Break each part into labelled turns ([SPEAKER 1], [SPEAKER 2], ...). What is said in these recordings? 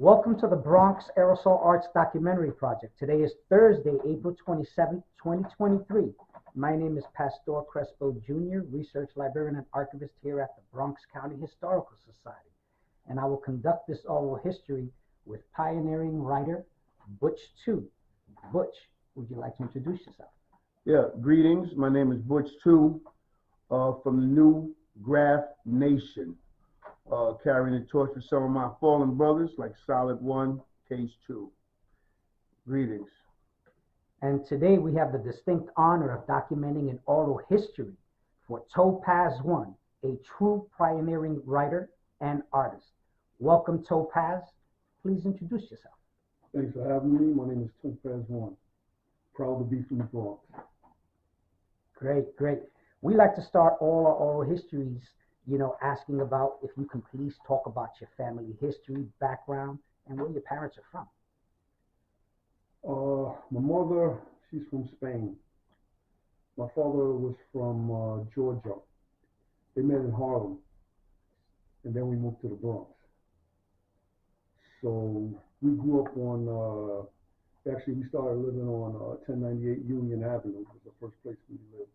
[SPEAKER 1] Welcome to the Bronx Aerosol Arts Documentary Project. Today is Thursday, April 27th, 2023. My name is Pastor Crespo Jr., Research Librarian and Archivist here at the Bronx County Historical Society. And I will conduct this oral history with pioneering writer Butch 2. Butch, would you like to introduce yourself?
[SPEAKER 2] Yeah, greetings. My name is Butch 2 from the New Graph Nation. Carrying the torch for some of my fallen brothers like Solid 1, Case 2. Greetings.
[SPEAKER 1] And today we have the distinct honor of documenting an oral history for TOPAZ1, a true pioneering writer and artist. Welcome, Topaz. Please introduce yourself.
[SPEAKER 3] Thanks for having me. My name is TOPAZ1. Proud to be from the Bronx.
[SPEAKER 1] Great, great. We like to start all our oral histories, asking about if you can please talk about your family history, background, and where your parents are from.
[SPEAKER 3] My mother, she's from Spain. My father was from Georgia. They met in Harlem, and then we moved to the Bronx. So we grew up on, actually we started living on 1098 Union Avenue, was the first place we lived,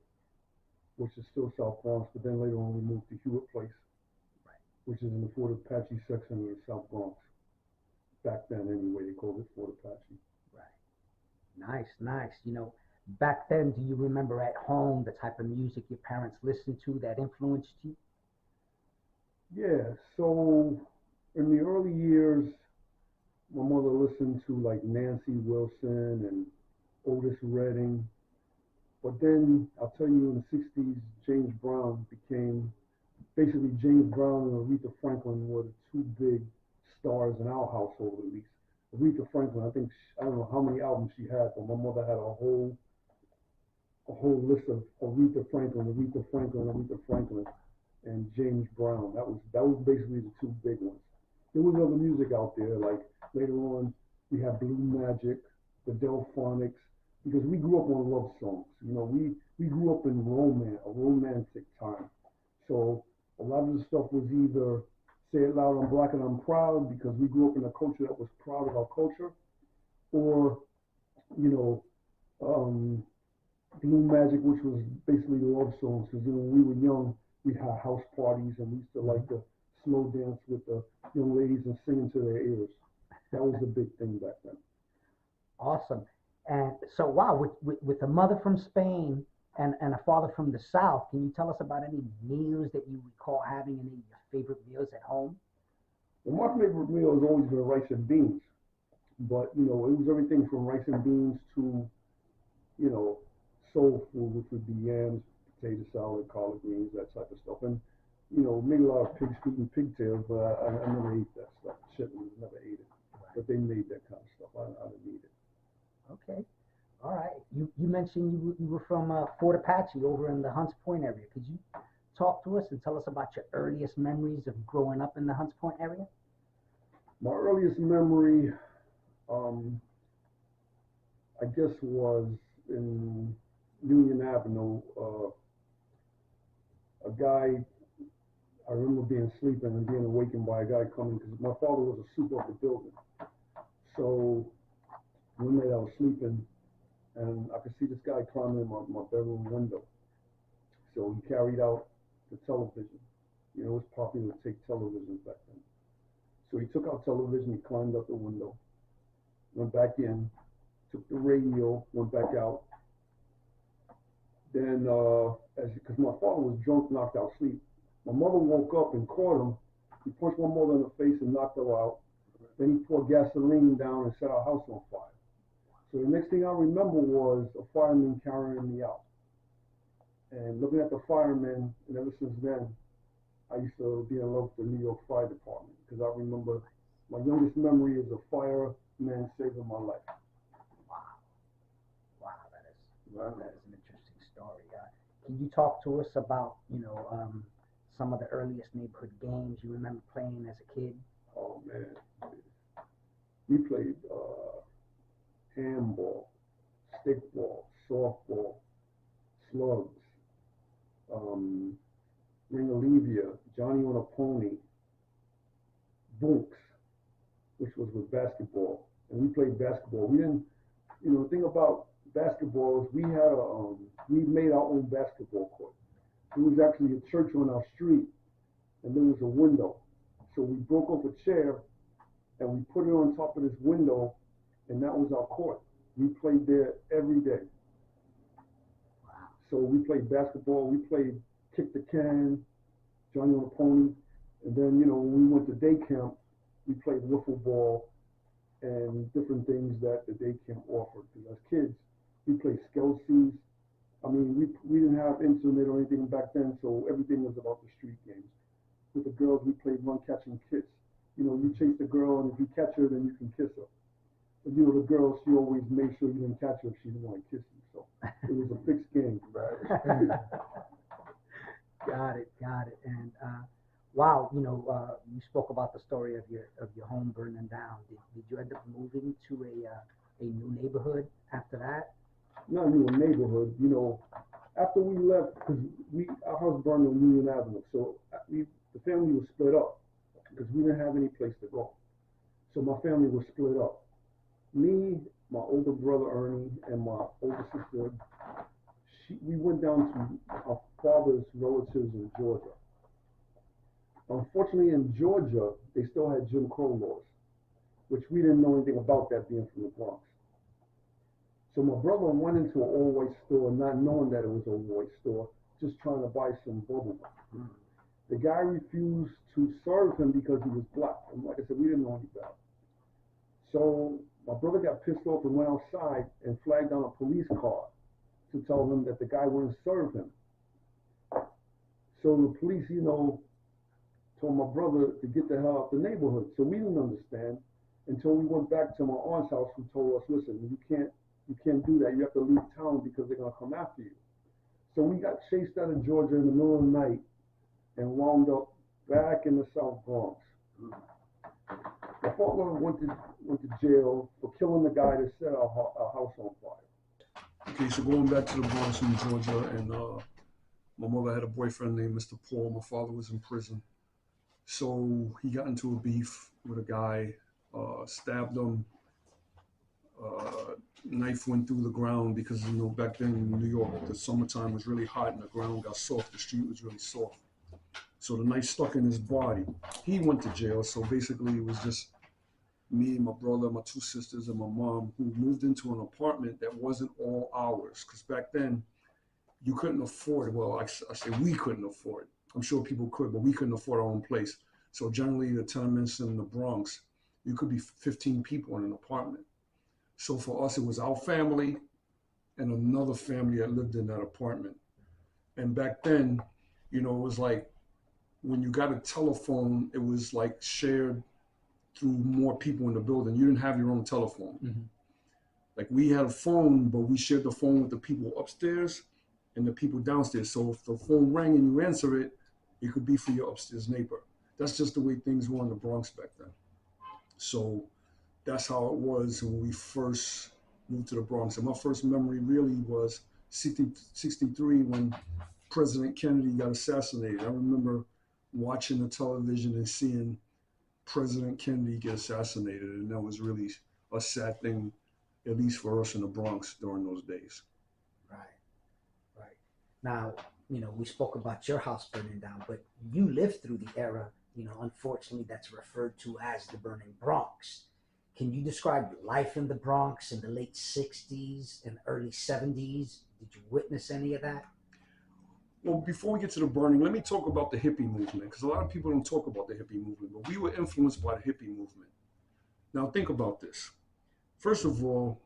[SPEAKER 3] which is still South Bronx, but then later on we moved to Hewitt Place, which is in the Fort Apache section of the South Bronx. Back then anyway, they called it Fort Apache.
[SPEAKER 1] Right. Nice. Back then, do you remember at home the type of music your parents listened to that influenced you?
[SPEAKER 3] Yeah, so in the early years, my mother listened to like Nancy Wilson and Otis Redding. But then, I'll tell you, in the 60s, James Brown became, basically James Brown and Aretha Franklin were the two big stars in our household, at least. Aretha Franklin, I don't know how many albums she had, but my mother had a whole list of Aretha Franklin, and James Brown. That was basically the two big ones. There was other music out there, like later on, we had Blue Magic, the Delphonics, because we grew up on love songs. We grew up in a romantic time. So a lot of the stuff was either Say It Loud, I'm Black and I'm Proud, because we grew up in a culture that was proud of our culture, or, Blue Magic, which was basically love songs, because when we were young, we had house parties and we used to like to slow dance with the young ladies and sing into their ears. That was a big thing back then.
[SPEAKER 1] Awesome. And so, wow, with a mother from Spain and a father from the South, can you tell us about any meals that you recall having, any of your favorite meals at home?
[SPEAKER 3] Well, my favorite meal has always been rice and beans. But, it was everything from rice and beans to, soul food, which would be yams, potato salad, collard greens, that type of stuff. And, made a lot of pig's feet and pigtails, but I never ate that stuff. Chitlins, never ate it. But they made that kind of stuff. I didn't eat it.
[SPEAKER 1] Okay. All right. You mentioned you were from Fort Apache over in the Hunts Point area. Could you talk to us and tell us about your earliest memories of growing up in the Hunts Point area?
[SPEAKER 3] My earliest memory, I guess, was in Union Avenue. A guy, I remember being sleeping and being awakened by a guy coming, because my father was a super of the building. So one night I was sleeping, and I could see this guy climbing in my bedroom window. So he carried out the television. It was popular to take televisions back then. So he took out television, he climbed up the window, went back in, took the radio, went back out. Then, because my father was drunk, knocked out asleep, my mother woke up and caught him. He punched my mother in the face and knocked her out. Then he poured gasoline down and set our house on fire. So the next thing I remember was a fireman carrying me out. And looking at the firemen, and ever since then, I used to be in love with the New York Fire Department, because I remember my youngest memory is a fireman saving my life.
[SPEAKER 1] Wow, that is an interesting story. Can you talk to us about, some of the earliest neighborhood games you remember playing as a kid?
[SPEAKER 3] Oh man, we played handball, stickball, softball, slugs, ring olivia, Johnny on a pony, bunks. which was with basketball, and we played basketball. We didn't, you know, the thing about basketball is we made our own basketball court. There was actually a church on our street, and there was a window. So we broke off a chair, and we put it on top of this window, and that was our court. We played there every day. So we played basketball, we played kick the can, Johnny on a pony, and then, you know, when we went to day camp, we played wiffle ball and different things that the day camp offered. Because as kids, we played Skelsies. I mean, we didn't have internet or anything back then, so everything was about the street games. With the girls, we played run, catch, and kiss. You know, you chase the girl, and if you catch her, then you can kiss her. But, you know, the girl, she always made sure you didn't catch her if she didn't want to kiss you. So it was a fixed game.
[SPEAKER 1] Right. Got it. And wow, you know, you spoke about the story of your home burning down. Did you end up moving to a new neighborhood after that?
[SPEAKER 3] Not a new neighborhood. You know, after we left, because our house burned on Union Avenue, so the family was split up because we didn't have any place to go. So my family was split up. Me, my older brother Ernie, and my older sister, we went down to our father's relatives in Georgia. Unfortunately, in Georgia, they still had Jim Crow laws, which we didn't know anything about, that being from the Bronx. So my brother went into an all-white store, not knowing that it was an all-white store, just trying to buy some bubble gum. The guy refused to serve him because he was black. And like I said, we didn't know any better. So my brother got pissed off and went outside and flagged down a police car to tell him that the guy wouldn't serve him. So the police, you know, told my brother to get the hell out the neighborhood. So we didn't understand until we went back to my aunt's house, who told us, listen, you can't do that. You have to leave town because they're gonna come after you. So we got chased out of Georgia in the middle of the night and wound up back in the South Bronx. My father went to jail for killing the guy that set our house on fire.
[SPEAKER 4] Okay, so going back to the Bronx in Georgia, and my mother had a boyfriend named Mr. Paul. My father was in prison. So he got into a beef with a guy, stabbed him, knife went through the ground because, you know, back then in New York, the summertime was really hot and the ground got soft. The street was really soft. So the knife stuck in his body. He went to jail. So basically it was just me, my brother, my two sisters, and my mom, who moved into an apartment that wasn't all ours. Because back then you couldn't afford it. Well, I say we couldn't afford it. I'm sure people could, but we couldn't afford our own place. So generally the tenements in the Bronx, you could be 15 people in an apartment. So for us, it was our family and another family that lived in that apartment. And back then, you know, it was like when you got a telephone, it was like shared through more people in the building. You didn't have your own telephone. Mm-hmm. Like we had a phone, but we shared the phone with the people upstairs and the people downstairs. So if the phone rang and you answer it, it could be for your upstairs neighbor. That's just the way things were in the Bronx back then. So that's how it was when we first moved to the Bronx. And my first memory really was 63 when President Kennedy got assassinated. I remember watching the television and seeing President Kennedy get assassinated. And that was really a sad thing, at least for us in the Bronx during those days.
[SPEAKER 1] Right. Now, you know, we spoke about your house burning down, but you lived through the era, you know, unfortunately, that's referred to as the burning Bronx. Can you describe life in the Bronx in the late 60s and early 70s? Did you witness any of that?
[SPEAKER 4] Well, before we get to the burning, let me talk about the hippie movement, because a lot of people don't talk about the hippie movement, but we were influenced by the hippie movement. Now, think about this. First of all,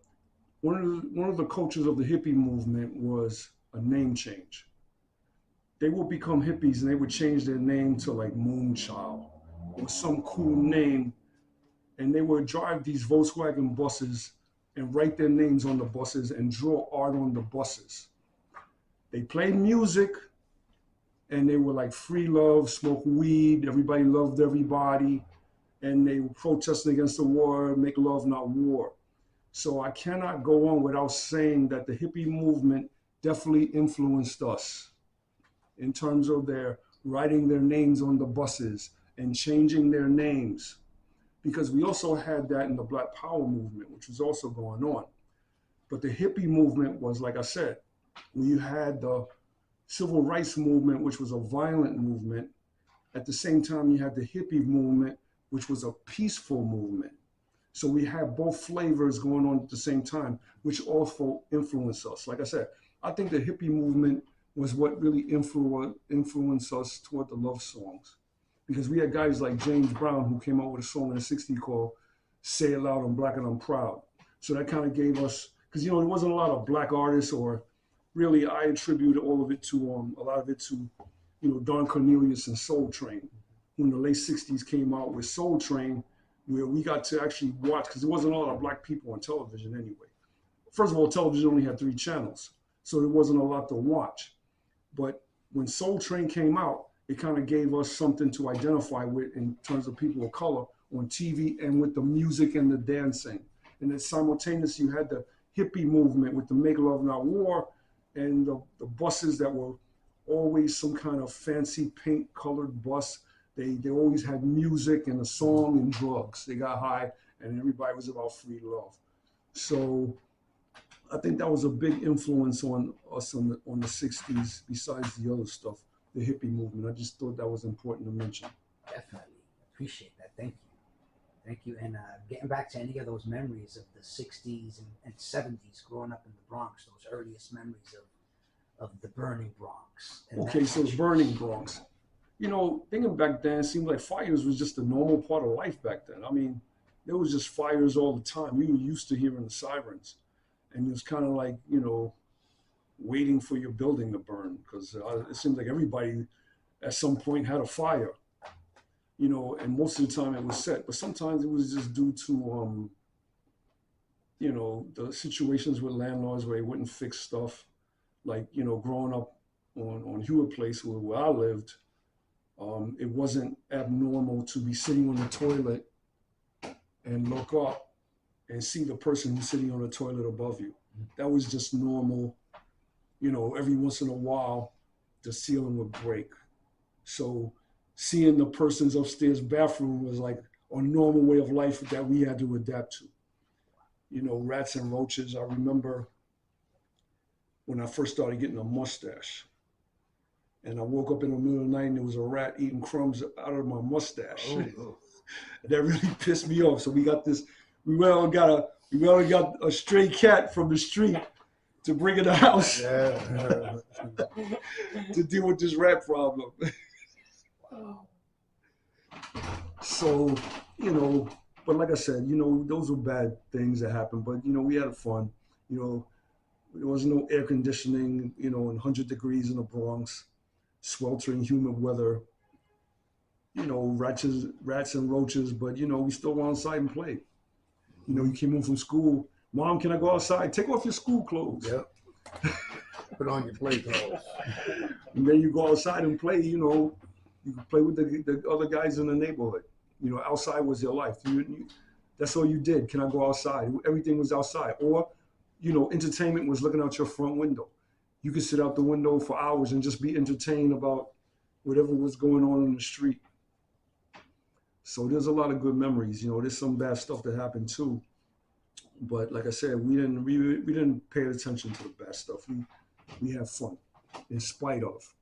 [SPEAKER 4] one of the cultures of the hippie movement was a name change. They would become hippies and they would change their name to like Moonchild or some cool name, and they would drive these Volkswagen buses and write their names on the buses and draw art on the buses. They played music and they were like free love, smoke weed, everybody loved everybody, and they were protesting against the war, make love, not war. So I cannot go on without saying that the hippie movement definitely influenced us in terms of their writing their names on the buses and changing their names. because we also had that in the Black Power movement, which was also going on. But the hippie movement was, like I said, when you had the civil rights movement, which was a violent movement, at the same time you had the hippie movement, which was a peaceful movement. So we had both flavors going on at the same time, which also influenced us. Like I said, I think the hippie movement was what really influenced us toward the love songs. Because we had guys like James Brown who came out with a song in the 60s called Say It Loud, I'm Black and I'm Proud. So that kind of gave us, because there wasn't a lot of black artists, or really I attribute all of it to, a lot of it to, Don Cornelius and Soul Train, who in the late 60s came out with Soul Train, where we got to actually watch, because there wasn't a lot of black people on television anyway. First of all, television only had 3 channels, so there wasn't a lot to watch. But when Soul Train came out, it kind of gave us something to identify with in terms of people of color on TV and with the music and the dancing. And then simultaneously, you had the hippie movement with the Make Love Not War, and the buses that were always some kind of fancy paint colored bus. They always had music and a song and drugs. They got high, and everybody was about free love. So I think that was a big influence on us on the 60s, besides the other stuff, the hippie movement. I just thought that was important to mention.
[SPEAKER 1] Definitely. Appreciate that. Thank you. Thank you. And getting back to any of those memories of the 60s and 70s growing up in the Bronx, those earliest memories of the burning Bronx.
[SPEAKER 4] Okay, so it's burning Bronx. Thinking back then, it seemed like fires was just a normal part of life back then. I mean, there was just fires all the time. We were used to hearing the sirens. And it was kind of like, waiting for your building to burn, because it seems like everybody at some point had a fire, and most of the time it was set. But sometimes it was just due to, the situations with landlords where they wouldn't fix stuff. Like, growing up on Hewitt Place where I lived, it wasn't abnormal to be sitting on the toilet and look up and see the person who's sitting on the toilet above you. That was just normal. Every once in a while, the ceiling would break. So seeing the person's upstairs bathroom was like a normal way of life that we had to adapt to. Rats and roaches. I remember when I first started getting a mustache. And I woke up in the middle of the night and there was a rat eating crumbs out of my mustache. Oh. That really pissed me off. So we went out and got a stray cat from the street to bring in the house to deal with this rat problem. Wow. So, but like I said, those were bad things that happened, but, we had fun. There was no air conditioning, in 100 degrees in the Bronx, sweltering humid weather, rats and roaches, but, we still went outside and played. You came home from school. Mom, can I go outside? Take off your school clothes.
[SPEAKER 2] Yep. Put on your play clothes.
[SPEAKER 4] And then you go outside and play, you can play with the other guys in the neighborhood. Outside was your life. That's all you did. Can I go outside? Everything was outside. Or, entertainment was looking out your front window. You could sit out the window for hours and just be entertained about whatever was going on in the street. So there's a lot of good memories. There's some bad stuff that happened too. But like I said, we didn't pay attention to the bad stuff. We had fun in spite of.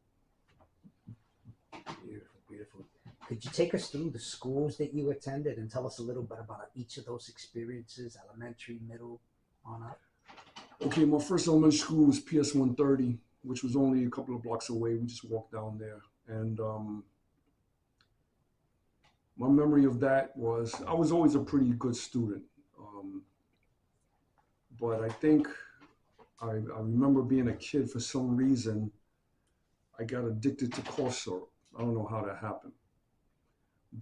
[SPEAKER 1] Beautiful, beautiful. Could you take us through the schools that you attended and tell us a little bit about each of those experiences, elementary, middle, on up?
[SPEAKER 4] Okay, my first elementary school was PS 130, which was only a couple of blocks away. We just walked down there. And my memory of that was I was always a pretty good student. But I think I remember being a kid, for some reason, I got addicted to cough syrup. I don't know how that happened.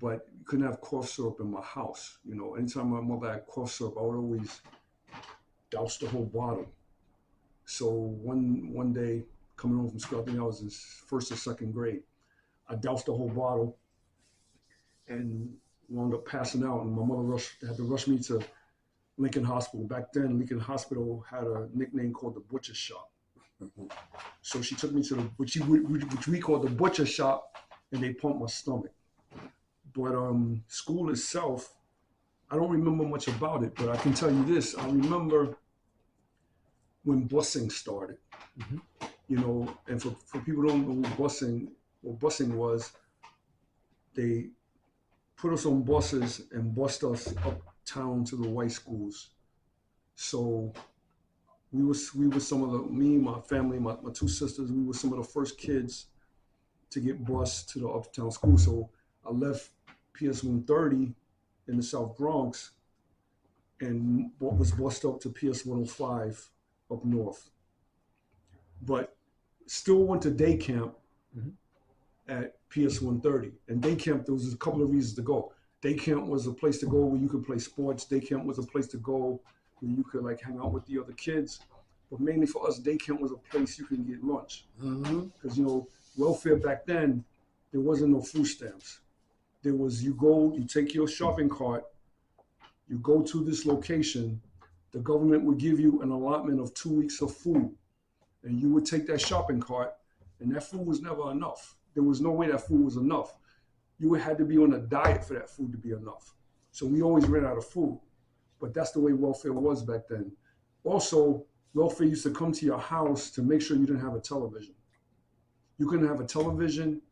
[SPEAKER 4] But you couldn't have cough syrup in my house. Anytime my mother had cough syrup, I would always douse the whole bottle. So one day, coming home from school, I think I was in first or second grade, I doused the whole bottle and wound up passing out. And my mother had to rush me to Lincoln Hospital. Back then, Lincoln Hospital had a nickname called the Butcher Shop. So she took me to which we called the Butcher Shop, and they pumped my stomach. But school itself, I don't remember much about it, but I can tell you this. I remember when busing started,
[SPEAKER 1] Mhm.
[SPEAKER 4] you know, and for people who don't know what busing was, they put us on buses and bussed us uptown to the white schools. So we were some of the, me, my family, my two sisters, we were some of the first kids to get bused to the uptown school. So I left PS 130 in the South Bronx and was bused up to PS 105 up north. But still went to day camp
[SPEAKER 1] Mhm.
[SPEAKER 4] at PS 130. And day camp, there was a couple of reasons to go. Day camp was a place to go where you could play sports. Day camp was a place to go where you could like hang out with the other kids. But mainly for us, day camp was a place you can get lunch. Because, you know, welfare back then, there wasn't no food stamps. There was, you go, you take your shopping cart, you go to this location, the government would give you an allotment of 2 weeks of food. And you would take that shopping cart, and that food was never enough. There was no way that food was enough. You would had to be on a diet for that food to be enough. So we always ran out of food. But that's the way welfare was back then. Also, welfare used to come to your house to make sure you didn't have a television. You couldn't have a television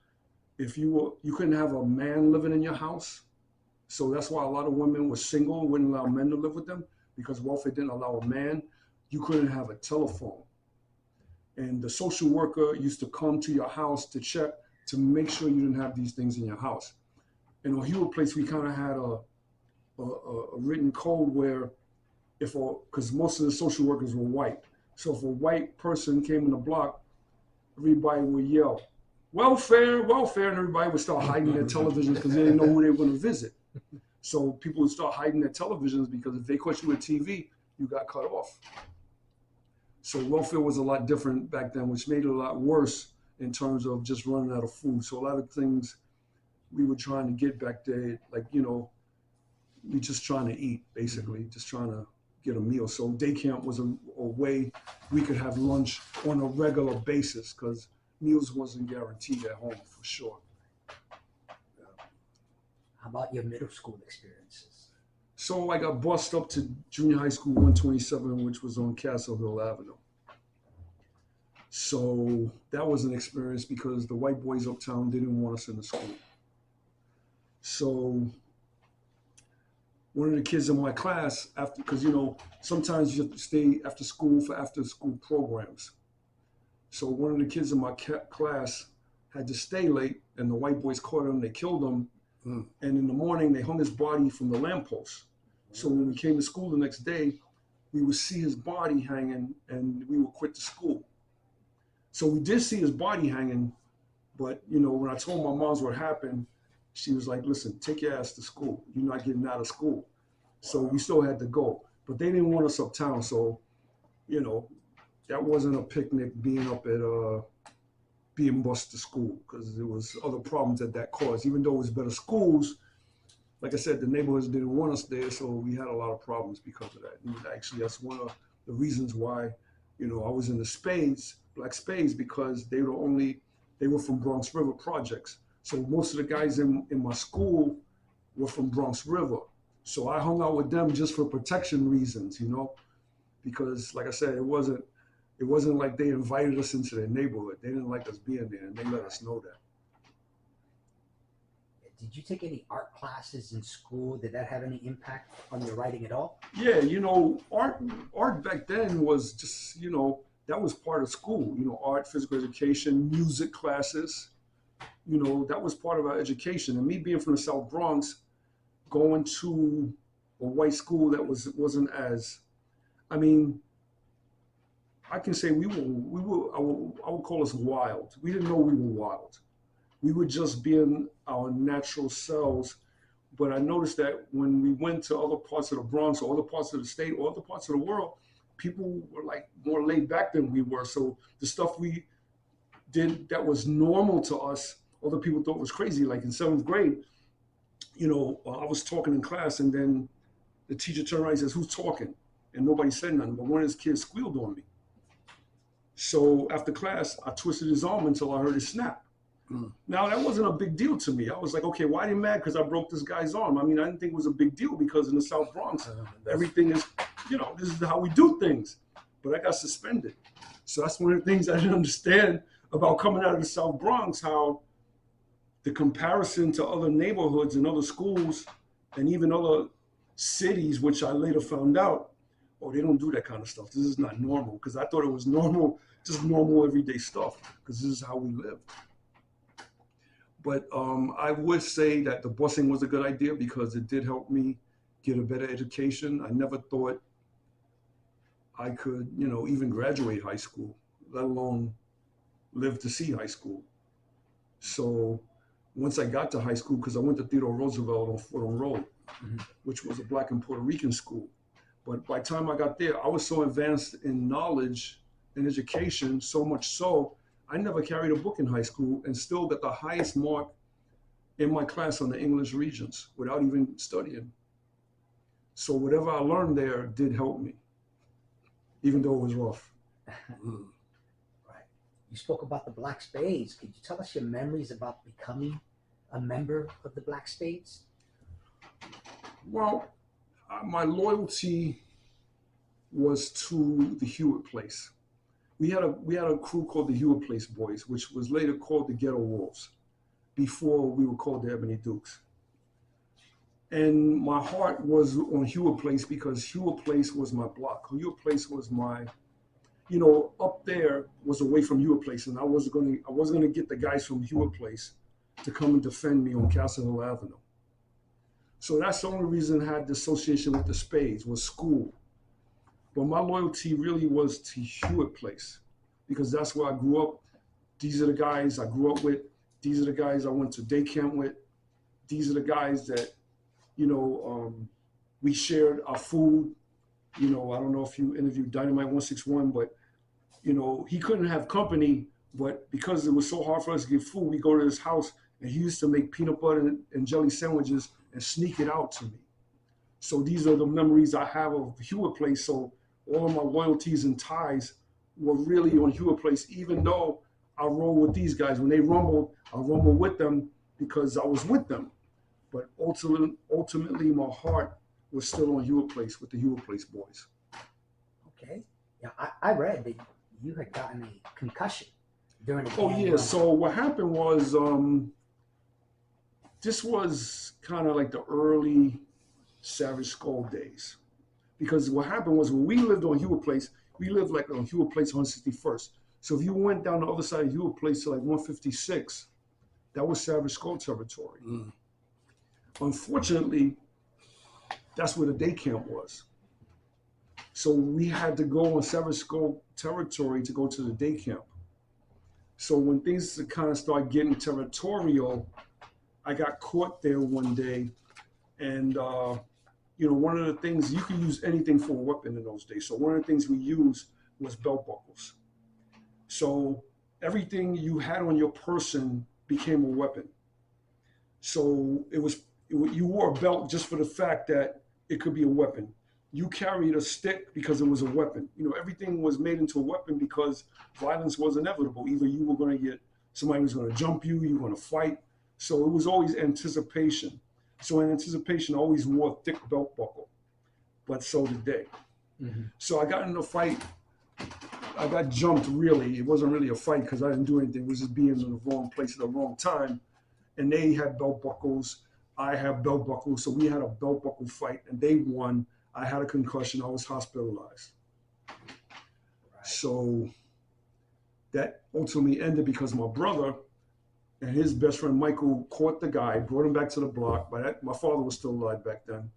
[SPEAKER 4] if you couldn't have a man living in your house. So that's why a lot of women were single and wouldn't allow men to live with them, because welfare didn't allow a man. You couldn't have a telephone. And the social worker used to come to your house to check to make sure you didn't have these things in your house. In a Hewitt place, we kind of had a written code where because most of the social workers were white. So if a white person came in the block, everybody would yell, welfare, welfare, and everybody would start hiding their televisions because they didn't know who they were going to visit. So people would start hiding their televisions because if they caught you with TV, you got cut off. So welfare was a lot different back then, which made it a lot worse in terms of just running out of food. So a lot of things we were trying to get back there, like, you know, we just trying to eat, basically, just trying to get a meal. So day camp was a way we could have lunch on a regular basis because meals wasn't guaranteed at home for sure.
[SPEAKER 1] How about your middle school experiences?
[SPEAKER 4] So I got bussed up to junior high school 127, which was on Castle Hill Avenue. So that was an experience because the white boys uptown didn't want us in the school. So one of the kids in my class, after, because you know, sometimes you have to stay after school for after school programs. So one of the kids in my class had to stay late, and the white boys caught him. They killed him, and in the morning they hung his body from the lamppost. So when we came to school the next day, we would see his body hanging, and we would quit the school. So we did see his body hanging, but you know, when I told my mom what happened, she was like, "Listen, take your ass to school. You're not getting out of school." So we still had to go, but they didn't want us uptown. So, you know, that wasn't a picnic being up at being bused to school because there was other problems that caused. Even though it was better schools, like I said, the neighborhoods didn't want us there, so we had a lot of problems because of that. And actually, that's one of the reasons why, you know, I was in the Black Spades, because they were from Bronx River projects. So most of the guys in my school were from Bronx River. So I hung out with them just for protection reasons, you know, because like I said, it wasn't like they invited us into their neighborhood. They didn't like us being there, and they let us know that.
[SPEAKER 1] Did you take any art classes in school? Did that have any impact on your writing at all?
[SPEAKER 4] Yeah, you know, art back then was just, you know, that was part of school. You know, art, physical education, music classes. You know, that was part of our education. And me being from the South Bronx, going to a white school that wasn't as, I mean, I can say we were I would call us wild. We didn't know we were wild. We were just being our natural selves. But I noticed that when we went to other parts of the Bronx or other parts of the state or other parts of the world, people were like more laid back than we were. So the stuff we did that was normal to us, other people thought was crazy. Like in 7th grade, you know, I was talking in class, and then the teacher turned around and says, "Who's talking?" And nobody said nothing, but one of his kids squealed on me. So after class, I twisted his arm until I heard it snap. Now, that wasn't a big deal to me. I was like, okay, why are you mad? Because I broke this guy's arm. I mean, I didn't think it was a big deal because in the South Bronx, everything is, this is how we do things. But I got suspended. So that's one of the things I didn't understand about coming out of the South Bronx, how the comparison to other neighborhoods and other schools and even other cities, which I later found out, oh, they don't do that kind of stuff. This is not normal, because I thought it was normal, just normal everyday stuff, because this is how we live. But I would say that the busing was a good idea because it did help me get a better education. I never thought I could, even graduate high school, let alone live to see high school. So once I got to high school, because I went to Theodore Roosevelt on Fordham Road, which was a Black and Puerto Rican school. But by the time I got there, I was so advanced in knowledge and education, so much so, I never carried a book in high school and still got the highest mark in my class on the English Regents without even studying. So whatever I learned there did help me, even though it was rough.
[SPEAKER 1] Right. You spoke about the Black Spades. Could you tell us your memories about becoming a member of the Black Spades?
[SPEAKER 4] Well, my loyalty was to the Hewitt Place. We had a crew called the Hewitt Place Boys, which was later called the Ghetto Wolves, before we were called the Ebony Dukes. And my heart was on Hewitt Place because Hewitt Place was my block. Hewitt Place was my, up there was away from Hewitt Place, and I wasn't gonna get the guys from Hewitt Place to come and defend me on Castle Hill Avenue. So that's the only reason I had the association with the Spades, was school. But my loyalty really was to Hewitt Place because that's where I grew up. These are the guys I grew up with. These are the guys I went to day camp with. These are the guys that, we shared our food. I don't know if you interviewed Dynamite 161, but, he couldn't have company, but because it was so hard for us to get food, we go to his house and he used to make peanut butter and jelly sandwiches and sneak it out to me. So these are the memories I have of Hewitt Place. So all of my loyalties and ties were really on Hewitt Place, even though I roll with these guys. When they rumbled, I rumbled with them because I was with them. But ultimately, my heart was still on Hewitt Place with the Hewitt Place Boys.
[SPEAKER 1] Okay. Yeah, I read that you had gotten a concussion during the
[SPEAKER 4] Oh, yeah. So what happened was, this was kind of like the early Savage Skull days. Because what happened was when we lived on Hewitt Place, we lived like on Hewitt Place 161st. So if you went down the other side of Hewitt Place to like 156, that was Savage Skull territory. Unfortunately, that's where the day camp was. So we had to go on Savage Skull territory to go to the day camp. So when things kind of started getting territorial, I got caught there one day, and one of the things, you can use anything for a weapon in those days. So one of the things we used was belt buckles. So everything you had on your person became a weapon. So you wore a belt just for the fact that it could be a weapon. You carried a stick because it was a weapon. Everything was made into a weapon because violence was inevitable. Either you were going to get, somebody was going to jump you, you were going to fight. So it was always anticipation. So in anticipation, I always wore a thick belt buckle, but so did they. So I got in a fight. I got jumped, really. It wasn't really a fight because I didn't do anything. It was just being in the wrong place at the wrong time. And they had belt buckles. I have belt buckles. So we had a belt buckle fight, and they won. I had a concussion. I was hospitalized. So that ultimately ended because my brother and his best friend Michael caught the guy, brought him back to the block. My father was still alive back then.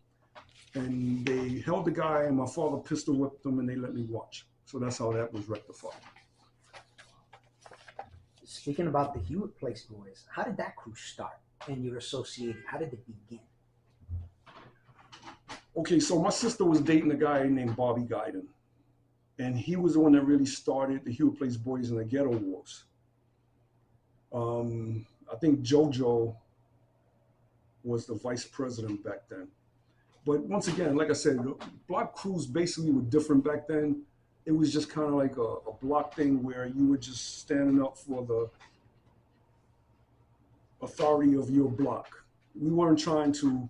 [SPEAKER 4] And they held the guy, and my father pistol whipped him, and they let me watch. So that's how that was rectified.
[SPEAKER 1] Speaking about the Hewitt Place Boys, how did that crew start and your associated? How did it begin?
[SPEAKER 4] Okay, so my sister was dating a guy named Bobby Guyton. And he was the one that really started the Hewitt Place Boys and the Ghetto Wars. I think JoJo was the vice president back then. But once again, like I said, block crews basically were different back then. It was just kind of like a block thing where you were just standing up for authority of your block. We weren't trying to,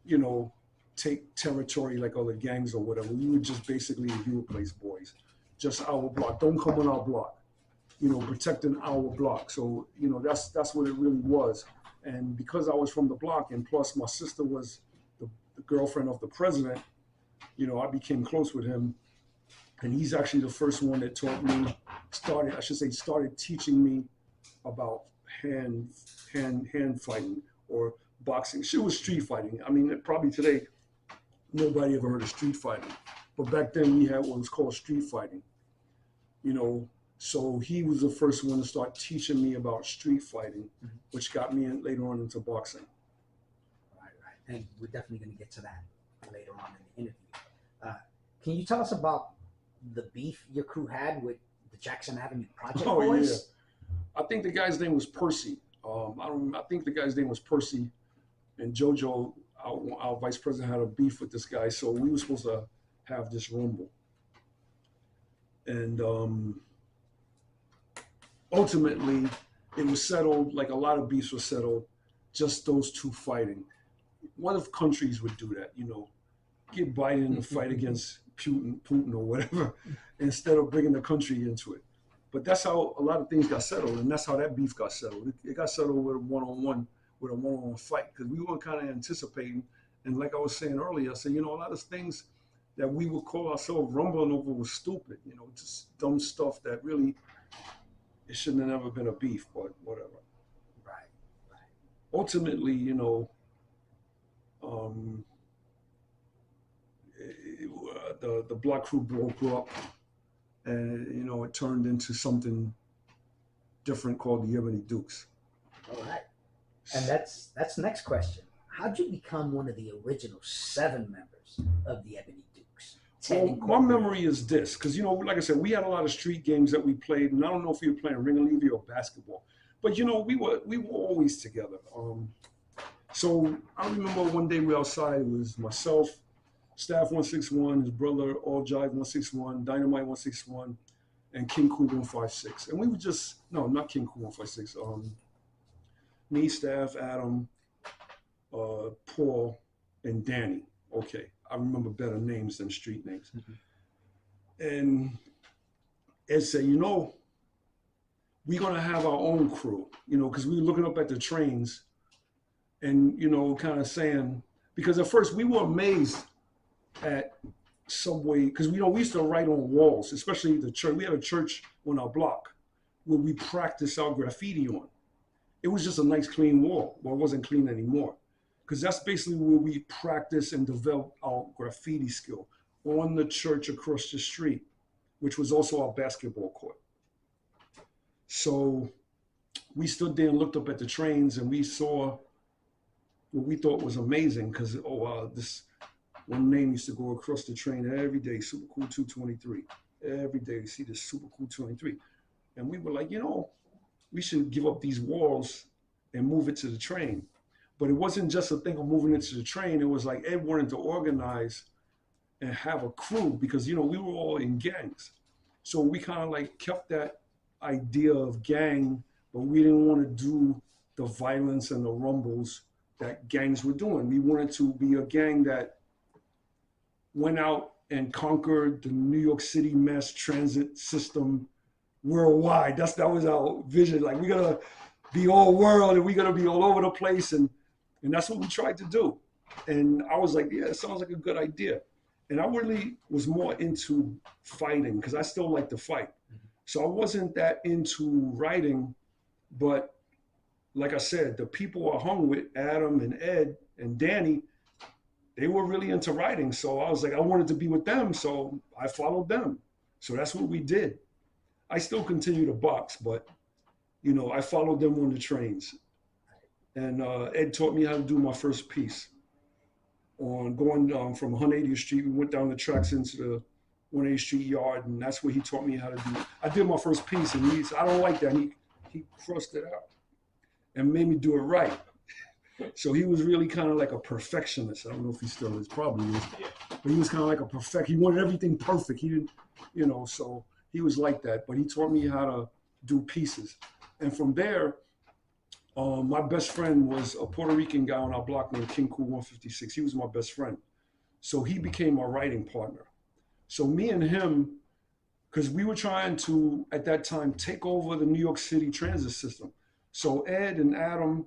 [SPEAKER 4] you know, take territory like other gangs or whatever. We were just basically review place boys, just our block. Don't come on our block, you know, protecting our block. So, you know, that's what it really was. And because I was from the block, and plus my sister was the girlfriend of the president, you know, I became close with him. And he's actually the first one that taught me, started teaching me about hand fighting or boxing. She was street fighting. I mean, probably today, nobody ever heard of street fighting. But back then we had what was called street fighting, you know. So he was the first one to start teaching me about street fighting, which got me later on into boxing.
[SPEAKER 1] Right. And we're definitely going to get to that later on in the interview. Can you tell us about the beef your crew had with the Jackson Avenue Project Boys?
[SPEAKER 4] Yeah. I think the guy's name was Percy. I think the guy's name was Percy, and JoJo, our vice president, had a beef with this guy. So we were supposed to have this rumble, and ultimately it was settled. Like a lot of beefs were settled, just those two fighting. What if countries would do that? You know, get Biden in a fight against Putin or whatever, instead of bringing the country into it. But that's how a lot of things got settled, and that's how that beef got settled. It got settled with a one-on-one fight, because we weren't kind of anticipating. And like I was saying earlier, I said, you know, a lot of things that we would call ourselves rumbling over was stupid, you know, just dumb stuff that really, it shouldn't have never been a beef, but whatever.
[SPEAKER 1] Right.
[SPEAKER 4] Ultimately, you know, the block crew broke up, and you know, it turned into something different called the Ebony Dukes.
[SPEAKER 1] All right. And that's the next question. How'd you become one of the original 7 members of the Ebony Dukes?
[SPEAKER 4] Well, my memory is this, because, you know, like I said, we had a lot of street games that we played, and I don't know if we were playing ring-a-levy or basketball, but, you know, we were always together. So I remember one day we were outside. It was myself, Staff 161, his brother All Jive 161, Dynamite 161, and King Cool 156. And we were just, no, not King Cool 156. Me, Staff, Adam, Paul, and Danny. Okay, I remember better names than street names. And Ed said, you know, we're gonna have our own crew, you know, because we were looking up at the trains and, you know, kind of saying, because at first we were amazed at Subway, because, you know, we used to write on walls, especially the church. We had a church on our block where we practiced our graffiti on. It was just a nice clean wall. Well, it wasn't clean anymore, because that's basically where we practice and develop our graffiti skill, on the church across the street, which was also our basketball court. So we stood there and looked up at the trains, and we saw what we thought was amazing, because this one name used to go across the train every day, Super Cool 223. Every day you see this Super Cool 23. And we were like, you know, we should give up these walls and move it to the train. But it wasn't just a thing of moving it to the train. It was like Ed wanted to organize and have a crew, because, you know, we were all in gangs. So we kind of like kept that idea of gang, but we didn't want to do the violence and the rumbles that gangs were doing. We wanted to be a gang that went out and conquered the New York City mass transit system worldwide. That was our vision. Like, we gotta be all world, and we gotta be all over the place, and that's what we tried to do. And I was like, yeah, it sounds like a good idea. And I really was more into fighting, because I still like to fight. So I wasn't that into writing, but like I said, the people I hung with, Adam and Ed and Danny, they were really into writing. So I was like, I wanted to be with them, so I followed them. So that's what we did. I still continue to box, but, you know, I followed them on the trains. And Ed taught me how to do my first piece. On going from 180th Street, we went down the tracks into the 180th Street yard, and that's where he taught me how to do it. I did my first piece, and he said, I don't like that. He crossed it out and made me do it right. So he was really kind of like a perfectionist. I don't know if he still is, probably is. But he was kind of like a perfect. He wanted everything perfect. He didn't, you know, so he was like that. But he taught me how to do pieces. And from there, My best friend was a Puerto Rican guy on our block named King Cool 156. He was my best friend. So he became my writing partner. So me and him, because we were trying to, at that time, take over the New York City transit system. So Ed and Adam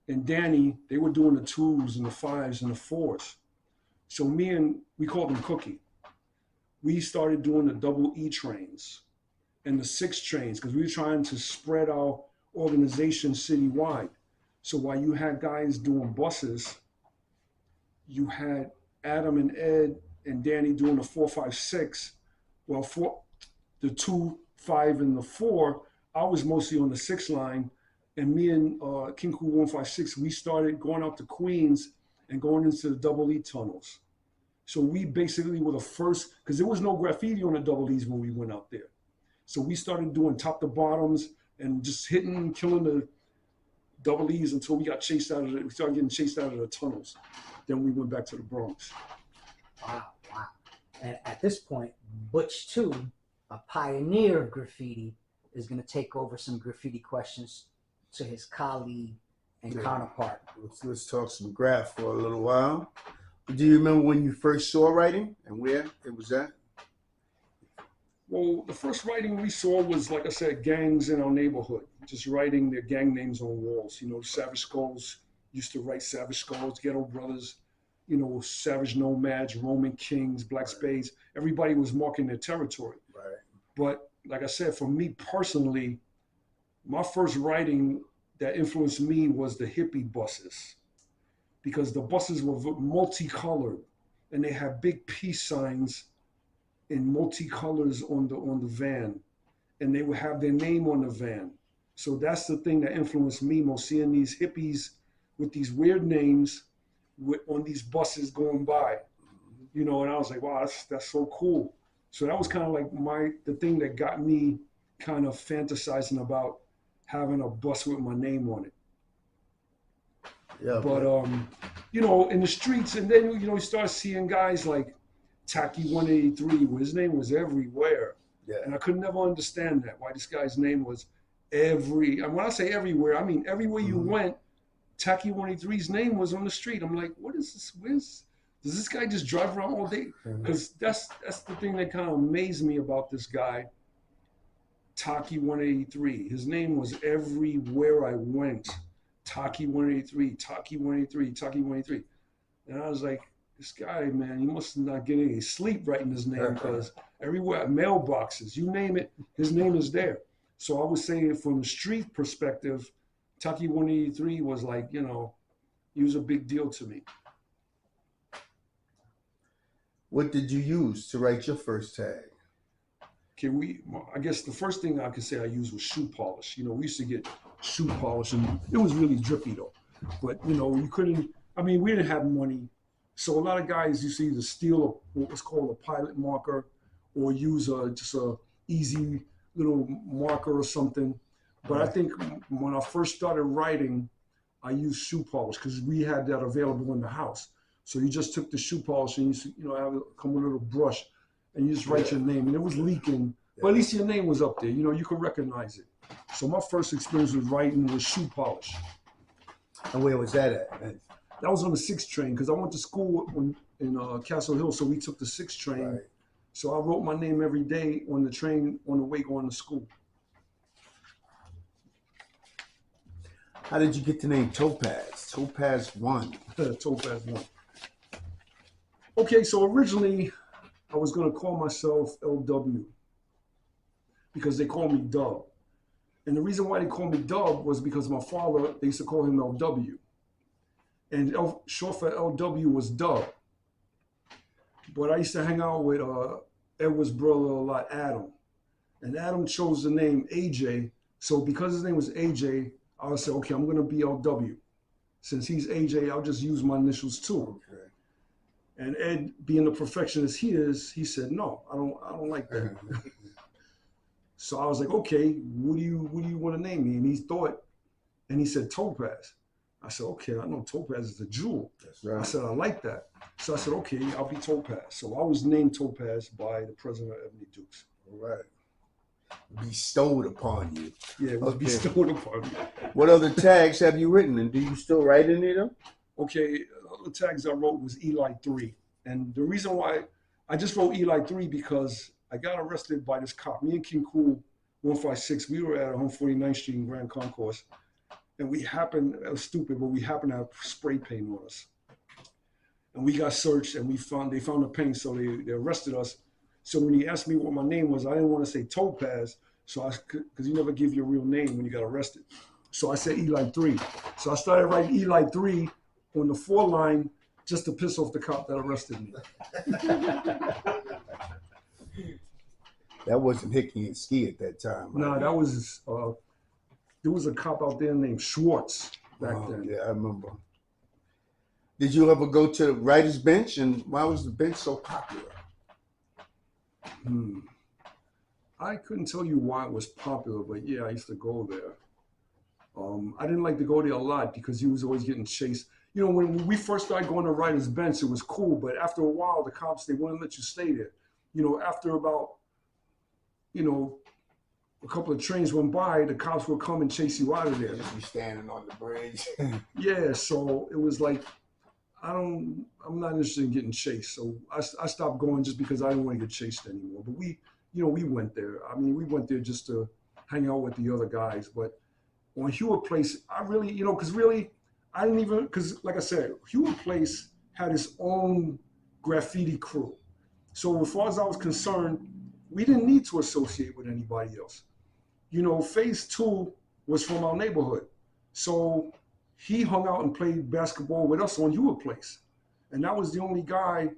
[SPEAKER 4] and Danny, they were doing the 2s and the 5s and the 4s. So we called them Cookie. We started doing the double E trains and the 6 trains because we were trying to spread our organization citywide. So while you had guys doing buses, you had Adam and Ed and Danny doing the 4, 5, 6. Well, the 2, 5, and the 4, I was mostly on the 6 line, and me and King Cool 156, we started going out to Queens and going into the double E tunnels. So we basically were the first, because there was no graffiti on the double E's when we went out there. So we started doing top to bottoms and just hitting and killing the double E's until we started getting chased out of the tunnels. Then we went back to the Bronx.
[SPEAKER 1] Wow. And at this point, Butch 2, a pioneer of graffiti, is going to take over some graffiti questions to his colleague and counterpart.
[SPEAKER 2] Let's talk some graph for a little while. Do you remember when you first saw writing and where it was at?
[SPEAKER 4] Well, the first writing we saw was, like I said, gangs in our neighborhood, just writing their gang names on walls. You know, Savage Skulls used to write Savage Skulls, Ghetto Brothers, you know, Savage Nomads, Roman Kings, Black Spades. Everybody was marking their territory.
[SPEAKER 2] Right.
[SPEAKER 4] But like I said, for me personally, my first writing that influenced me was the hippie buses, because the buses were multicolored and they had big peace signs in multicolors on the van, and they would have their name on the van. So that's the thing that influenced me most, seeing these hippies with these weird names on these buses going by, you know, and I was like, wow, that's so cool. So that was kind of like the thing that got me kind of fantasizing about having a bus with my name on it.
[SPEAKER 2] Yeah.
[SPEAKER 4] But you know, in the streets, and then you know, you start seeing guys like Tacky 183, where his name was everywhere.
[SPEAKER 2] Yeah.
[SPEAKER 4] And I could never understand that, why this guy's name was and when I say everywhere, I mean everywhere you went, Tacky 183's name was on the street. I'm like, what is this? Does this guy just drive around all day? Because that's the thing that kind of amazed me about this guy, Tacky 183. His name was everywhere I went. Tacky 183, Tacky 183, Tacky 183. And I was like, this guy, man, he must not get any sleep writing his name, because everywhere, mailboxes, you name it, his name is there. So I was saying, from the street perspective, Tacky 183 was like, you know, he was a big deal to me.
[SPEAKER 2] What did you use to write your first tag?
[SPEAKER 4] I guess the first thing I could say I used was shoe polish. You know, we used to get shoe polish, and it was really drippy though. But you know, we didn't have money. So a lot of guys used to either steal what was called a pilot marker, or use just a easy little marker or something. But I think when I first started writing, I used shoe polish because we had that available in the house. So you just took the shoe polish and have it come with a little brush, and you just write your name. And it was leaking, but at least your name was up there. You know, you could recognize it. So my first experience with writing was shoe polish.
[SPEAKER 2] And where was that at?
[SPEAKER 4] That was on the 6 train, because I went to school in Castle Hill, so we took the 6 train. Right. So I wrote my name every day on the train on the way going to school.
[SPEAKER 2] How did you get the name Topaz? TOPAZ1.
[SPEAKER 4] TOPAZ1. Okay, so originally I was going to call myself LW, because they called me Dub. And the reason why they called me Dub was because my father, they used to call him LW. And short for LW was Dub. But I used to hang out with Edward's brother a lot, Adam. And Adam chose the name AJ. So because his name was AJ, I would say, okay, I'm going to be LW. Since he's AJ, I'll just use my initials too. Okay. And Ed, being the perfectionist he is, he said, no, I don't like that. So I was like, okay, what do you want to name me? And he thought, and he said Topaz. I said, okay, I know Topaz is a jewel. That's right. I said, I like that. So I said, okay, I'll be Topaz. So I was named Topaz by the president of Ebony Dukes.
[SPEAKER 2] All right. bestowed upon you.
[SPEAKER 4] Yeah, it was
[SPEAKER 2] Okay.
[SPEAKER 4] bestowed upon me.
[SPEAKER 2] What other tags have you written, and do you still write any of them?
[SPEAKER 4] Okay, the tags I wrote was Eli 3. And the reason why I just wrote Eli 3 because I got arrested by this cop. Me and King Cool 156, we were at 149th Street in Grand Concourse. And we happened, it was stupid, but we happened to have spray paint on us. And we got searched and they found the paint, so they arrested us. So when he asked me what my name was, I didn't want to say Topaz, because you never give your real name when you got arrested. So I said Eli 3. So I started writing Eli 3 on the 4 line just to piss off the cop that arrested me.
[SPEAKER 2] That wasn't Hickey and Ski at that time.
[SPEAKER 4] No, that was, there was a cop out there named Schwartz back then.
[SPEAKER 2] Yeah, I remember. Did you ever go to the writer's bench, and why was the bench so popular?
[SPEAKER 4] I couldn't tell you why it was popular, but yeah, I used to go there. I didn't like to go there a lot because he was always getting chased. You know, when we first started going to writer's bench, it was cool, but after a while, the cops, they wouldn't let you stay there. You know, after about, you know, a couple of trains went by, the cops would come and chase you out of there.
[SPEAKER 2] Just be standing on the bridge.
[SPEAKER 4] Yeah, so it was like, I'm not interested in getting chased. So I stopped going just because I didn't want to get chased anymore. But we went there. I mean, we went there just to hang out with the other guys. But on Hewitt Place, I really, you know, because really, I didn't even, because like I said, Hewitt Place had its own graffiti crew. So as far as I was concerned, we didn't need to associate with anybody else. You know, Phase 2 was from our neighborhood. So he hung out and played basketball with us on Hewitt Place. And that was the only guy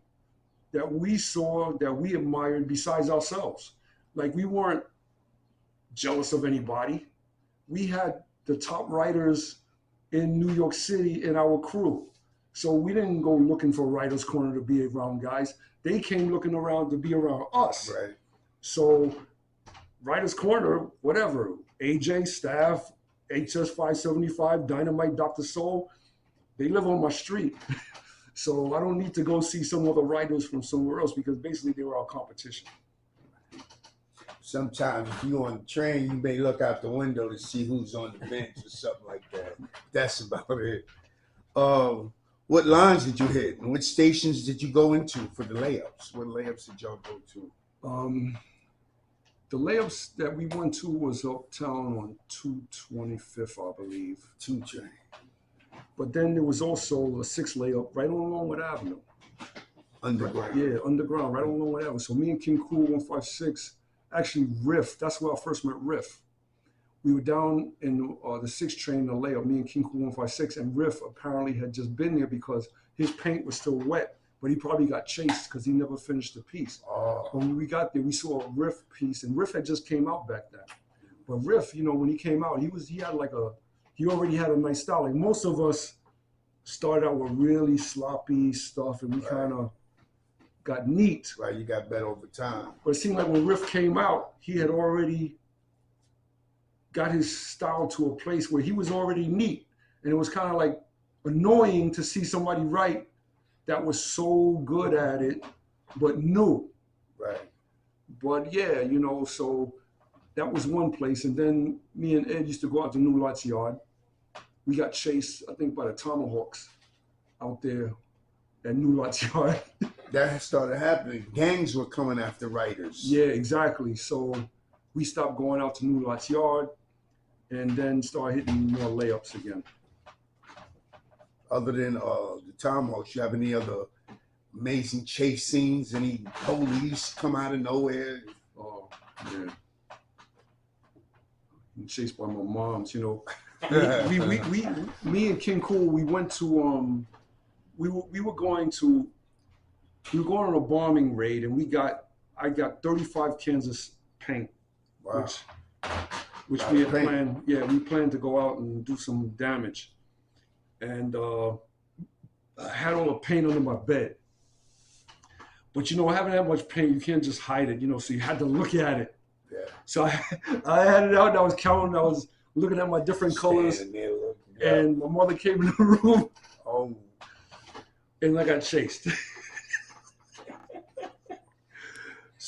[SPEAKER 4] that we saw, that we admired besides ourselves. Like, we weren't jealous of anybody. We had the top writers in New York City in our crew. So we didn't go looking for Writers Corner to be around guys. They came looking around to be around us.
[SPEAKER 2] Right.
[SPEAKER 4] So Writers Corner, whatever, AJ, Staff, HS 575, Dynamite, Dr. Soul, they live on my street. So I don't need to go see some other writers from somewhere else because basically they were our competition.
[SPEAKER 2] Sometimes if you're on the train, you may look out the window to see who's on the bench or something like that. That's about it. What lines did you hit? And which stations did you go into for the layups? What layups did y'all go to?
[SPEAKER 4] The layups that we went to was uptown on 225th, I believe.
[SPEAKER 2] 2 train.
[SPEAKER 4] But then there was also a 6 layup right on Longwood Avenue.
[SPEAKER 2] Underground.
[SPEAKER 4] Yeah, underground, right on Longwood Avenue. So me and King Cool 156, actually Riff, that's where I first met Riff. We were down in the 6 train, the layup, me and King Cool 156, and Riff apparently had just been there because his paint was still wet, but he probably got chased because he never finished the piece. When we got there, we saw a Riff piece, and Riff had just came out back then. But Riff, you know, when he came out, he already had a nice style. Like most of us started out with really sloppy stuff, and we kind of got neat.
[SPEAKER 2] Right, you got better over time.
[SPEAKER 4] But it seemed like when Riff came out, he had already got his style to a place where he was already neat. And it was kind of like annoying to see somebody write that was so good at it, but new.
[SPEAKER 2] Right.
[SPEAKER 4] But yeah, you know, so that was one place. And then me and Ed used to go out to New Lots Yard. We got chased, I think, by the Tomahawks out there at New Lots Yard.
[SPEAKER 2] That started happening. Gangs were coming after writers.
[SPEAKER 4] Yeah, exactly. So we stopped going out to New Lots Yard and then started hitting more layups again.
[SPEAKER 2] Other than the Tomahawks, you have any other amazing chase scenes? Any police come out of nowhere?
[SPEAKER 4] Oh, yeah. I'm chased by my moms, you know. Me and King Cool, we went to we were going on a bombing raid, and I got 35 cans of paint.
[SPEAKER 2] Wow.
[SPEAKER 4] Which we had planned. Yeah, we planned to go out and do some damage. And I had all the paint under my bed. But you know, having that much paint, you can't just hide it, you know, so you had to look at it.
[SPEAKER 2] Yeah.
[SPEAKER 4] So I had it out, and I was counting, I was looking at my different colors. And my mother came in the room.
[SPEAKER 2] Oh.
[SPEAKER 4] And I got chased.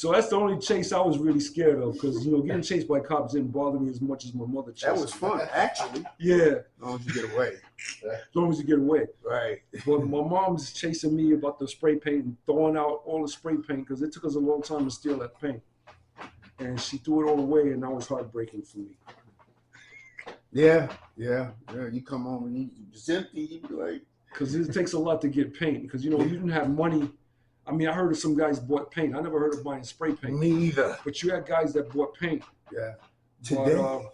[SPEAKER 4] So that's the only chase I was really scared of, because getting chased by cops didn't bother me as much as my mother chased
[SPEAKER 2] That was
[SPEAKER 4] me.
[SPEAKER 2] fun, actually.
[SPEAKER 4] Yeah,
[SPEAKER 2] As long as you get away.
[SPEAKER 4] as long as you get away.
[SPEAKER 2] Right.
[SPEAKER 4] But my mom's chasing me about the spray paint and throwing out all the spray paint, because it took us a long time to steal that paint. And she threw it all away, and that was heartbreaking for me.
[SPEAKER 2] Yeah. You come home and it's empty. You be like,
[SPEAKER 4] Because it takes a lot to get paint. Because you didn't have money. I mean, I heard of some guys bought paint. I never heard of buying spray paint.
[SPEAKER 2] me either.
[SPEAKER 4] But you had guys that bought paint.
[SPEAKER 2] Yeah.
[SPEAKER 4] Today, but,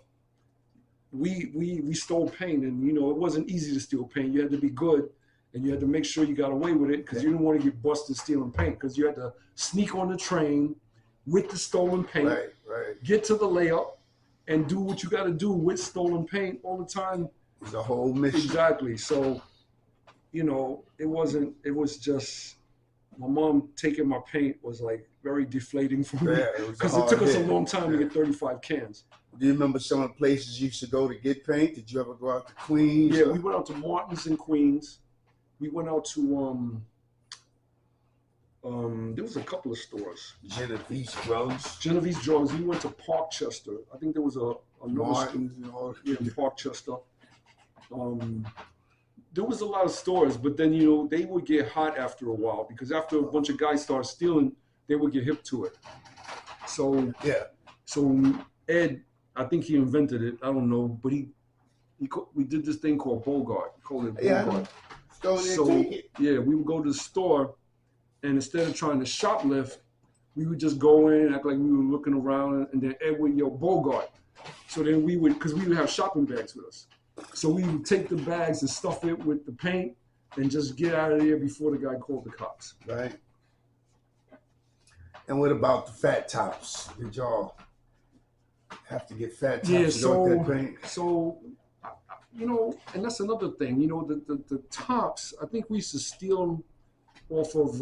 [SPEAKER 4] we stole paint, and it wasn't easy to steal paint. You had to be good, and you had to make sure you got away with it, because you didn't want to get busted stealing paint. Because you had to sneak on the train with the stolen paint,
[SPEAKER 2] right.
[SPEAKER 4] get to the layup, and do what you got to do with stolen paint all the time.
[SPEAKER 2] It's a whole mission.
[SPEAKER 4] Exactly. So, it wasn't. It was just my mom taking my paint was like very deflating for me, because it took us a long time to get 35 cans.
[SPEAKER 2] Do you remember some of the places you used to go to get paint? Did you ever go out to Queens?
[SPEAKER 4] Yeah, we went out to Martin's in Queens. We went out to there was a couple of stores.
[SPEAKER 2] Genovese Drugs.
[SPEAKER 4] Genovese Drugs. We went to Parkchester. I think there was another
[SPEAKER 2] Martin's,
[SPEAKER 4] in Parkchester. There was a lot of stores, but then they would get hot after a while, because after a bunch of guys started stealing, they would get hip to it. So Ed, I think he invented it. I don't know, but we did this thing called Bogart. We called it Bogart.
[SPEAKER 2] Yeah,
[SPEAKER 4] we would go to the store, and instead of trying to shoplift, we would just go in and act like we were looking around, and then Ed would yell Bogart. So then because we would have shopping bags with us. So we would take the bags and stuff it with the paint and just get out of there before the guy called the cops.
[SPEAKER 2] Right. And what about the fat tops? Did y'all have to get fat tops?
[SPEAKER 4] Yeah,
[SPEAKER 2] so
[SPEAKER 4] and that's another thing. The tops, I think we used to steal them off of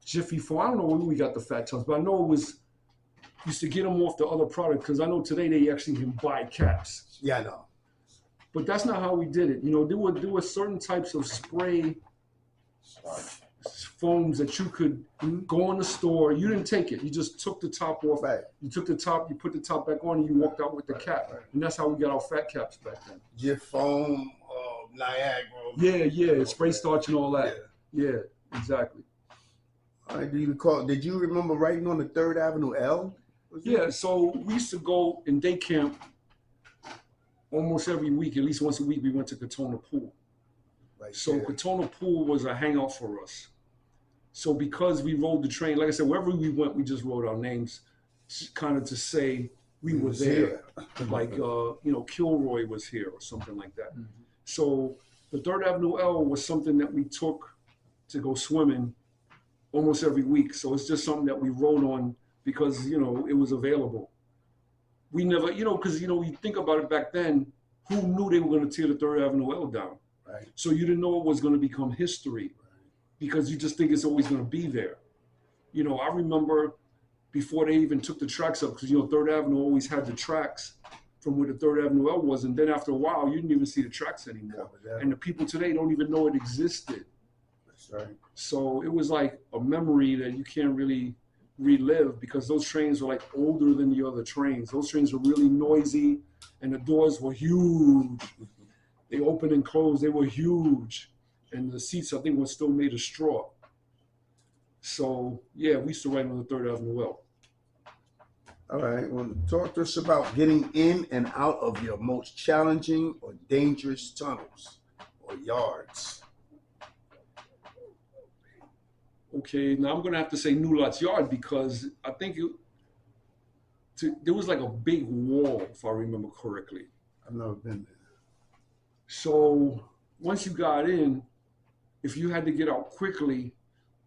[SPEAKER 4] Jiffy Farm. I don't know where we got the fat tops, but I know it was used to get them off the other product, because I know today they actually can buy caps.
[SPEAKER 2] Yeah, I know.
[SPEAKER 4] But that's not how we did it. There were certain types of spray foams that you could go in the store. You didn't take it. You just took the top off.
[SPEAKER 2] Right.
[SPEAKER 4] You took the top, you put the top back on, and you walked out with the cap. Right. And that's how we got our fat caps back then.
[SPEAKER 2] Jif foam, Niagara.
[SPEAKER 4] Yeah, spray starch and all that. Yeah, exactly.
[SPEAKER 2] All right, do you recall, did you remember writing on the 3rd Avenue L?
[SPEAKER 4] Yeah, so we used to go in day camp almost every week. At least once a week, we went to Katona Pool.
[SPEAKER 2] Right.
[SPEAKER 4] So Katona Pool was a hangout for us. So because we rode the train, like I said, wherever we went, we just wrote our names, kind of to say we were there. Like, Kilroy was here or something like that. Mm-hmm. So the 3rd Avenue L was something that we took to go swimming almost every week. So it's just something that we wrote on because, it was available. We never, because, you think about it back then, who knew they were going to tear the 3rd Avenue L down?
[SPEAKER 2] Right.
[SPEAKER 4] So you didn't know it was going to become history because you just think it's always going to be there. I remember before they even took the tracks up, because, 3rd Avenue always had the tracks from where the 3rd Avenue L was. And then after a while, you didn't even see the tracks anymore. And the people today don't even know it existed.
[SPEAKER 2] That's right.
[SPEAKER 4] So it was like a memory that you can't really relive because those trains were like older than the other trains. Those trains were really noisy and the doors were huge. They opened and closed, they were huge. And the seats, I think, were still made of straw. So, yeah, we used to ride on the 3rd Avenue L.
[SPEAKER 2] All right, well, talk to us about getting in and out of your most challenging or dangerous tunnels or yards.
[SPEAKER 4] Okay, now I'm going to have to say New Lots Yard because I think there was like a big wall, if I remember correctly.
[SPEAKER 2] I've never been there.
[SPEAKER 4] So once you got in, if you had to get out quickly,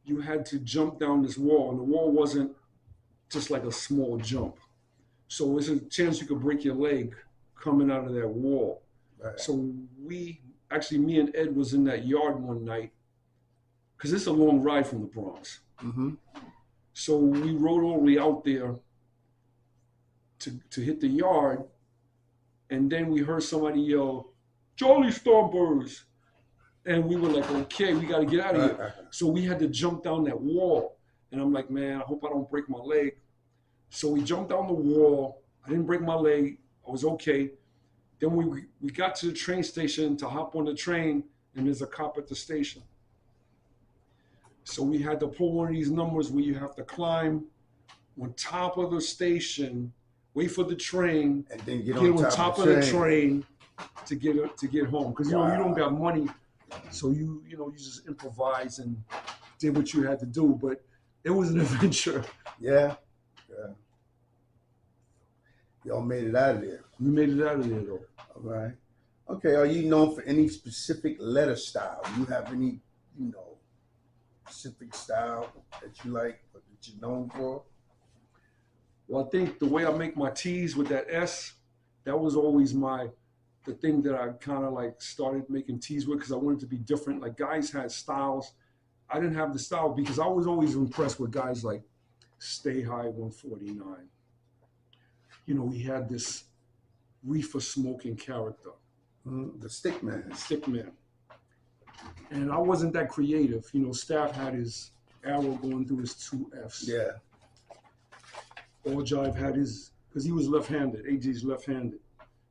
[SPEAKER 4] you had to jump down this wall, and the wall wasn't just like a small jump. So there's a chance you could break your leg coming out of that wall.
[SPEAKER 2] Right.
[SPEAKER 4] So me and Ed was in that yard one night, because it's a long ride from the Bronx.
[SPEAKER 2] Mm-hmm.
[SPEAKER 4] So we rode all the way out there to hit the yard, and then we heard somebody yell, "Charlie Stompers!" And we were like, okay, we got to get out of here. So we had to jump down that wall. And I'm like, man, I hope I don't break my leg. So we jumped down the wall. I didn't break my leg. I was okay. Then we got to the train station to hop on the train, and there's a cop at the station. So we had to pull one of these numbers where you have to climb on top of the station, wait for the train,
[SPEAKER 2] And then get
[SPEAKER 4] on
[SPEAKER 2] on
[SPEAKER 4] top of the train to get home. Because you don't got money, so you just improvise and did what you had to do. But it was an adventure.
[SPEAKER 2] Yeah. Y'all made it out of there.
[SPEAKER 4] We made it out of there though.
[SPEAKER 2] All right. Okay. Are you known for any specific letter style? You have any, specific style that you like or that you're known for?
[SPEAKER 4] Well, I think the way I make my T's with that S, that was always the thing that I kind of like started making T's with, because I wanted to be different. Like guys had styles. I didn't have the style because I was always impressed with guys like Stay High 149. He had this reefer smoking character.
[SPEAKER 2] The stick man.
[SPEAKER 4] Stick man. And I wasn't that creative. Staff had his arrow going through his 2 F's.
[SPEAKER 2] Yeah.
[SPEAKER 4] All Jive had his, because he was left-handed. AJ's left-handed.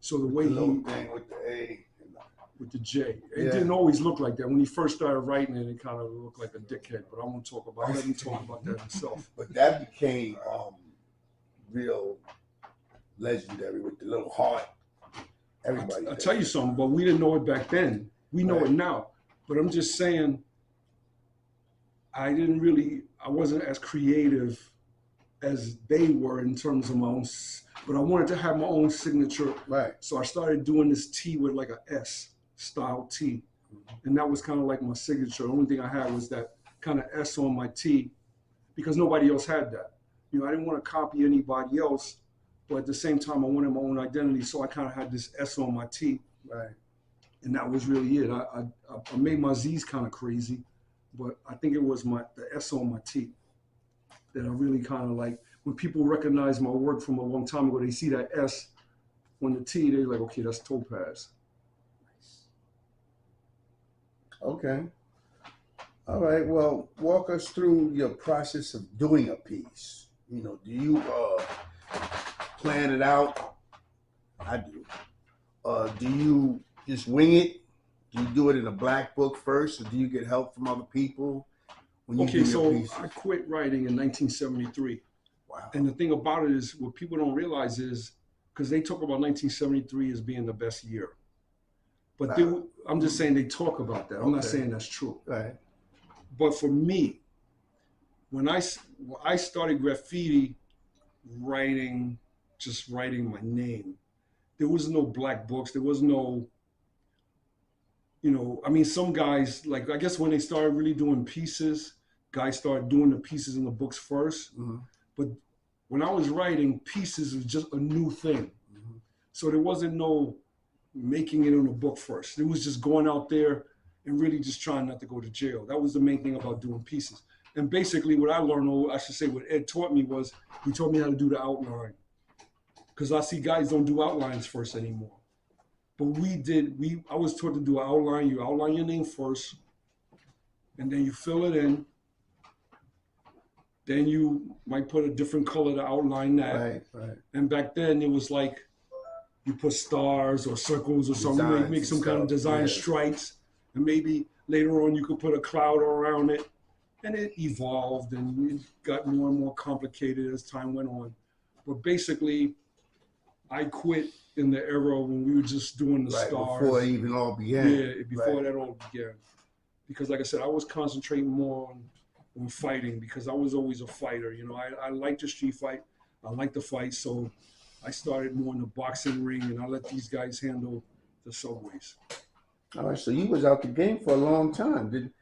[SPEAKER 4] So the way
[SPEAKER 2] thing with the A.
[SPEAKER 4] With the J. It didn't always look like that. When he first started writing it, kind of looked like a dickhead, but I won't talk about it. Let him talk about that himself.
[SPEAKER 2] But that became real legendary with the little heart. Everybody.
[SPEAKER 4] I'll tell you something, but we didn't know it back then. We know it now. But I'm just saying, I wasn't as creative as they were in terms of my own, but I wanted to have my own signature.
[SPEAKER 2] Right.
[SPEAKER 4] So I started doing this T with like a S style T. And that was kind of like my signature. The only thing I had was that kind of S on my T, because nobody else had that. I didn't want to copy anybody else, but at the same time, I wanted my own identity. So I kind of had this S on my T.
[SPEAKER 2] Right.
[SPEAKER 4] And that was really it. I made my Z's kind of crazy, but I think it was the S on my T that I really kind of like. When people recognize my work from a long time ago, they see that S on the T, they're like, okay, that's Topaz.
[SPEAKER 2] Okay. All right. Well, walk us through your process of doing a piece. Do you plan it out? I do. Do you just wing it? Do you do it in a black book first, or do you get help from other people when you do your pieces?
[SPEAKER 4] I quit writing in 1973.
[SPEAKER 2] Wow.
[SPEAKER 4] And the thing about it is, what people don't realize is, because they talk about 1973 as being the best year. But I'm just saying they talk about that. I'm not saying that's true.
[SPEAKER 2] Right.
[SPEAKER 4] But for me, when I started graffiti writing, just writing my name, there was no black books. There was no, some guys, like, I guess when they started really doing pieces, guys started doing the pieces in the books first.
[SPEAKER 2] Mm-hmm.
[SPEAKER 4] But when I was writing, pieces was just a new thing.
[SPEAKER 2] Mm-hmm. So
[SPEAKER 4] there wasn't no making it in a book first. It was just going out there and really just trying not to go to jail. That was the main thing about doing pieces. And basically what I learned, or I should say what Ed taught me, was he taught me how to do the outline. Because I see guys don't do outlines first anymore. But I was taught to do an outline. You outline your name first, and then you fill it in. Then you might put a different color to outline that.
[SPEAKER 2] Right.
[SPEAKER 4] And back then it was like, you put stars or circles or something, make some kind of design stripes, and maybe later on you could put a cloud around it, and it evolved and it got more and more complicated as time went on. But basically, I quit in the era when we were just doing the stars.
[SPEAKER 2] Before it even all began.
[SPEAKER 4] Yeah, before that all began. Because like I said, I was concentrating more on fighting, because I was always a fighter. I like the street fight, I like the fight, so I started more in the boxing ring, and I let these guys handle the subways.
[SPEAKER 2] All right, so you was out the game for a long time.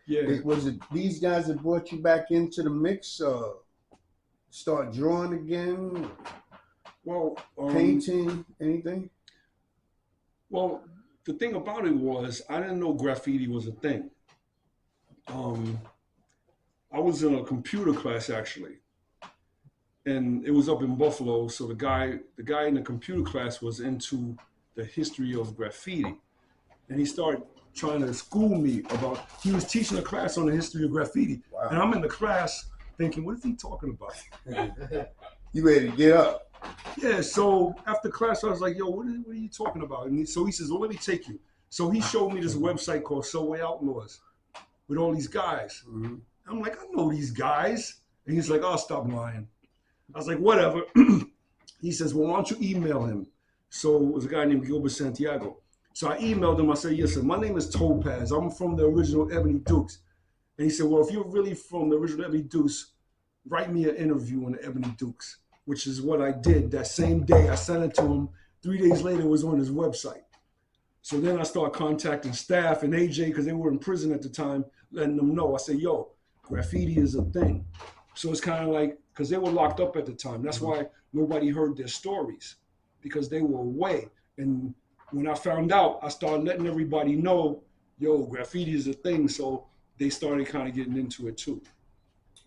[SPEAKER 2] Was it these guys that brought you back into the mix? Start drawing again?
[SPEAKER 4] Well,
[SPEAKER 2] painting, anything?
[SPEAKER 4] Well, the thing about it was, I didn't know graffiti was a thing. I was in a computer class actually, and it was up in Buffalo. So the guy in the computer class was into the history of graffiti, and he started trying to school me about. He was teaching a class on the history of graffiti, and I'm in the class thinking, what is he talking about?
[SPEAKER 2] You ready to get up?
[SPEAKER 4] Yeah, so after class, I was like, yo, what are you talking about? And so he says, well, let me take you. So he showed me this website called Subway Outlaws with all these guys.
[SPEAKER 2] Mm-hmm.
[SPEAKER 4] I'm like, I know these guys. And he's like, oh, stop lying. I was like, whatever. He says, well, why don't you email him? So it was a guy named Gilbert Santiago. So I emailed him. I said, yes, sir, my name is Topaz. I'm from the original Ebony Dukes. And he said, well, if you're really from the original Ebony Dukes, write me an interview on the Ebony Dukes, which is what I did that same day. I sent it to him. 3 days later, it was on his website. So then I started contacting staff and AJ, because they were in prison at the time, letting them know. I said, yo, graffiti is a thing. So it's kind of like, because they were locked up at the time. That's why nobody heard their stories, because they were away. And when I found out, I started letting everybody know, yo, graffiti is a thing. So they started kind of getting into it too.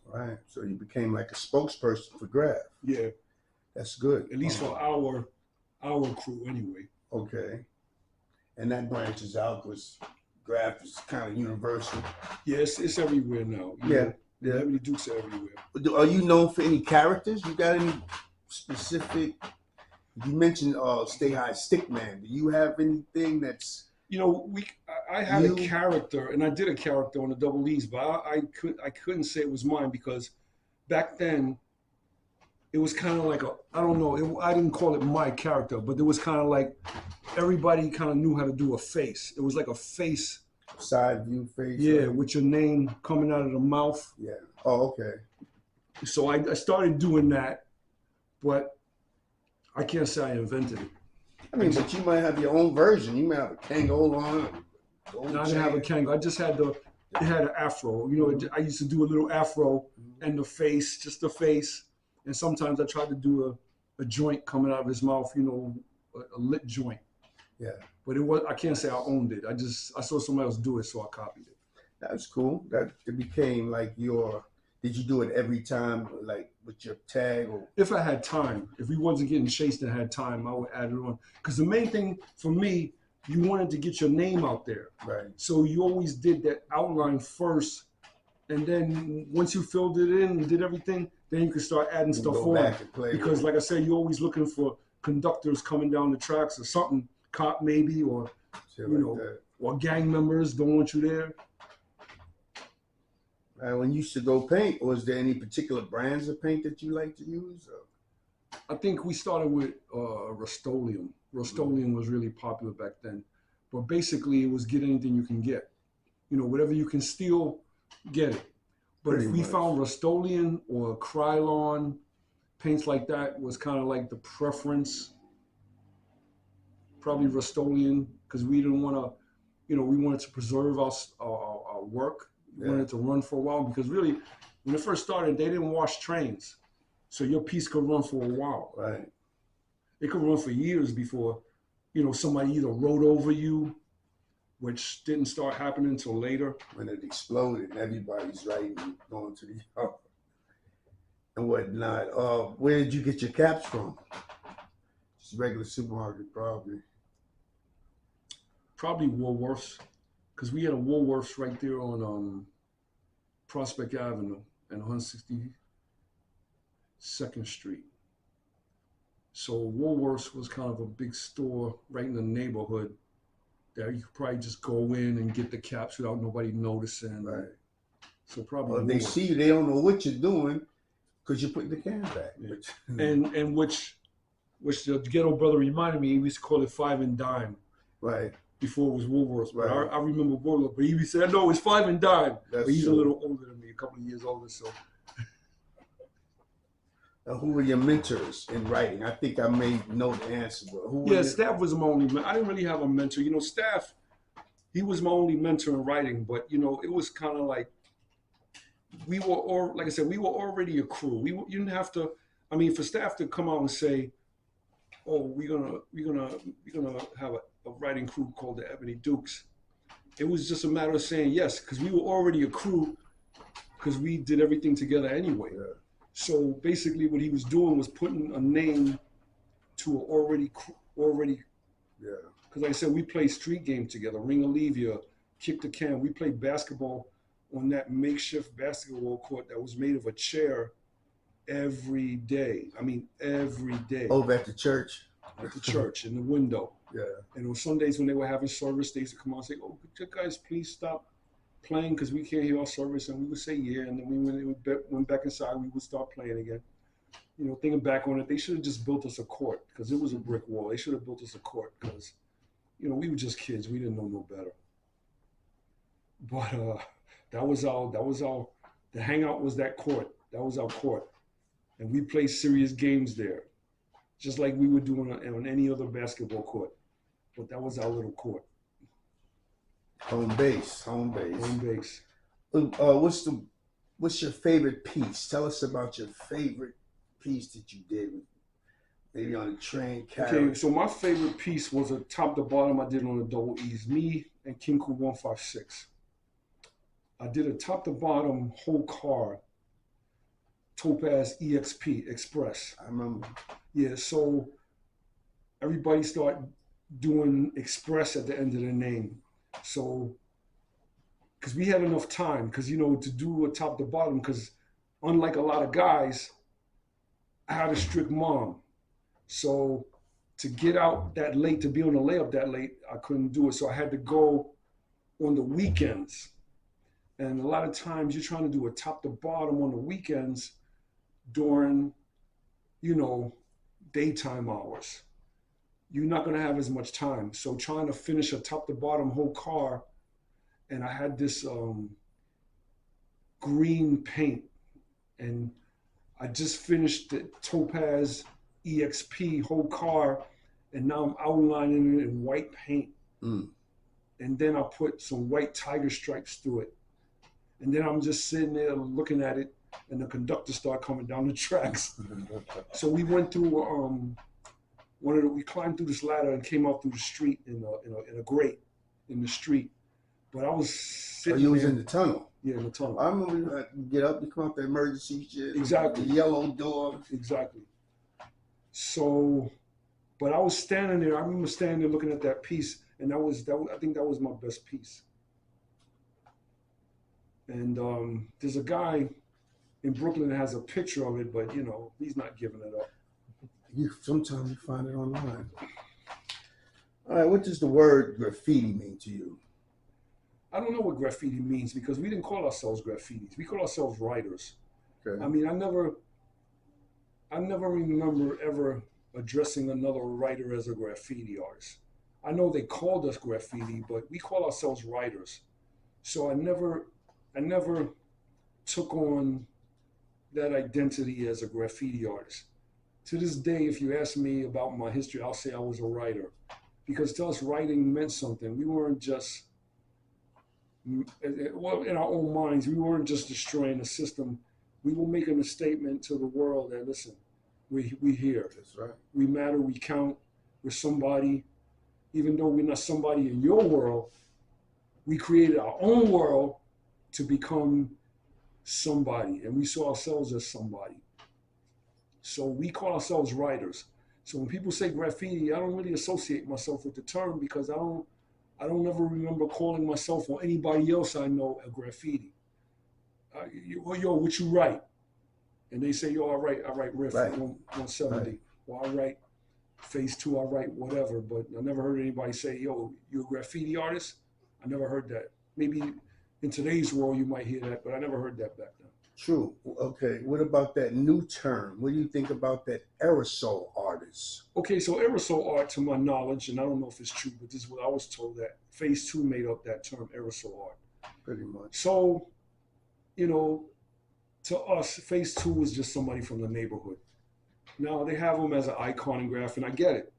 [SPEAKER 2] Right. So you became like a spokesperson for Graph.
[SPEAKER 4] Yeah.
[SPEAKER 2] That's good.
[SPEAKER 4] At least for our crew anyway.
[SPEAKER 2] Okay. And that branches out because Graph is kind of universal.
[SPEAKER 4] Yes, it's everywhere now.
[SPEAKER 2] Yeah.
[SPEAKER 4] Yeah. Ebony Dukes are everywhere.
[SPEAKER 2] Are you known for any characters? You got any specific? You mentioned Stay High Stickman. Do you have anything that's?
[SPEAKER 4] You know, I had a character, and I did a character on the Double E's, but I couldn't say it was mine, because back then it was kind of like I don't know, I didn't call it my character, but it was kind of like everybody kind of knew how to do a face. It was like a face.
[SPEAKER 2] Side view face.
[SPEAKER 4] Yeah,
[SPEAKER 2] right?
[SPEAKER 4] with your name coming out of the mouth.
[SPEAKER 2] Yeah. Oh, okay.
[SPEAKER 4] So I started doing that, but I can't say I invented it.
[SPEAKER 2] I mean, but you might have your own version. You might have a Kango on.
[SPEAKER 4] No, I didn't have a Kango. I just had it had an afro. You know, I used to do a little afro and the face, just the face. And sometimes I tried to do a joint coming out of his mouth, you know, a lit joint.
[SPEAKER 2] Yeah.
[SPEAKER 4] But I can't say I owned it. I saw somebody else do it, so I copied it.
[SPEAKER 2] That's cool. That it became like did you do it every time, like with your tag? Or?
[SPEAKER 4] If I had time, if we wasn't getting chased and had time, I would add it on. Because the main thing for me, you wanted to get your name out there.
[SPEAKER 2] Right.
[SPEAKER 4] So you always did that outline first. And then once you filled it in and did everything, then you could start adding stuff on. Because like I said, you're always looking for conductors coming down the tracks or something, cop maybe, or or gang members don't want you there.
[SPEAKER 2] When you used to go paint, was there any particular brands of paint that you like to use? Or?
[SPEAKER 4] I think we started with Rust-Oleum. Rust-Oleum was really popular back then. But basically, it was get anything you can get. You know, whatever you can steal, get it. But if we found Rust-Oleum or Krylon, paints like that was kind of like the preference. Probably Rust-Oleum, because we didn't want to, you know, we wanted to preserve our work. We wanted to run for a while, because really, when it first started, they didn't wash trains. So your piece could run for a while.
[SPEAKER 2] Right.
[SPEAKER 4] It could run for years before, you know, somebody either rode over you, which didn't start happening until later.
[SPEAKER 2] When it exploded, everybody's writing, going to the yard and whatnot. Where did you get your caps from? Just regular supermarket, probably.
[SPEAKER 4] Probably Woolworths, because we had a Woolworths right there on Prospect Avenue and 162nd Street. So Woolworths was kind of a big store right in the neighborhood that you could probably just go in and get the caps without nobody noticing.
[SPEAKER 2] Right.
[SPEAKER 4] So probably.
[SPEAKER 2] Well, if they see you, they don't know what you're doing because you're putting the can back.
[SPEAKER 4] Yeah. And which the ghetto brother reminded me, we used to call it 5 and dime.
[SPEAKER 2] Right.
[SPEAKER 4] Before it was Woolworths. But
[SPEAKER 2] Right.
[SPEAKER 4] I remember Woolworths, but he said, no, it's 5 and dime.
[SPEAKER 2] That's
[SPEAKER 4] but he's
[SPEAKER 2] true.
[SPEAKER 4] a little older than me, a couple of years older. So.
[SPEAKER 2] Who were your mentors in writing? I think I may know the answer, but who?
[SPEAKER 4] Yeah, Staff was my only mentor. I didn't really have a mentor. You know, Staff, he was my only mentor in writing, but, you know, it was kind of like, we were, or like I said, we were already a crew. You didn't have to, I mean, for Staff to come out and say, oh, we're gonna have a writing crew called the Ebony Dukes. It was just a matter of saying yes, because we were already a crew, because we did everything together anyway.
[SPEAKER 2] Yeah.
[SPEAKER 4] So basically, what he was doing was putting a name to an already.
[SPEAKER 2] Yeah.
[SPEAKER 4] Because like I said, we played street games together, Ring Olivia, Kick the Can. We played basketball on that makeshift basketball court that was made of a chair every day. I mean, every day.
[SPEAKER 2] Over at the church?
[SPEAKER 4] At the church, in the window.
[SPEAKER 2] Yeah.
[SPEAKER 4] And on Sundays when they were having service, they used to come out and say, "Oh, could you guys please stop playing because we can't hear our service?" And we would say, "Yeah." And then went back inside, we would start playing again. You know, thinking back on it, they should have just built us a court because it was a brick wall. They should have built us a court because, you know, we were just kids. We didn't know no better. But that was our, the hangout was that court. That was our court. And we played serious games there, just like we would do on any other basketball court. But that was our little court.
[SPEAKER 2] Home base, home base.
[SPEAKER 4] Home base.
[SPEAKER 2] What's your favorite piece? Tell us about your favorite piece that you did, maybe on a train carriage.
[SPEAKER 4] Okay, so my favorite piece was a top to bottom I did on the double E's. Me and Kinku 156. I did a top to bottom whole car, Topaz EXP Express.
[SPEAKER 2] I remember.
[SPEAKER 4] Yeah, so everybody started doing Express at the end of their name. So, because we had enough time, because, you know, to do a top to bottom, because unlike a lot of guys, I had a strict mom. So to get out that late, to be on the layup that late, I couldn't do it. So I had to go on the weekends. And a lot of times you're trying to do a top to bottom on the weekends during, you know, daytime hours. You're not going to have as much time. So trying to finish a top to bottom whole car, and I had this green paint, and I just finished the Topaz EXP whole car, and now I'm outlining it in white paint. And then I put some white tiger stripes through it. And then I'm just sitting there looking at it, and the conductor started coming down the tracks. So we went through we climbed through this ladder and came out through the street in a grate in the street. But I was sitting
[SPEAKER 2] you was
[SPEAKER 4] there.
[SPEAKER 2] in the tunnel?
[SPEAKER 4] Yeah, in the tunnel.
[SPEAKER 2] I remember you get up, you come out the emergency shit.
[SPEAKER 4] Exactly.
[SPEAKER 2] The yellow door.
[SPEAKER 4] Exactly. So, but I was standing there. I remember standing there looking at that piece, and I think that was my best piece. And there's a guy in Brooklyn that has a picture of it, but, you know, he's not giving it up.
[SPEAKER 2] Sometimes you find it online. All right, what does the word graffiti mean to you?
[SPEAKER 4] I don't know what graffiti means because we didn't call ourselves graffitis. We call ourselves writers.
[SPEAKER 2] Okay.
[SPEAKER 4] I mean, I never remember ever addressing another writer as a graffiti artist. I know they called us graffiti, but we call ourselves writers. So I never took on that identity as a graffiti artist. To this day, if you ask me about my history, I'll say I was a writer. Because to us, writing meant something. We weren't just, well, in our own minds, we weren't just destroying the system. We were making a statement to the world that, listen, we here.
[SPEAKER 2] That's right.
[SPEAKER 4] We matter, we count, we're somebody. Even though we're not somebody in your world, we created our own world to become somebody. And we saw ourselves as somebody. So we call ourselves writers. So when people say graffiti, I don't really associate myself with the term because I don't ever remember calling myself or anybody else I know a graffiti. Yo, what you write? And they say, yo, I write riff
[SPEAKER 2] Right.
[SPEAKER 4] 170. Right. Well, I write phase 2, I write whatever, but I never heard anybody say, yo, you a graffiti artist? I never heard that. Maybe in today's world you might hear that, but I never heard that back then. True.
[SPEAKER 2] Okay, what about that new term? What do you think about that aerosol artist?
[SPEAKER 4] Okay, so aerosol art, to my knowledge, and I don't know if it's true, but this is what I was told, that phase 2 made up that term, aerosol art.
[SPEAKER 2] Pretty much.
[SPEAKER 4] So, you know, to us, phase 2 was just somebody from the neighborhood. Now, they have him as an iconograph, and I get it.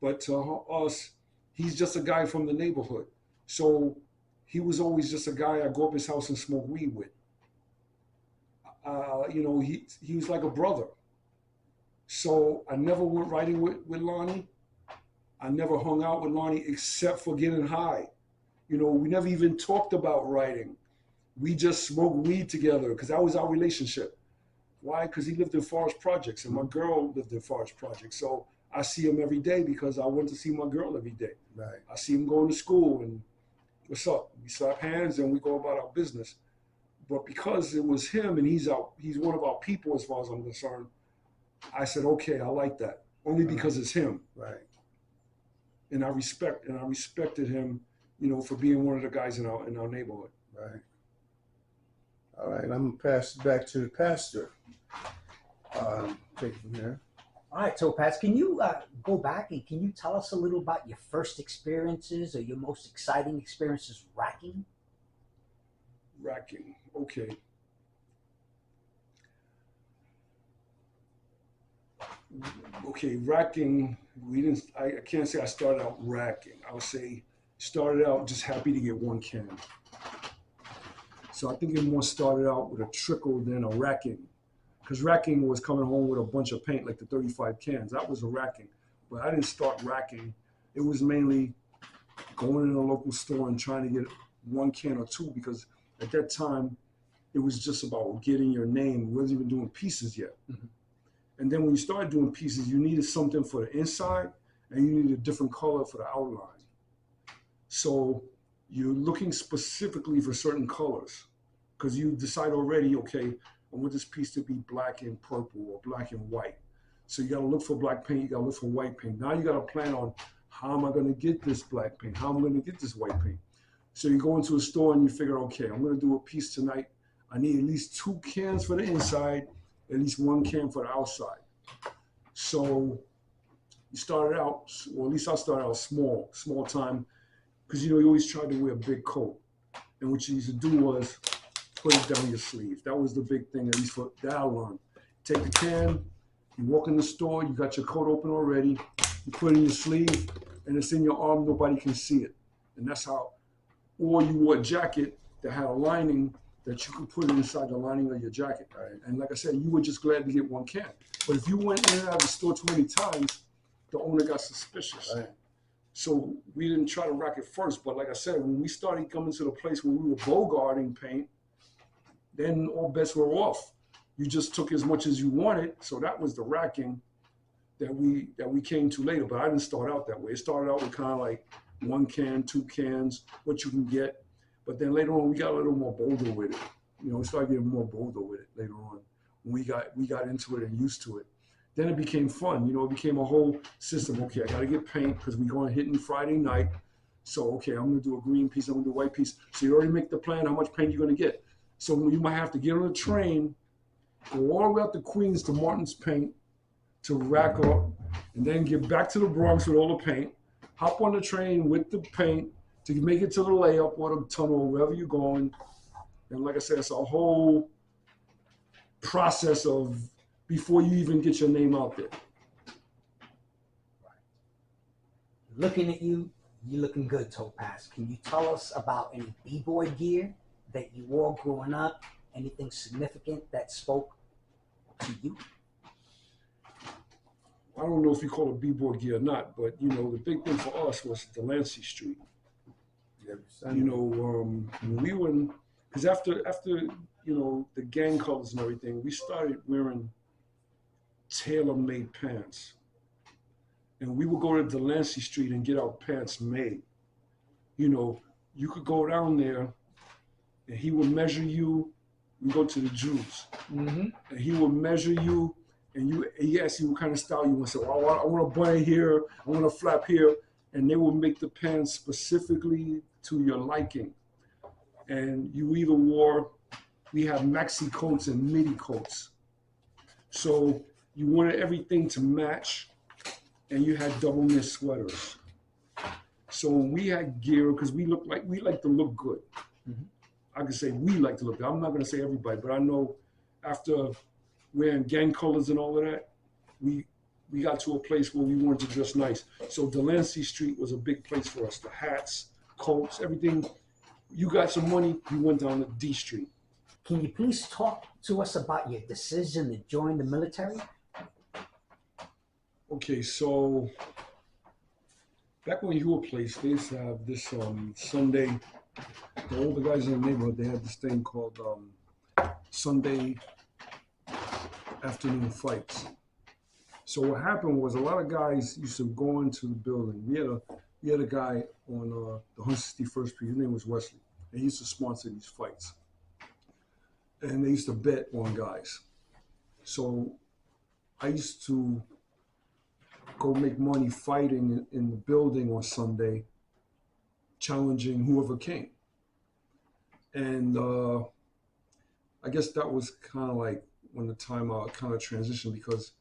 [SPEAKER 4] But to us, he's just a guy from the neighborhood. So he was always just a guy I'd go up his house and smoke weed with. You know, he was like a brother. So I never went riding with Lonnie. I never hung out with Lonnie except for getting high. You know, we never even talked about writing. We just smoked weed together because that was our relationship. Why? Because he lived in Forest Projects and my girl lived in Forest Projects. So I see him every day because I went to see my girl every day.
[SPEAKER 2] Right.
[SPEAKER 4] I see him going to school and what's up? We slap hands and we go about our business. But because it was him and he's one of our people as far as I'm concerned, I said, okay, I like that. Only because it's him.
[SPEAKER 2] Right.
[SPEAKER 4] And I respected him, for being one of the guys in our neighborhood.
[SPEAKER 2] Right. All right, I'm gonna pass it back to the pastor. Take it from here.
[SPEAKER 1] All right, Topaz, can you go back and can you tell us a little about your first experiences or your most exciting experiences racking?
[SPEAKER 4] Racking, okay. Okay, racking, I can't say I started out racking. I would say started out just happy to get one can. So I think it more started out with a trickle than a racking. Because racking was coming home with a bunch of paint, like the 35 cans. That was a racking. But I didn't start racking. It was mainly going in a local store and trying to get one can or two, because at that time, it was just about getting your name. We wasn't even doing pieces yet.
[SPEAKER 1] Mm-hmm.
[SPEAKER 4] And then when you started doing pieces, you needed something for the inside and you needed a different color for the outline. So you're looking specifically for certain colors because you decide already, okay, I want this piece to be black and purple or black and white. So you got to look for black paint, you got to look for white paint. Now you got to plan on how am I going to get this black paint? How am I going to get this white paint? So you go into a store and you figure, okay, I'm going to do a piece tonight. I need at least 2 cans for the inside, at least 1 can for the outside. So you started out, or at least I started out small time, because you always tried to wear a big coat. And what you used to do was put it down your sleeve. That was the big thing, at least for that I learned. Take the can, you walk in the store, you got your coat open already, you put it in your sleeve, and it's in your arm, nobody can see it. And that's how, or you wore a jacket that had a lining that you could put it inside the lining of your jacket.
[SPEAKER 2] Right.
[SPEAKER 4] And like I said, you were just glad to get 1 can. But if you went in and out of the store too many times, the owner got suspicious.
[SPEAKER 2] Right.
[SPEAKER 4] So we didn't try to rack it first. But like I said, when we started coming to the place where we were bogarting paint, then all bets were off. You just took as much as you wanted. So that was the racking that we came to later. But I didn't start out that way. It started out with kind of like 1 can, 2 cans, what you can get. But then later on, we got a little more bolder with it. We started getting more bolder with it later on. When we got into it and used to it. Then it became fun. It became a whole system. Okay, I got to get paint because we're going hitting Friday night. So, okay, I'm going to do a green piece. I'm going to do a white piece. So you already make the plan how much paint you're going to get. So you might have to get on a train, go all the way out to Queens to Martin's Paint to rack up, and then get back to the Bronx with all the paint, hop on the train with the paint to make it to the layup or the tunnel, wherever you're going. And like I said, it's a whole process of before you even get your name out there.
[SPEAKER 1] Looking at you, you're looking good, Topaz. Can you tell us about any b-boy gear that you wore growing up? Anything significant that spoke to you?
[SPEAKER 4] I don't know if you call it b-boy gear or not, but the big thing for us was Delancey Street. We were in, because after the gang colors and everything, we started wearing tailor-made pants. And we would go to Delancey Street and get our pants made. You could go down there and he would measure you. We go to the Jews.
[SPEAKER 1] Mm-hmm.
[SPEAKER 4] And he would measure you and he asked you what kind of style you want. So I want a bunny here, I want a flap here. And they would make the pants specifically to your liking. And you either we have maxi coats and midi coats. So you wanted everything to match, and you had double knit sweaters. So we had gear because we like to look good.
[SPEAKER 1] Mm-hmm.
[SPEAKER 4] I can say we like to look good. I'm not going to say everybody, but I know after wearing gang colors and all of that, we got to a place where we wanted to dress nice. So Delancey Street was a big place for us. The hats, coats, everything. You got some money, you went down to D Street.
[SPEAKER 1] Can you please talk to us about your decision to join the military?
[SPEAKER 4] Okay, so back when you were placed, they used to have this Sunday, the older guys in the neighborhood, they had this thing called Sunday afternoon fights. So what happened was a lot of guys used to go into the building. We had a guy on the 161st Street, his name was Wesley, and he used to sponsor these fights. and they used to bet on guys. So I used to go make money fighting in the building on Sunday, challenging whoever came. And I guess that was kind of like when the time I kind of transitioned, because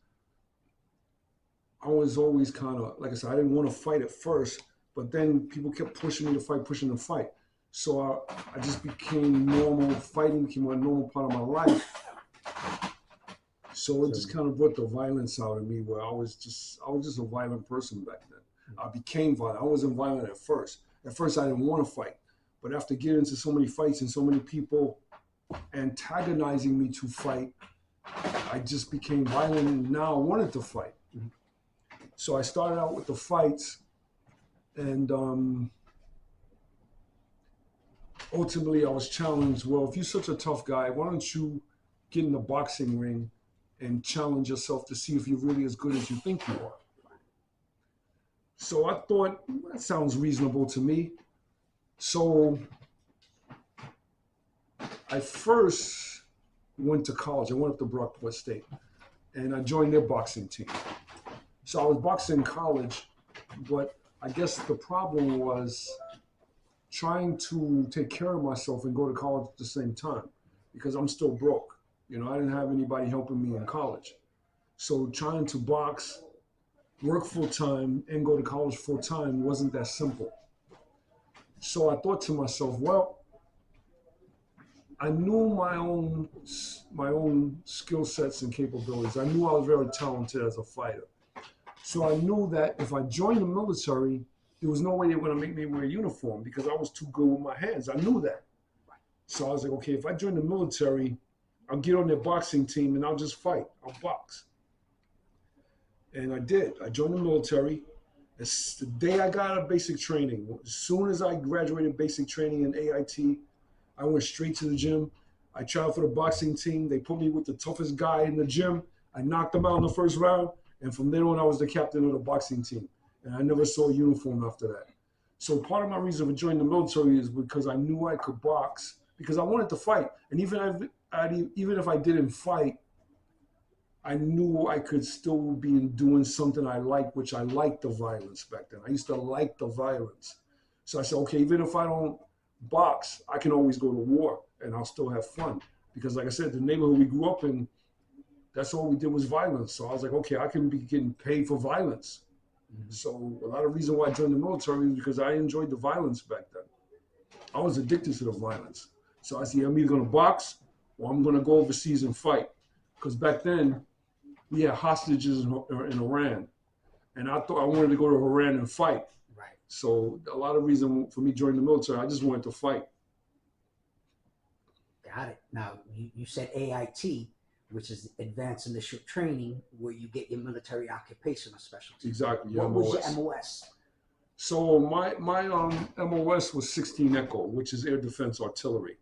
[SPEAKER 4] I was always kind of, like I said, I didn't want to fight at first, but then people kept pushing me to fight, pushing to fight. So I just became normal, fighting became a normal part of my life. So it just kind of brought the violence out of me, where I was just a violent person back then. I became violent. I wasn't violent at first. At first I didn't want to fight. But after getting into so many fights and so many people antagonizing me to fight, I just became violent, and now I wanted to fight. So I started out with the fights, and ultimately I was challenged. Well, if you're such a tough guy, why don't you get in the boxing ring and challenge yourself to see if you're really as good as you think you are? So I thought, that sounds reasonable to me. So I first went to college. I went up to Brockport State, and I joined their boxing team. So I was boxing in college, but I guess the problem was trying to take care of myself and go to college at the same time, because I'm still broke. You know, I didn't have anybody helping me in college. So trying to box, work full time, and go to college full time wasn't that simple. So I thought to myself, well, I knew my own skill sets and capabilities. I knew I was very talented as a fighter. So I knew that if I joined the military, there was no way they were going to make me wear a uniform, because I was too good with my hands. I knew that. So I was like, okay, if I join the military, I'll get on their boxing team and I'll just fight. I'll box. And I did. I joined the military. It's the day I got out of basic training. As soon as I graduated basic training in AIT, I went straight to the gym. I tried out for the boxing team. They put me with the toughest guy in the gym. I knocked him out in the first round. And from then on, I was the captain of the boxing team. And I never saw a uniform after that. So part of my reason for joining the military is because I knew I could box, because I wanted to fight. And even if I didn't fight, I knew I could still be doing something I liked, which I liked the violence back then. I used to like the violence. So I said, okay, even if I don't box, I can always go to war and I'll still have fun. Because like I said, the neighborhood we grew up in, that's all we did was violence. So I was like, okay, I can be getting paid for violence. So a lot of reason why I joined the military is because I enjoyed the violence back then. I was addicted to the violence. So I said, I'm either going to box or I'm going to go overseas and fight. Because back then, we had hostages in Iran. And I thought I wanted to go to Iran and fight.
[SPEAKER 1] Right.
[SPEAKER 4] So a lot of reason for me joining the military, I just wanted to fight.
[SPEAKER 1] Got it. Now, you said AIT, which is Advanced Initial Training, where you get your military occupational specialty.
[SPEAKER 4] Exactly.
[SPEAKER 1] What was your MOS?
[SPEAKER 4] So my MOS was 16 Echo, which is Air Defense Artillery.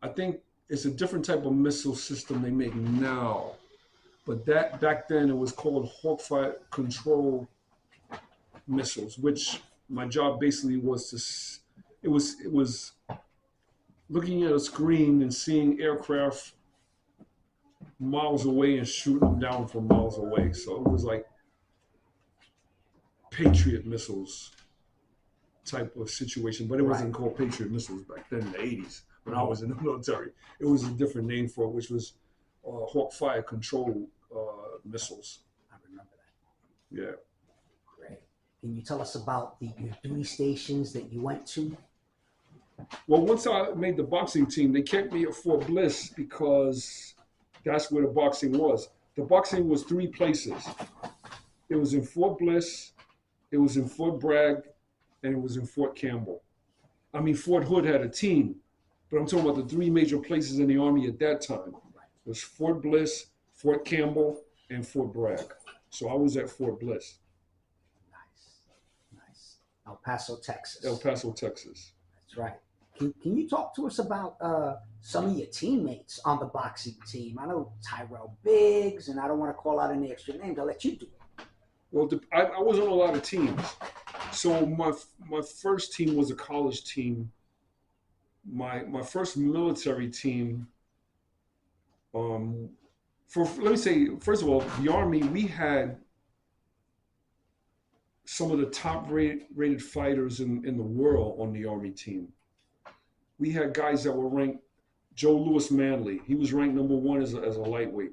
[SPEAKER 4] I think it's a different type of missile system they make now, but that back then it was called Hawkfire Control Missiles, which my job basically was it was looking at a screen and seeing aircraft miles away and shooting them down from miles away. So it was like Patriot missiles type of situation, but it wasn't called Patriot missiles back then in the 80s when I was in the military. It was a different name for it, which was Hawkfire Control Missiles.
[SPEAKER 1] I remember that.
[SPEAKER 4] Yeah.
[SPEAKER 1] Great. Can you tell us about your duty stations that you went to?
[SPEAKER 4] Well, once I made the boxing team, they kept me at Fort Bliss because that's where the boxing was. The boxing was 3 places. It was in Fort Bliss, it was in Fort Bragg, and it was in Fort Campbell. I mean, Fort Hood had a team, but I'm talking about the 3 major places in the Army at that time. It was Fort Bliss, Fort Campbell, and Fort Bragg. So I was at Fort Bliss.
[SPEAKER 1] Nice. El Paso, Texas.
[SPEAKER 4] El Paso, Texas.
[SPEAKER 1] That's right. Can you talk to us about some of your teammates on the boxing team? I know Tyrell Biggs, and I don't want to call out any extra names. I'll let you do it.
[SPEAKER 4] Well, I was on a lot of teams. So my first team was a college team my first military team. Let me say, first of all, the Army, we had some of the top rated fighters in the world on the Army team. We had guys that were ranked. Joe Louis Manley, he was ranked #1 as a lightweight.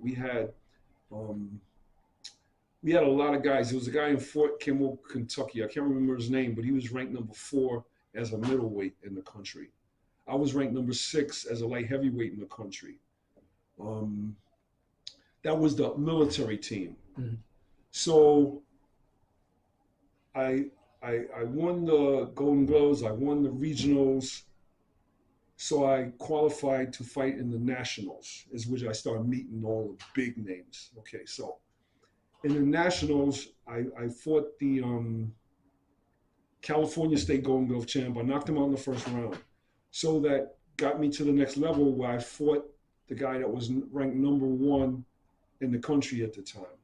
[SPEAKER 4] Um, we had a lot of guys. There was a guy in Fort Campbell, Kentucky. I can't remember his name, but he was ranked #4 as a middleweight in the country. I was ranked #6 as a light heavyweight in the country. That was the military team.
[SPEAKER 1] Mm-hmm.
[SPEAKER 4] So I won the Golden Gloves. I won the regionals. So I qualified to fight in the nationals, is which I started meeting all the big names. Okay, so in the nationals, I fought the California State Golden Glove champ. I knocked him out in the first round. So that got me to the next level where I fought the guy that was ranked #1 in the country at the time.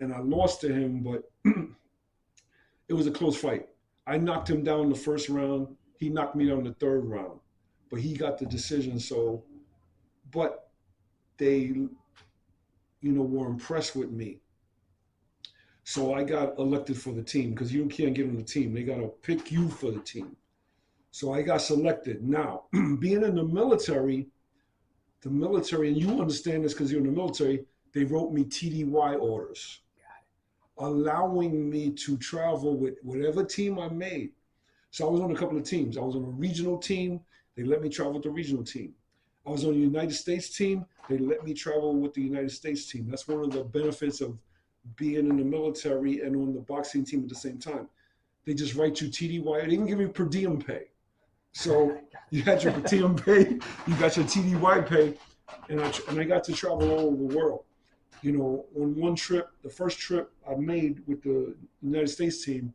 [SPEAKER 4] And I lost to him, but it was a close fight. I knocked him down the first round. He knocked me down the third round, but he got the decision. So, but they, were impressed with me. So I got elected for the team because you can't get on the team. They got to pick you for the team. So I got selected. Now, being in the military, and you understand this because you're in the military, they wrote me TDY orders, allowing me to travel with whatever team I made. So I was on a couple of teams. I was on a regional team. They let me travel with the regional team. I was on the United States team. They let me travel with the United States team. That's one of the benefits of being in the military and on the boxing team at the same time. They just write you TDY. They didn't give me per diem pay. So you had your per diem pay, you got your TDY pay, and I got to travel all over the world. On one trip, the first trip I made with the United States team,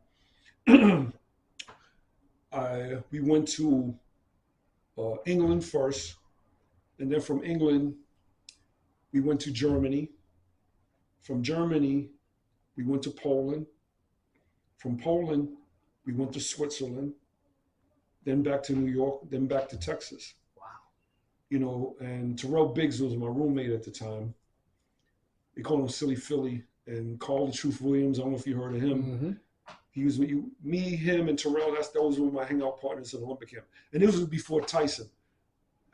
[SPEAKER 4] we went to England first, and then from England, we went to Germany. From Germany, we went to Poland. From Poland, we went to Switzerland, then back to New York, then back to Texas.
[SPEAKER 1] Wow.
[SPEAKER 4] And Terrell Biggs was my roommate at the time. They called him Silly Philly, and Carl the Truth Williams. I don't know if you heard of him.
[SPEAKER 1] Mm-hmm.
[SPEAKER 4] He was with you, me, him, and Terrell. Those were my hangout partners at Olympic camp. And this was before Tyson.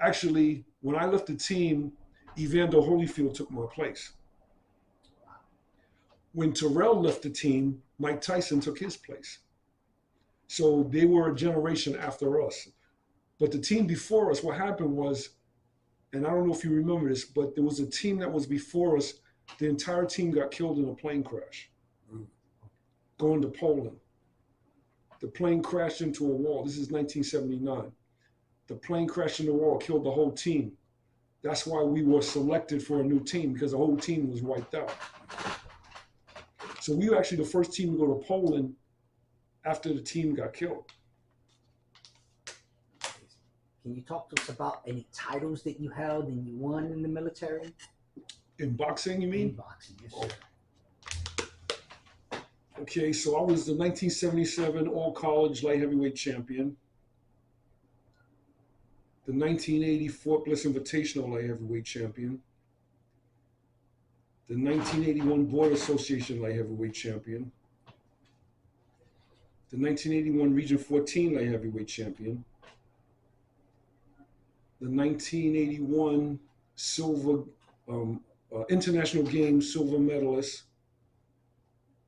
[SPEAKER 4] Actually, when I left the team, Evander Holyfield took my place. When Terrell left the team, Mike Tyson took his place. So they were a generation after us. But the team before us, what happened was, and I don't know if you remember this, but there was a team that was before us. The entire team got killed in a plane crash going to Poland. The plane crashed into a wall. This is 1979. The plane crashed into a wall, killed the whole team. That's why we were selected for a new team, because the whole team was wiped out. So we were actually the first team to go to Poland after the team got killed.
[SPEAKER 1] Can you talk to us about any titles that you held and you won in the military?
[SPEAKER 4] In boxing, you mean?
[SPEAKER 1] In boxing, yes, sir.
[SPEAKER 4] Okay, so I was the 1977 All-College Light Heavyweight Champion, the 1980 Fort Bliss Invitational Light Heavyweight Champion, the 1981 Board Association Light Heavyweight Champion, the 1981 Region 14 Light Heavyweight Champion, the 1981 Silver International Games Silver Medalist.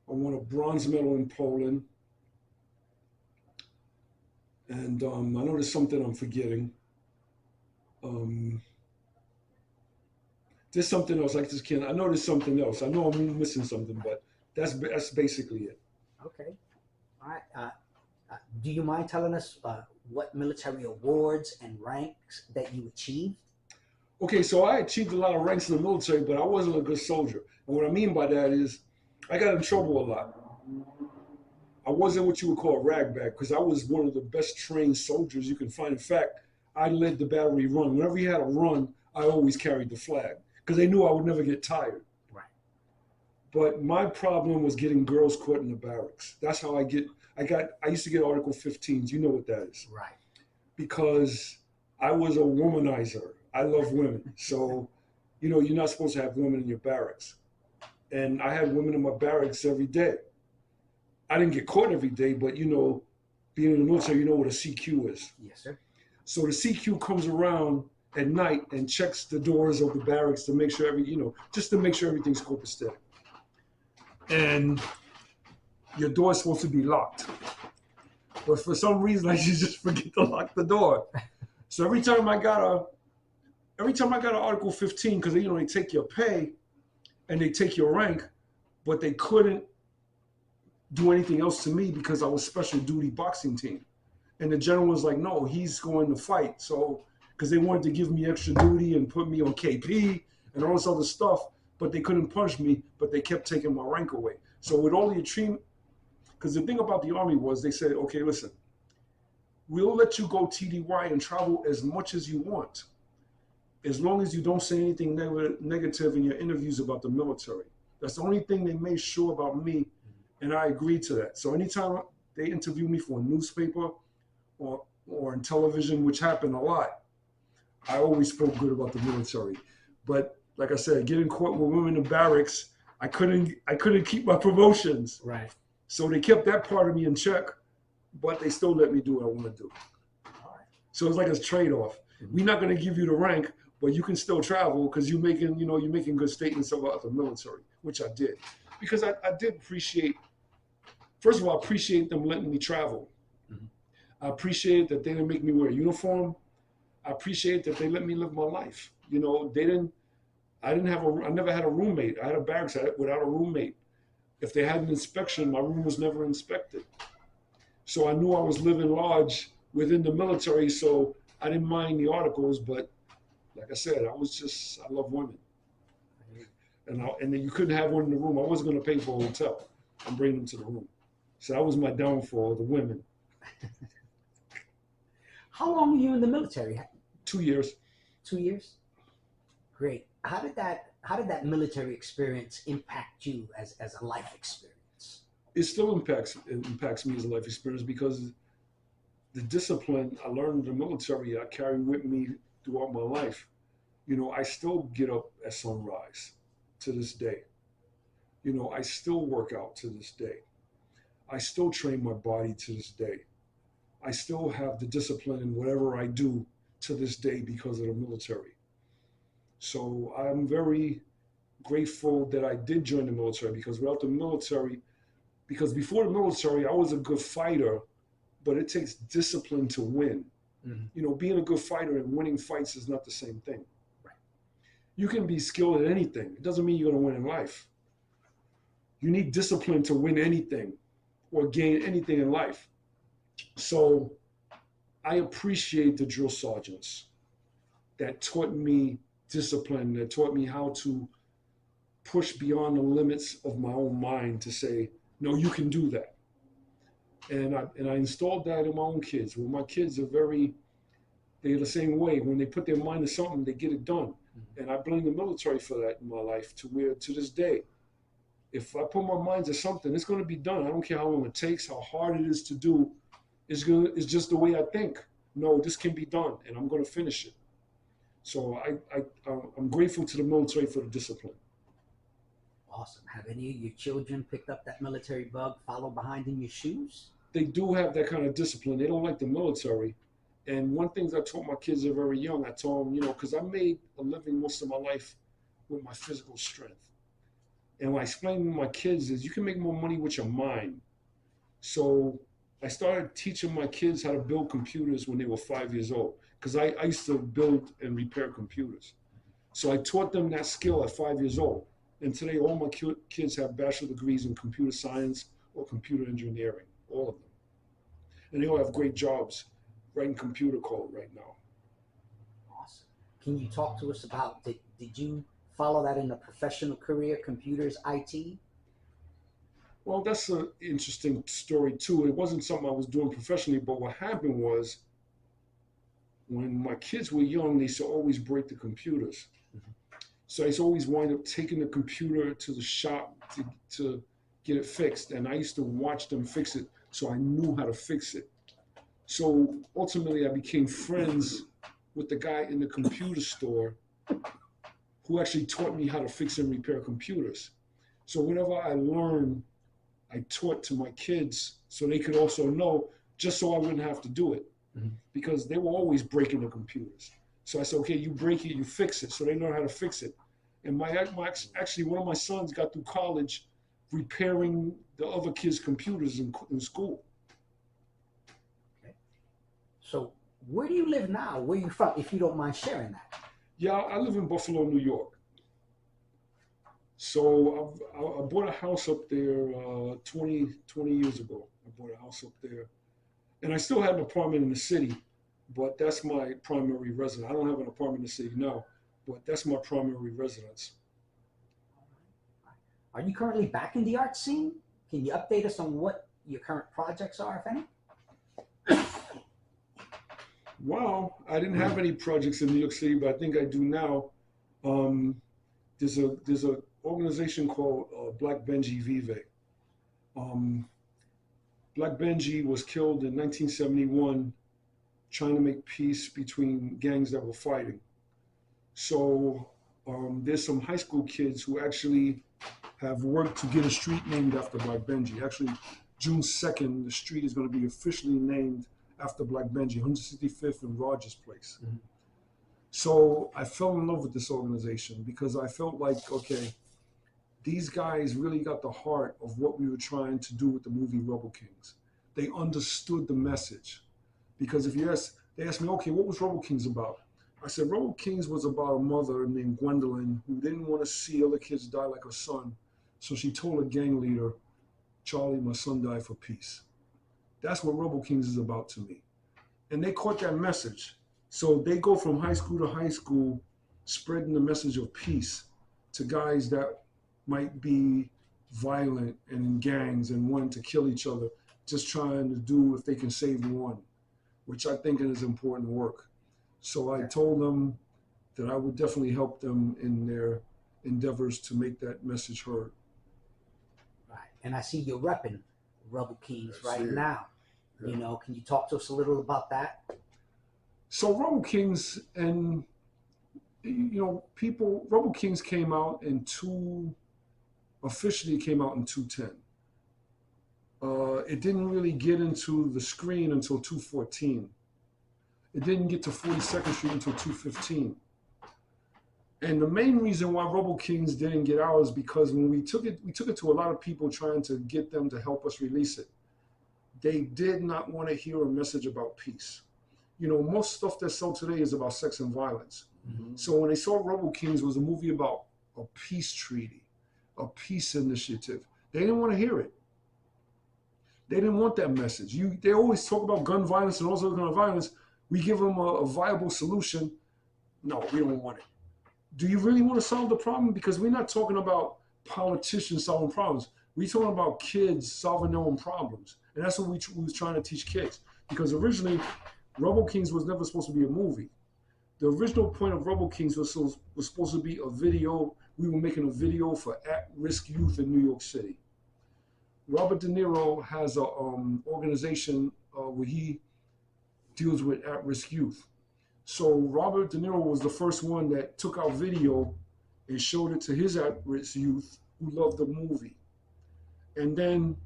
[SPEAKER 4] I won a bronze medal in Poland. And I know there's something I'm forgetting. There's something else. I just can't. I know there's something else. I know I'm missing something, but that's basically it.
[SPEAKER 1] Okay. All right. Do you mind telling us what military awards and ranks that you achieved?
[SPEAKER 4] Okay, so I achieved a lot of ranks in the military, but I wasn't a good soldier. And what I mean by that is I got in trouble a lot. I wasn't what you would call a ragbag because I was one of the best trained soldiers you can find. In fact, I led the battery run. Whenever you had a run, I always carried the flag because they knew I would never get tired.
[SPEAKER 1] Right.
[SPEAKER 4] But my problem was getting girls caught in the barracks. That's how I used to get Article 15s. You know what that is.
[SPEAKER 1] Right.
[SPEAKER 4] Because I was a womanizer. I love women. So, you know, you're not supposed to have women in your barracks. And I had women in my barracks every day. I didn't get caught every day, but you know, being in the military, you know what a CQ is.
[SPEAKER 1] Yes, sir.
[SPEAKER 4] So the CQ comes around at night and checks the doors of the barracks to make sure just to make sure everything's copacetic. And your door's supposed to be locked. But for some reason, I just forget to lock the door. So every time I got an Article 15, because you know they take your pay and they take your rank, but they couldn't do anything else to me because I was special duty boxing team. And the general was like, no, he's going to fight. So, because they wanted to give me extra duty and put me on KP and all this other stuff, but they couldn't punch me, but they kept taking my rank away. So with all the treatment, because the thing about the Army was they said, okay, listen, we'll let you go TDY and travel as much as you want, as long as you don't say anything negative in your interviews about the military. That's the only thing they made sure about me, and I agreed to that. So anytime they interview me for a newspaper or in television, which happened a lot, I always spoke good about the military. But like I said, getting caught with women in barracks, I couldn't keep my promotions.
[SPEAKER 1] Right.
[SPEAKER 4] So they kept that part of me in check, but they still let me do what I want to do.
[SPEAKER 1] All right.
[SPEAKER 4] So it's like a trade-off. We're not going to give you the rank, but you can still travel because you're making good statements about the military, which I did. Because I did appreciate, first of all, I appreciate them letting me travel.
[SPEAKER 1] Mm-hmm.
[SPEAKER 4] I appreciate that they didn't make me wear a uniform. I appreciate that they let me live my life. You know, I never had a roommate. I had a barracks without a roommate. If they had an inspection, my room was never inspected. So I knew I was living large within the military, so I didn't mind the articles, but like I said, I love women. And then you couldn't have one in the room. I wasn't going to pay for a hotel. I'm bringing them to the room. So that was my downfall, the women.
[SPEAKER 1] How long were you in the military?
[SPEAKER 4] 2 years.
[SPEAKER 1] 2 years? Great. How did that military experience impact you as a life experience?
[SPEAKER 4] It still impacts me as a life experience because the discipline I learned in the military, I carry with me throughout my life. You know, I still get up at sunrise to this day. You know, I still work out to this day. I still train my body to this day. I still have the discipline in whatever I do to this day because of the military. So I'm very grateful that I did join the military because without the military, because before the military, I was a good fighter, but it takes discipline to win.
[SPEAKER 1] Mm-hmm.
[SPEAKER 4] You know, being a good fighter and winning fights is not the same thing.
[SPEAKER 1] Right.
[SPEAKER 4] You can be skilled at anything. It doesn't mean you're going to win in life. You need discipline to win anything or gain anything in life. So I appreciate the drill sergeants that taught me discipline, that taught me how to push beyond the limits of my own mind to say, no, you can do that. And I installed that in my own kids. Well, my kids they're the same way. When they put their mind to something, they get it done. Mm-hmm. And I blame the military for that in my life to where to this day, if I put my mind to something, it's going to be done. I don't care how long it takes, how hard it is to do. It's just the way I think. No, this can be done, and I'm going to finish it. So I'm grateful to the military for the discipline.
[SPEAKER 1] Awesome. Have any of your children picked up that military bug, followed behind in your shoes?
[SPEAKER 4] They do have that kind of discipline. They don't like the military. And one thing I taught my kids are very young, I told them, you know, because I made a living most of my life with my physical strength. And what I explained to my kids is you can make more money with your mind. So I started teaching my kids how to build computers when they were 5 years old, because I used to build and repair computers. So I taught them that skill at 5 years old. And today all my kids have bachelor degrees in computer science or computer engineering, all of them. And they all have great jobs writing computer code right now.
[SPEAKER 1] Awesome. Can you talk to us about, did you follow that in a professional career, computers, IT?
[SPEAKER 4] Well, that's an interesting story too. It wasn't something I was doing professionally, but what happened was when my kids were young, they used to always break the computers. Mm-hmm. So I used to always wind up taking the computer to the shop to get it fixed. And I used to watch them fix it, so I knew how to fix it. So ultimately I became friends with the guy in the computer store who actually taught me how to fix and repair computers. So whenever I learned, I taught to my kids so they could also know, just so I wouldn't have to do it.
[SPEAKER 1] Mhm.
[SPEAKER 4] Because they were always breaking the computers. So I said, okay, you break it, you fix it. So they learn how to fix it. And actually, one of my sons got through college repairing the other kids' computers in school.
[SPEAKER 1] So where do you live now? Where are you from, if you don't mind sharing that?
[SPEAKER 4] Yeah, I live in Buffalo, New York. So I bought a house up there 20 years ago. I bought a house up there. And I still had an apartment in the city, but that's my primary residence. I don't have an apartment in the city now, but that's my primary residence.
[SPEAKER 1] Are you currently back in the art scene? Can you update us on what your current projects are, if any?
[SPEAKER 4] Well, I didn't have any projects in New York City, but I think I do now. There's a organization called Black Benji Vive. Black Benji was killed in 1971 trying to make peace between gangs that were fighting. So there's some high school kids who actually have worked to get a street named after Black Benji. Actually, June 2nd, the street is going to be officially named after Black Benji, 165th and Rogers Place.
[SPEAKER 1] Mhm.
[SPEAKER 4] So I fell in love with this organization because I felt like, okay, these guys really got the heart of what we were trying to do with the movie Rebel Kings. They understood the message. Because if you ask, they asked me, okay, what was Rebel Kings about? I said, Rebel Kings was about a mother named Gwendolyn who didn't want to see other kids die like her son. So she told a gang leader, Charlie, my son died for peace. That's what Rebel Kings is about to me. And they caught that message. So they go from high school to high school, spreading the message of peace to guys that might be violent and in gangs and wanting to kill each other, just trying to do if they can save one, which I think is important work. So I told them that I would definitely help them in their endeavors to make that message heard.
[SPEAKER 1] Right. And I see you're repping Rebel Kings
[SPEAKER 2] That's
[SPEAKER 1] right
[SPEAKER 2] it.
[SPEAKER 1] now.
[SPEAKER 2] Yeah.
[SPEAKER 1] You know, can you talk to us a little about that?
[SPEAKER 4] So Rebel Kings and Rebel Kings came out officially came out in 2010. It didn't really get into the screen until 214. It didn't get to 42nd Street until 215. And the main reason why Rebel Kings didn't get out is because when we took it to a lot of people trying to get them to help us release it. They did not want to hear a message about peace. You know, most stuff that's sold today is about sex and violence.
[SPEAKER 2] Mm-hmm.
[SPEAKER 4] So when they saw Rebel Kings was a movie about a peace treaty, a peace initiative, they didn't want to hear it. They didn't want that message. They always talk about gun violence and all sorts of kind of violence. We give them a viable solution. No, we don't want it. Do you really want to solve the problem? Because we're not talking about politicians solving problems. We're talking about kids solving their own problems. And that's what we was trying to teach kids. Because originally, Rebel Kings was never supposed to be a movie. The original point of Rebel Kings was supposed to be a video. We were making a video for at-risk youth in New York City. Robert De Niro has an organization where he deals with at-risk youth. So Robert De Niro was the first one that took our video and showed it to his at-risk youth who loved the movie. And then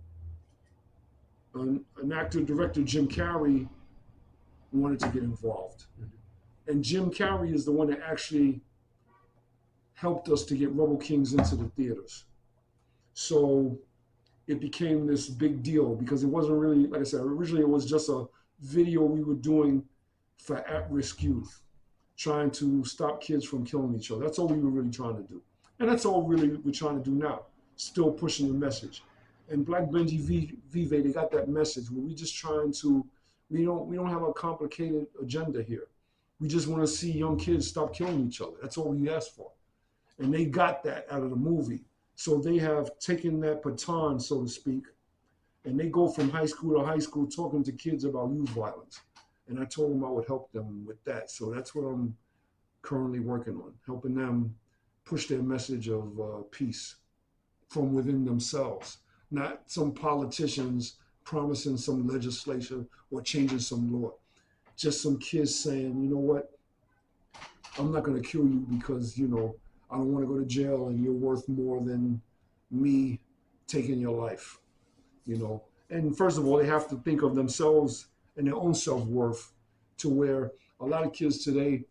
[SPEAKER 4] an actor, director, Jim Carrey, wanted to get involved. And Jim Carrey is the one that actually helped us to get Rebel Kings into the theaters. So it became this big deal because it wasn't really, like I said, originally it was just a video we were doing for at-risk youth, trying to stop kids from killing each other. That's all we were really trying to do. And that's all really we're trying to do now, still pushing the message. And Black Benji Vive, they got that message where we're just trying to, we don't have a complicated agenda here. We just want to see young kids stop killing each other. That's all we ask for. And they got that out of the movie. So they have taken that baton, so to speak, and they go from high school to high school talking to kids about youth violence. And I told them I would help them with that. So that's what I'm currently working on, helping them push their message of peace from within themselves, not some politicians promising some legislation or changing some law. Just some kids saying, you know what, I'm not going to kill you because, I don't want to go to jail and you're worth more than me taking your life, And first of all, they have to think of themselves and their own self-worth, to where a lot of kids today,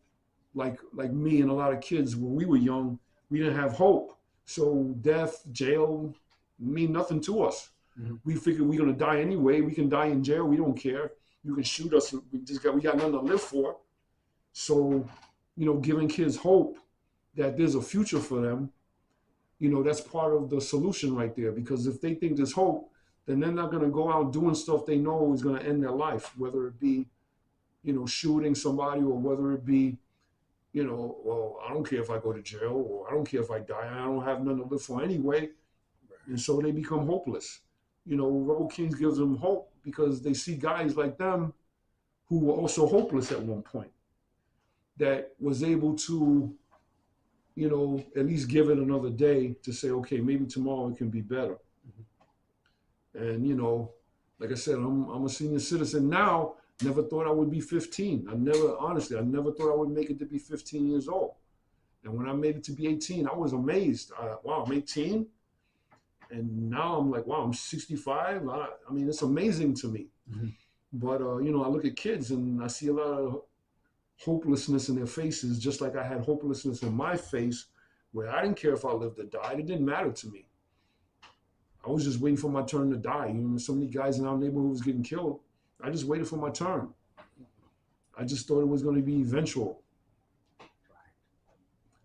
[SPEAKER 4] like me and a lot of kids when we were young, we didn't have hope. So death, jail mean nothing to us.
[SPEAKER 1] Mhm.
[SPEAKER 4] We figured we're gonna die anyway. We can die in jail. We don't care. You can shoot us. We got nothing to live for. So, giving kids hope that there's a future for them, that's part of the solution right there. Because if they think there's hope, then they're not gonna go out doing stuff they know is gonna end their life, whether it be, shooting somebody, or whether it be, well, I don't care if I go to jail, or I don't care if I die. I don't have nothing to live for anyway. And so they become hopeless. Rebel Kings gives them hope because they see guys like them who were also hopeless at one point, that was able to, at least give it another day to say, okay, maybe tomorrow it can be better. And, like I said, I'm a senior citizen now. Never thought I would be 15. I never thought I would make it to be 15 years old. And when I made it to be 18, I was amazed. Wow, I'm 18. And now I'm like, wow, I'm 65. I mean, it's amazing to me.
[SPEAKER 1] Mm-hmm.
[SPEAKER 4] But, I look at kids and I see a lot of hopelessness in their faces, just like I had hopelessness in my face, where I didn't care if I lived or died. It didn't matter to me. I was just waiting for my turn to die. So many guys in our neighborhood was getting killed. I just waited for my turn. I just thought it was going to be eventual.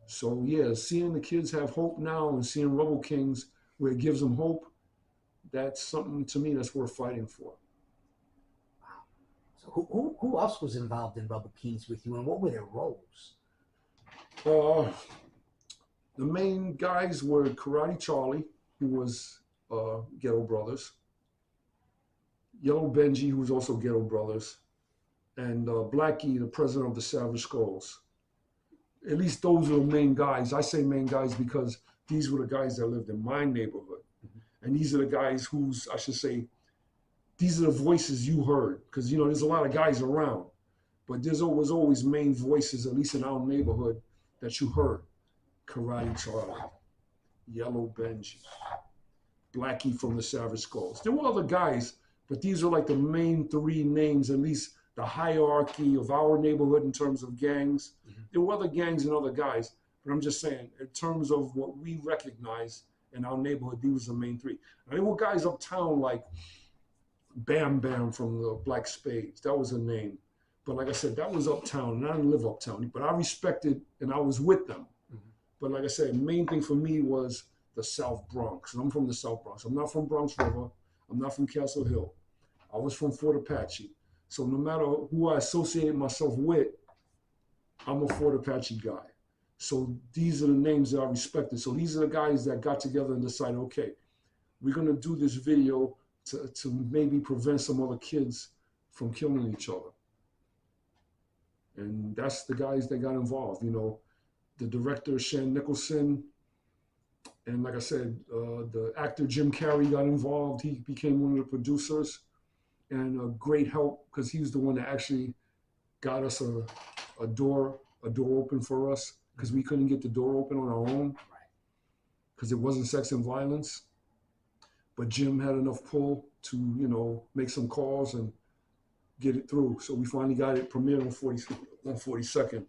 [SPEAKER 4] So yeah, seeing the kids have hope now and seeing Rebel Kings where it gives them hope, that's something to me that's worth fighting for.
[SPEAKER 1] Wow. So who else was involved in Rebel Kings with you, and what were their roles?
[SPEAKER 4] The main guys were Karate Charlie, who was Ghetto Brothers, Yellow Benji, who was also Ghetto Brothers, and Blackie, the president of the Savage Skulls. At least those are the main guys. I say main guys because these were the guys that lived in my neighborhood. Mm-hmm. And these are the guys these are the voices you heard. Because, there's a lot of guys around. But there was always main voices, at least in our neighborhood, that you heard. Karate Charlie, Yellow Benji, Blackie from the Savage Skulls. There were other guys, but these are like the main three names, at least the hierarchy of our neighborhood in terms of gangs. Mm-hmm. There were other gangs and other guys, but I'm just saying, in terms of what we recognize in our neighborhood, these were the main three. Now, there were guys uptown like Bam Bam from the Black Spades. That was a name. But like I said, that was uptown, and I didn't live uptown. But I respected, and I was with them. Mm-hmm. But like I said, the main thing for me was the South Bronx. And I'm from the South Bronx. I'm not from Bronx River. I'm not from Castle Hill. I was from Fort Apache. So no matter who I associate myself with, I'm a Fort Apache guy. So these are the names that I respected. So these are the guys that got together and decided, okay, we're going to do this video to maybe prevent some other kids from killing each other. And that's the guys that got involved. The director, Shan Nicholson, and like I said, the actor Jim Carrey got involved. He became one of the producers, and a great help because he was the one that actually got us a door open for us, because we couldn't get the door open on our own because it wasn't sex and violence. But Jim had enough pull to, make some calls and get it through. So we finally got it premiered on 42nd.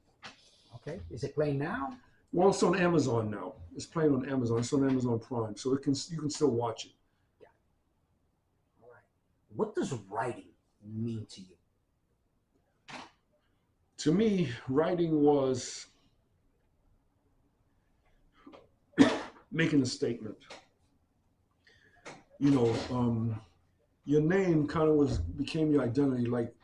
[SPEAKER 1] Okay. Is it playing now?
[SPEAKER 4] Well, it's on Amazon now. It's playing on Amazon. It's on Amazon Prime. So you can still watch it.
[SPEAKER 1] Yeah. All right. What does writing mean to you?
[SPEAKER 4] To me, writing was making a statement. Your name kind of became your identity. Like,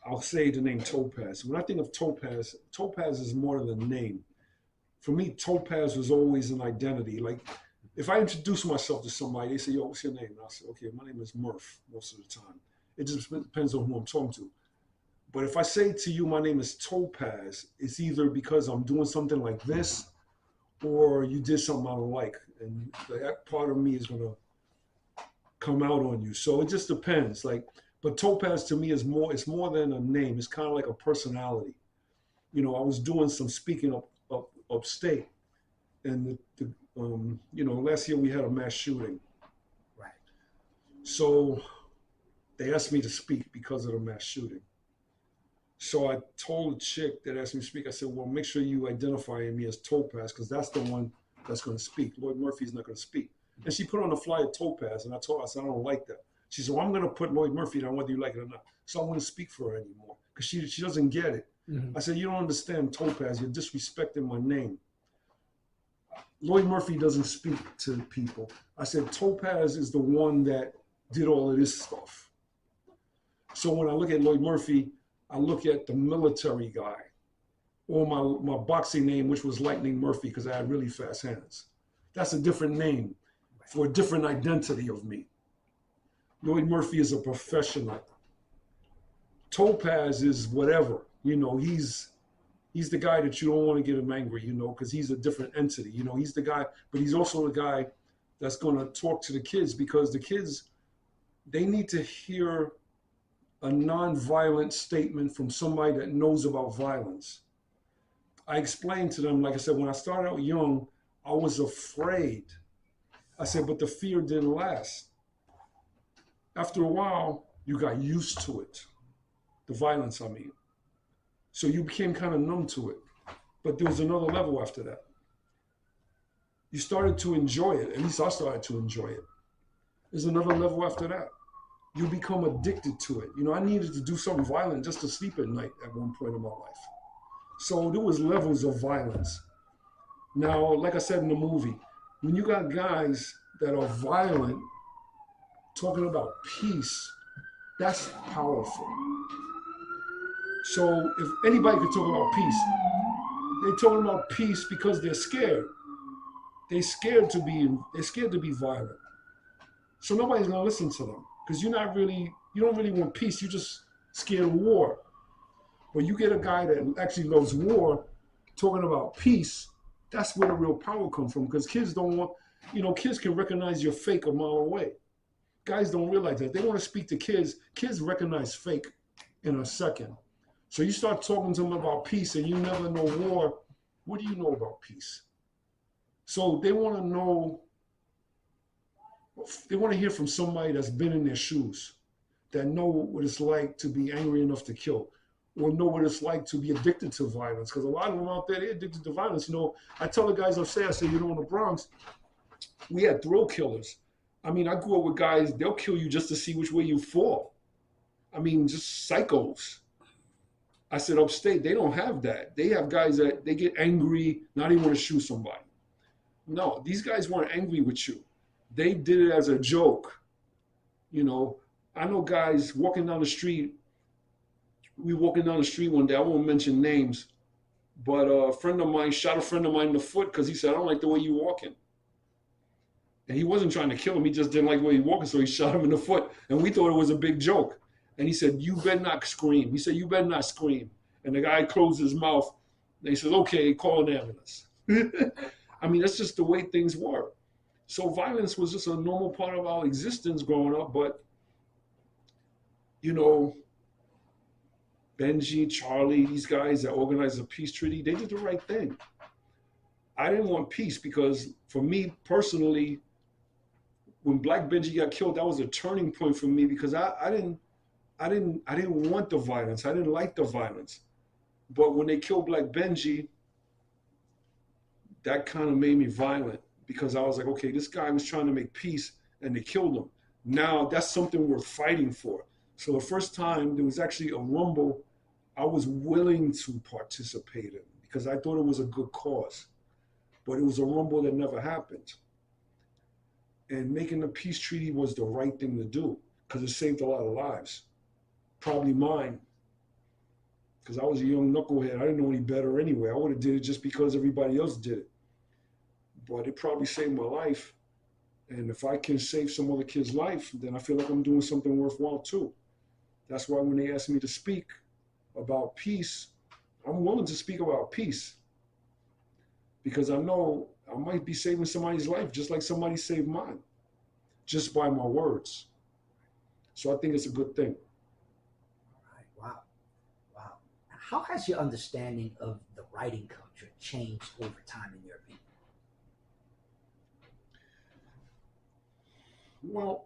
[SPEAKER 4] I'll say the name Topaz. When I think of Topaz, Topaz is more than a name. For me, Topaz was always an identity. Like, if I introduce myself to somebody, they say, yo, what's your name? And I'll say, okay, my name is Murph most of the time. It just depends on who I'm talking to. But if I say to you, my name is Topaz, it's either because I'm doing something like this, or you did something I don't like. And that part of me is going to come out on you. So it just depends. Like, But Topaz to me is more, it's more than a name. It's kind of like a personality. You know, I was doing some speaking upstate, and you know, last year we had a mass shooting.
[SPEAKER 1] Right.
[SPEAKER 4] So they asked me to speak because of the mass shooting. So I told the chick that asked me to speak, I said, well, make sure you identify me as Topaz, because that's the one that's going to speak. Lloyd Murphy's not going to speak. And she put on the flyer Topaz, and I told her, I said, I don't like that. She said, well, I'm going to put Lloyd Murphy down whether you like it or not. So I wouldn't speak for her anymore, because she doesn't get it.
[SPEAKER 1] Mm-hmm.
[SPEAKER 4] I said, you don't understand Topaz. You're disrespecting my name. Lloyd Murphy doesn't speak to people. I said, Topaz is the one that did all of this stuff. So when I look at Lloyd Murphy, I look at the military guy, or my boxing name, which was Lightning Murphy, because I had really fast hands. That's a different name for a different identity of me. Lloyd Murphy is a professional. Topaz is whatever, you know, he's the guy that you don't want to get him angry, you know, because he's a different entity. You know, he's the guy, but he's also the guy that's going to talk to the kids, because the kids, they need to hear a non-violent statement from somebody that knows about violence. I explained to them, like I said, when I started out young, I was afraid. I said, but the fear didn't last. After a while, you got used to it. The violence, I mean. So you became kind of numb to it. But there was another level after that. You started to enjoy it. At least I started to enjoy it. There's another level after that. You become addicted to it. You know, I needed to do something violent just to sleep at night at one point in my life. So there was levels of violence. Now, like I said in the movie, when you got guys that are violent talking about peace, that's powerful. So if anybody could talk about peace, they're talking about peace because they're scared. They're scared to be violent. So nobody's gonna listen to them, because you don't really want peace. You're just scared of war. But you get a guy that actually loves war talking about peace, that's where the real power comes from, because kids don't want, you know, kids can recognize your fake a mile away. Guys don't realize that. They want to speak to kids. Kids recognize fake in a second. So you start talking to them about peace and you never know war. What do you know about peace? So they want to know, they want to hear from somebody that's been in their shoes, that know what it's like to be angry enough to kill, or know what it's like to be addicted to violence. Because a lot of them out there, they're addicted to violence. You know, I tell the guys upstairs, I say, you know, in the Bronx, we had thrill killers. I mean, I grew up with guys, they'll kill you just to see which way you fall. I mean, just psychos. I said upstate, they don't have that. They have guys that they get angry, not even want to shoot somebody. No, these guys weren't angry with you. They did it as a joke. You know, I know guys walking down the street. We walking down the street one day, I won't mention names, but a friend of mine shot a friend of mine in the foot because he said, I don't like the way you're walking. And he wasn't trying to kill him. He just didn't like the way he was walking, so he shot him in the foot. And we thought it was a big joke. And he said, you better not scream. He said, you better not scream. And the guy closed his mouth. And he said, okay, call an ambulance. I mean, that's just the way things were. So violence was just a normal part of our existence growing up. But, you know, Benji, Charlie, these guys that organized the peace treaty, they did the right thing. I didn't want peace because for me personally, when Black Benji got killed, that was a turning point for me because I didn't want the violence. I didn't like the violence. But when they killed Black Benji, that kind of made me violent because I was like, okay, this guy was trying to make peace and they killed him. Now that's something worth fighting for. So the first time there was actually a rumble, I was willing to participate in because I thought it was a good cause. But it was a rumble that never happened. And making the peace treaty was the right thing to do because it saved a lot of lives. Probably mine. Because I was a young knucklehead. I didn't know any better anyway. I would have did it just because everybody else did it. But it probably saved my life. And if I can save some other kid's life, then I feel like I'm doing something worthwhile too. That's why when they asked me to speak about peace, I'm willing to speak about peace. Because I know I might be saving somebody's life just like somebody saved mine, just by my words. So I think it's a good thing.
[SPEAKER 1] How has your understanding of the writing culture changed over time, in your opinion?
[SPEAKER 4] Well,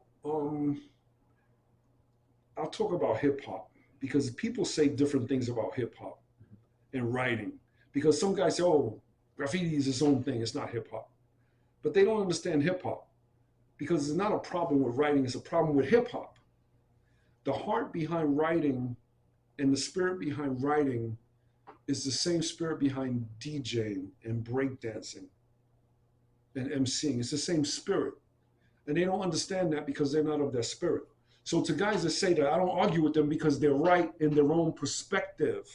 [SPEAKER 4] I'll talk about hip hop because people say different things about hip hop and writing. Because some guys say, "Oh, graffiti is its own thing; it's not hip hop," but they don't understand hip hop because it's not a problem with writing; it's a problem with hip hop. The heart behind writing and the spirit behind writing is the same spirit behind DJing and breakdancing and MCing. It's the same spirit. And they don't understand that because they're not of that spirit. So to guys that say that, I don't argue with them because they're right in their own perspective.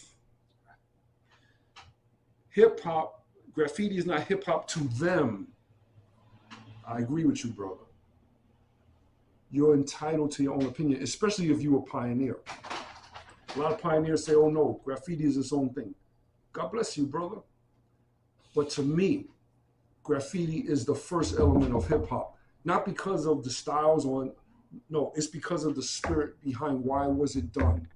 [SPEAKER 4] Hip hop, graffiti is not hip hop to them. I agree with you, brother. You're entitled to your own opinion, especially if you're a pioneer. A lot of pioneers say, "Oh no, graffiti is its own thing." God bless you, brother. But to me, graffiti is the first element of hip hop. Not because of the styles or no, it's because of the spirit behind why was it done.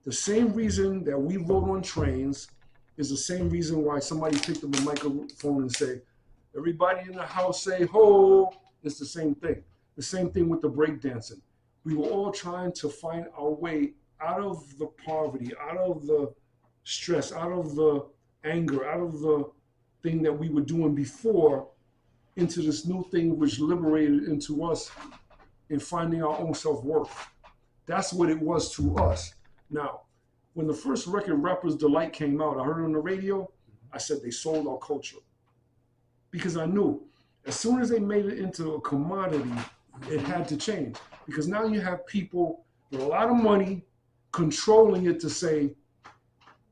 [SPEAKER 4] The same reason that we rode on trains is the same reason why somebody picked up a microphone and say, "Everybody in the house say ho." It's the same thing. The same thing with the breakdancing. We were all trying to find our way out of the poverty, out of the stress, out of the anger, out of the thing that we were doing before into this new thing which liberated into us in finding our own self-worth. That's what it was to us. Now, when the first record, Rapper's Delight, came out, I heard it on the radio, I said they sold our culture. Because I knew as soon as they made it into a commodity, it had to change. Because now you have people with a lot of money controlling it to say,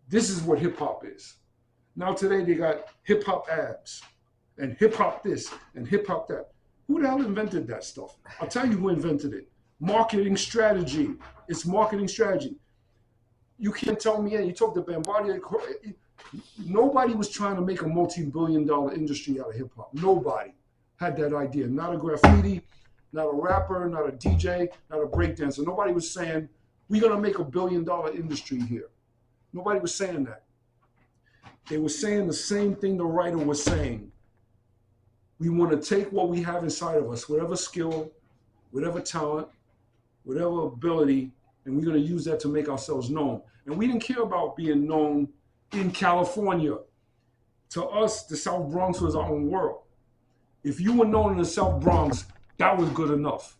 [SPEAKER 4] this is what hip hop is. Now today they got hip hop abs and hip hop this and hip hop that. Who the hell invented that stuff? I'll tell you who invented it. Marketing strategy. It's marketing strategy. You can't tell me, you talk to Bambardia, nobody was trying to make a multi-billion-dollar industry out of hip hop. Nobody had that idea. Not a graffiti, not a rapper, not a DJ, not a breakdancer. Nobody was saying, we're going to make $1 billion industry here. Nobody was saying that. They were saying the same thing the writer was saying. We want to take what we have inside of us, whatever skill, whatever talent, whatever ability, and we're going to use that to make ourselves known. And we didn't care about being known in California. To us, the South Bronx was our own world. If you were known in the South Bronx, that was good enough.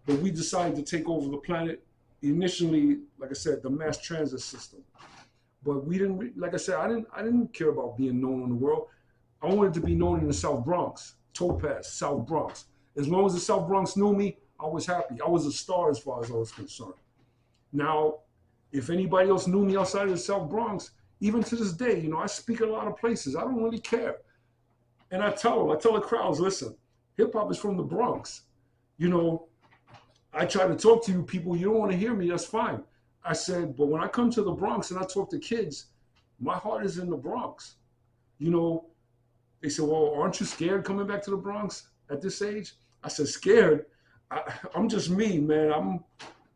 [SPEAKER 4] But we decided to take over the planet. Initially, like I said, the mass transit system. But we didn't, like I said, I didn't care about being known in the world. I wanted to be known in the South Bronx, Topaz, South Bronx. As long as the South Bronx knew me, I was happy. I was a star as far as I was concerned. Now, if anybody else knew me outside of the South Bronx, even to this day, I speak at a lot of places. I don't really care. And I tell the crowds, listen, hip hop is from the Bronx. I try to talk to you people, you don't want to hear me, that's fine. I said, but when I come to the Bronx and I talk to kids, my heart is in the Bronx. They said, well, aren't you scared coming back to the Bronx at this age? I said, scared? I'm just me, man.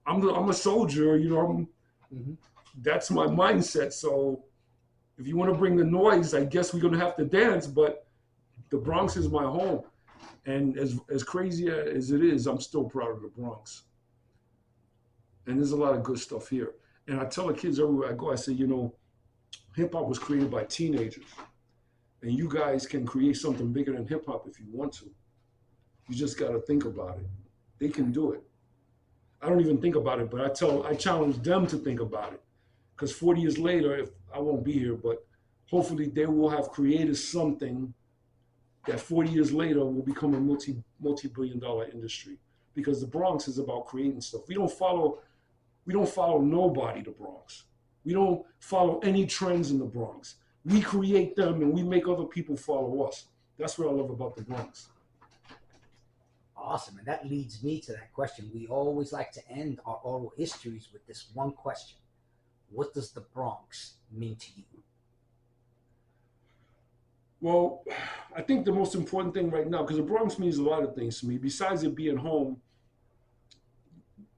[SPEAKER 4] I'm a soldier, That's my mindset. So if you want to bring the noise, I guess we're going to have to dance, but the Bronx is my home. And as crazy as it is, I'm still proud of the Bronx. And there's a lot of good stuff here. And I tell the kids everywhere I go, I say, hip hop was created by teenagers. And you guys can create something bigger than hip hop if you want to. You just got to think about it. They can do it. I don't even think about it, but I challenge them to think about it. Because 40 years later, if I won't be here, but hopefully they will have created something that 40 years later will become a multi-billion-dollar industry. Because the Bronx is about creating stuff. We don't follow nobody, the Bronx. We don't follow any trends in the Bronx. We create them and we make other people follow us. That's what I love about the Bronx.
[SPEAKER 1] Awesome. And that leads me to that question. We always like to end our oral histories with this one question. What does the Bronx mean to you?
[SPEAKER 4] Well, I think the most important thing right now, because the Bronx means a lot of things to me, besides it being home,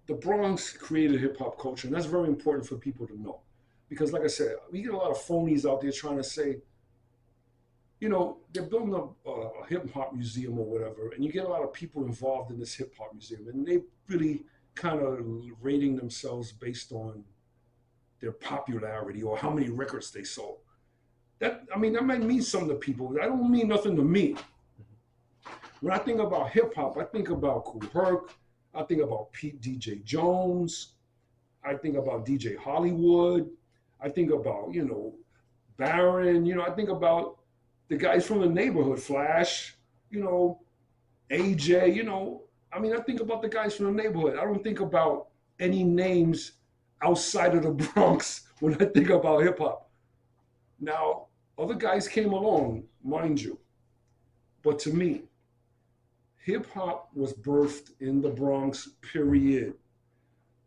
[SPEAKER 4] the Bronx created hip hop culture, and that's very important for people to know. Because like I said, we get a lot of phonies out there trying to say, they're building a hip hop museum or whatever, and you get a lot of people involved in this hip hop museum, and they really kind of rating themselves based on their popularity or how many records they sold. That might mean something to people. That don't mean nothing to me. When I think about hip hop, I think about Kool Herc, I think about Pete DJ Jones, I think about DJ Hollywood, I think about, Baron, I think about the guys from the neighborhood, Flash, AJ, I think about the guys from the neighborhood. I don't think about any names outside of the Bronx when I think about hip hop. Now, other guys came along, mind you, but to me, hip hop was birthed in the Bronx, period.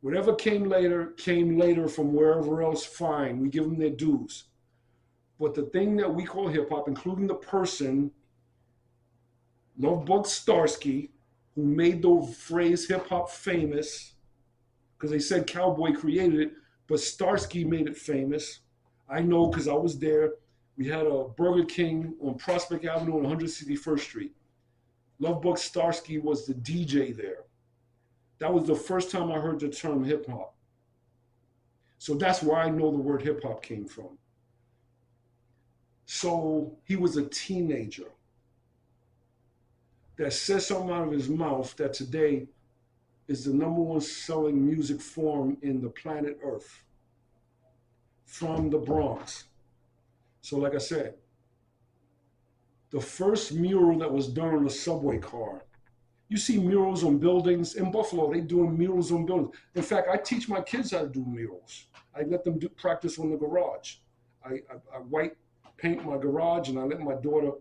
[SPEAKER 4] Whatever came later from wherever else, fine. We give them their dues. But the thing that we call hip hop, including the person, Lovebug Starsky, who made the phrase hip hop famous, because they said Cowboy created it, but Starsky made it famous. I know because I was there. We had a Burger King on Prospect Avenue on 161st Street. Lovebug Starsky was the DJ there. That was the first time I heard the term hip hop. So that's where I know the word hip hop came from. So he was a teenager that said something out of his mouth that today is the #1 selling music form in the planet Earth from the Bronx. So like I said, the first mural that was done on a subway car. You see murals on buildings. In Buffalo, they doing murals on buildings. In fact, I teach my kids how to do murals. I let them practice on the garage. I white paint my garage, and I let my daughter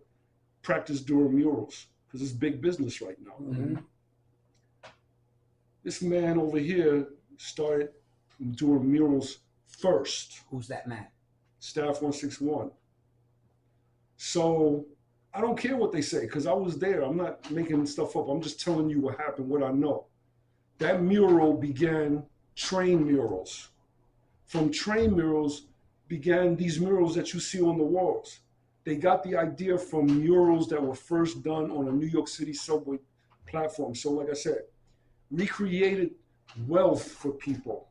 [SPEAKER 4] practice doing murals because it's big business right now.
[SPEAKER 1] Mm-hmm.
[SPEAKER 4] This man over here started doing murals first.
[SPEAKER 1] Who's that man?
[SPEAKER 4] Staff 161. So I don't care what they say because I was there. I'm not making stuff up. I'm just telling you what happened, what I know. That mural began train murals. From train murals began these murals that you see on the walls. They got the idea from murals that were first done on a New York City subway platform. So like I said, we created wealth for people.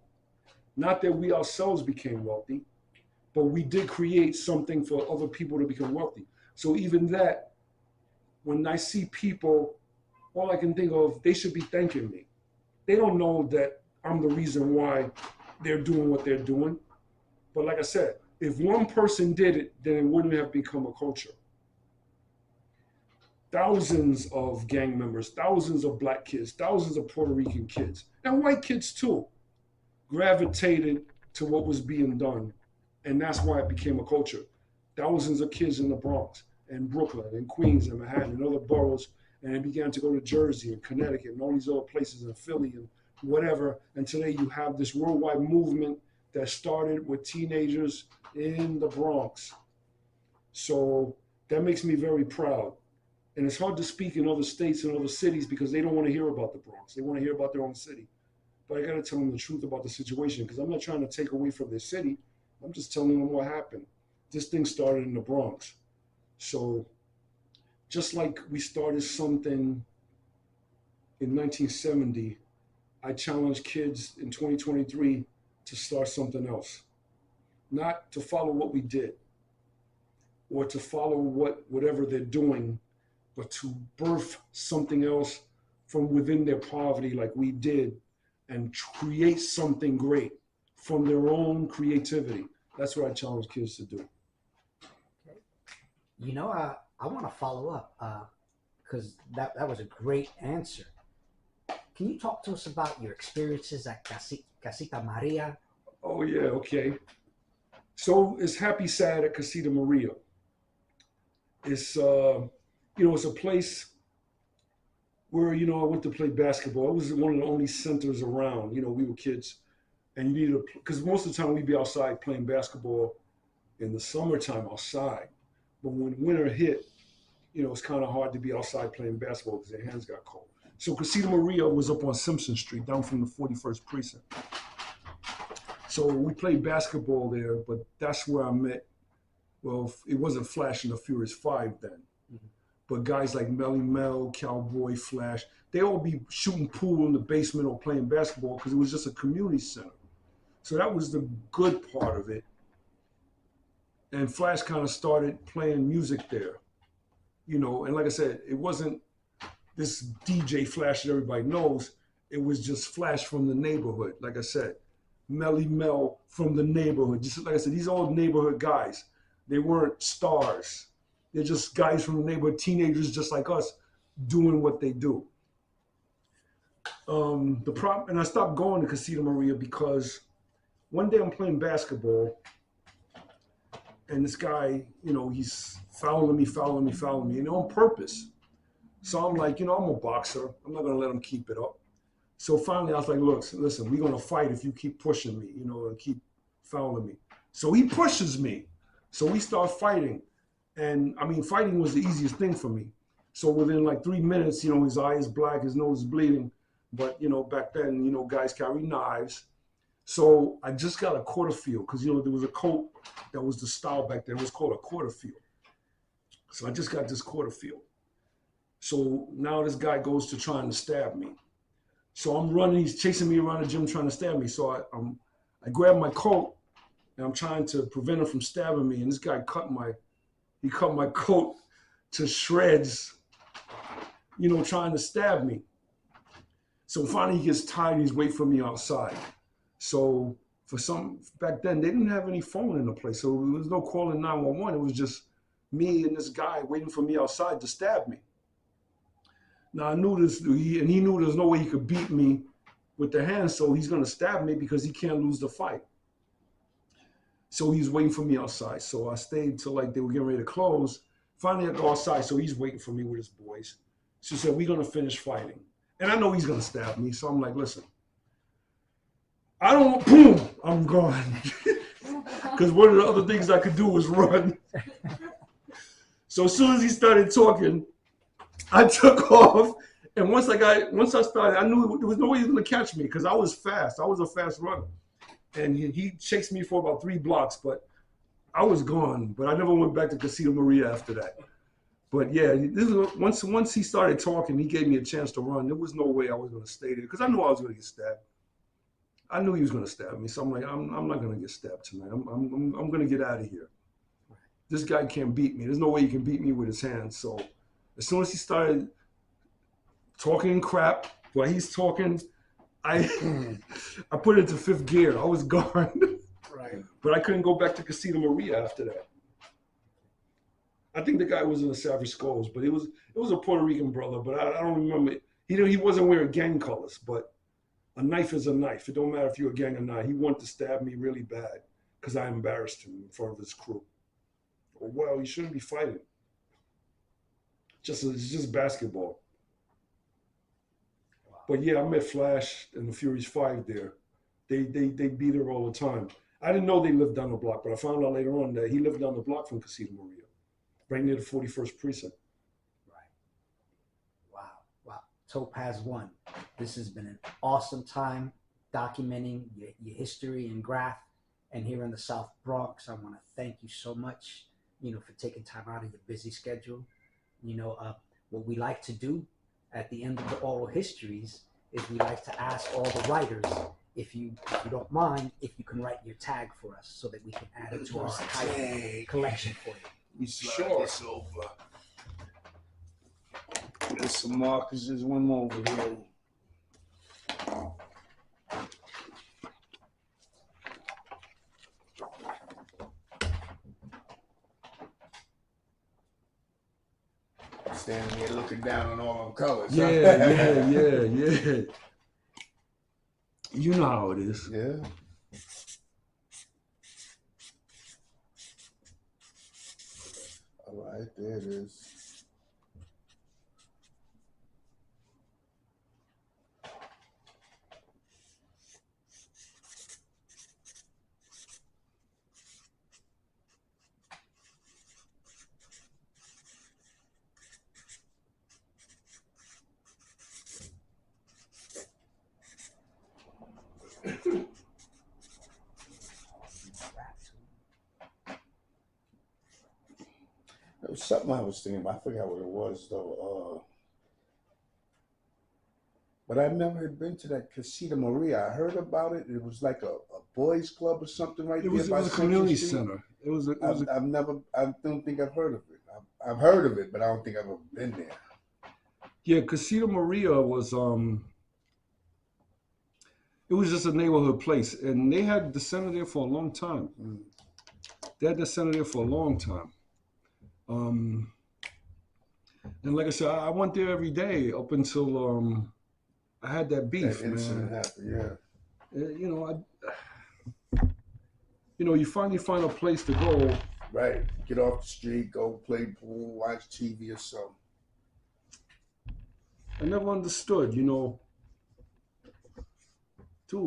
[SPEAKER 4] Not that we ourselves became wealthy, but we did create something for other people to become wealthy. So even that, when I see people, all I can think of, they should be thanking me. They don't know that I'm the reason why they're doing what they're doing. But like I said, if one person did it, then it wouldn't have become a culture. Thousands of gang members, thousands of black kids, thousands of Puerto Rican kids, and white kids too, gravitated to what was being done. And that's why it became a culture. Thousands of kids in the Bronx and Brooklyn and Queens and Manhattan and other boroughs, and it began to go to Jersey and Connecticut and all these other places in Philly and whatever. And today you have this worldwide movement that started with teenagers in the Bronx. So that makes me very proud. And it's hard to speak in other states and other cities because they don't want to hear about the Bronx. They want to hear about their own city. But I got to tell them the truth about the situation because I'm not trying to take away from their city. I'm just telling them what happened. This thing started in the Bronx. So just like we started something in 1970, I challenge kids in 2023 to start something else. Not to follow what we did or to follow whatever they're doing, but to birth something else from within their poverty like we did and create something great from their own creativity. That's what I challenge kids to do.
[SPEAKER 1] You know, I want to follow up because that was a great answer. Can you talk to us about your experiences at Casita Maria?
[SPEAKER 4] Oh, yeah, okay. So it's Happy Sad at Casita Maria. It's, it's a place where, I went to play basketball. It was one of the only centers around. We were kids. And you needed because most of the time we'd be outside playing basketball in the summertime outside. But when winter hit, it's kind of hard to be outside playing basketball because their hands got cold. So Casita Maria was up on Simpson Street, down from the 41st Precinct. So So we played basketball there, but that's where I met. Well, it wasn't Flash and the Furious Five then, but guys like Melly Mel, Cowboy, Flash, they all be shooting pool in the basement or playing basketball because it was just a community center. So that was the good part of it. And Flash kind of started playing music there, you know. And like I said, it wasn't this DJ Flash that everybody knows. It was just Flash from the neighborhood. Like I said, Melly Mel from the neighborhood. Just like I said, these old neighborhood guys. They weren't stars. They're just guys from the neighborhood, teenagers just like us, doing what they do. And I stopped going to Casita Maria because one day I'm playing basketball, and this guy, you know, he's fouling me, you know, on purpose. So I'm like, you know, I'm a boxer. I'm not gonna let him keep it up. So finally, I was like, look, listen, we're gonna fight if you keep pushing me, you know, and keep fouling me. So he pushes me. So we start fighting. And I mean, fighting was the easiest thing for me. So within like 3 minutes, you know, his eye is black, his nose is bleeding. But, you know, back then, you know, guys carry knives. So I just got a quarter field because, you know, there was a coat that was the style back then. It was called a quarter field. So I just got this quarter field. So now this guy goes to trying to stab me. So I'm running, he's chasing me around the gym trying to stab me. So I grab my coat and I'm trying to prevent him from stabbing me. And this guy cut my coat to shreds, you know, trying to stab me. So finally he gets tired, he's waiting for me outside. So back then, they didn't have any phone in the place. So there was no calling 911. It was just me and this guy waiting for me outside to stab me. Now I knew this, and he knew there's no way he could beat me with the hands, so he's gonna stab me because he can't lose the fight. So he's waiting for me outside. So I stayed till like they were getting ready to close. Finally I go outside, so he's waiting for me with his boys. She said, we're gonna finish fighting. And I know he's gonna stab me, so I'm like, listen, boom, I'm gone. Because one of the other things I could do was run. So as soon as he started talking, I took off. And once I started, I knew there was no way he was gonna catch me because I was fast. I was a fast runner. And he chased me for about 3 blocks, but I was gone. But I never went back to Casita Maria after that. But yeah, once he started talking, he gave me a chance to run. There was no way I was gonna stay there because I knew I was gonna get stabbed. I knew he was gonna stab me, so I'm like, I'm not gonna get stabbed tonight. I'm gonna get out of here. This guy can't beat me. There's no way he can beat me with his hands. So as soon as he started talking crap while he's talking, I put it into 5th gear. I was gone.
[SPEAKER 1] Right.
[SPEAKER 4] But I couldn't go back to Casita Maria after that. I think the guy was in the Savage Skulls, but it was a Puerto Rican brother, but I don't remember. He wasn't wearing gang colors, but a knife is a knife. It don't matter if you're a gang or not. He wanted to stab me really bad because I embarrassed him in front of his crew. Well, you shouldn't be fighting. It's just basketball. Wow. But yeah, I met Flash and the Furious Five there. They beat her all the time. I didn't know they lived down the block, but I found out later on that he lived down the block from Casita Maria, right near the 41st precinct.
[SPEAKER 1] Right. Wow. TOPAZ1. This has been an awesome time documenting your history and graph. And here in the South Bronx, I want to thank you so much, you know, for taking time out of your busy schedule. You know, what we like to do at the end of the oral histories is we like to ask all the writers, if you don't mind, if you can write your tag for us so that we can add it to our archival collection for you.
[SPEAKER 2] Sure. This over. There's some markers. There's one more over here. Standing here looking down on all them colors.
[SPEAKER 4] Yeah. You know how it is.
[SPEAKER 2] Yeah. All right, there it is. something I was thinking about. I forgot what it was though. But I've never been to that Casita Maria. I heard about it. It was like a boys' club or something right there
[SPEAKER 4] It
[SPEAKER 2] by
[SPEAKER 4] was a
[SPEAKER 2] Central
[SPEAKER 4] community
[SPEAKER 2] Street.
[SPEAKER 4] center. It was a
[SPEAKER 2] I've never. I don't think I've heard of it. I've heard of it, but I don't think I've ever been there.
[SPEAKER 4] yeah. Casita Maria was it was just a neighborhood place, and they had the center there for a long time.
[SPEAKER 2] Mm.
[SPEAKER 4] They had the center there for a long time. And like I said, I went there every day up until I had that beef,
[SPEAKER 2] That incident
[SPEAKER 4] man.
[SPEAKER 2] happened. Yeah.
[SPEAKER 4] You know, you finally find a place to go.
[SPEAKER 2] Right. Get off the street, go play pool, watch TV or something.
[SPEAKER 4] I never understood, dude,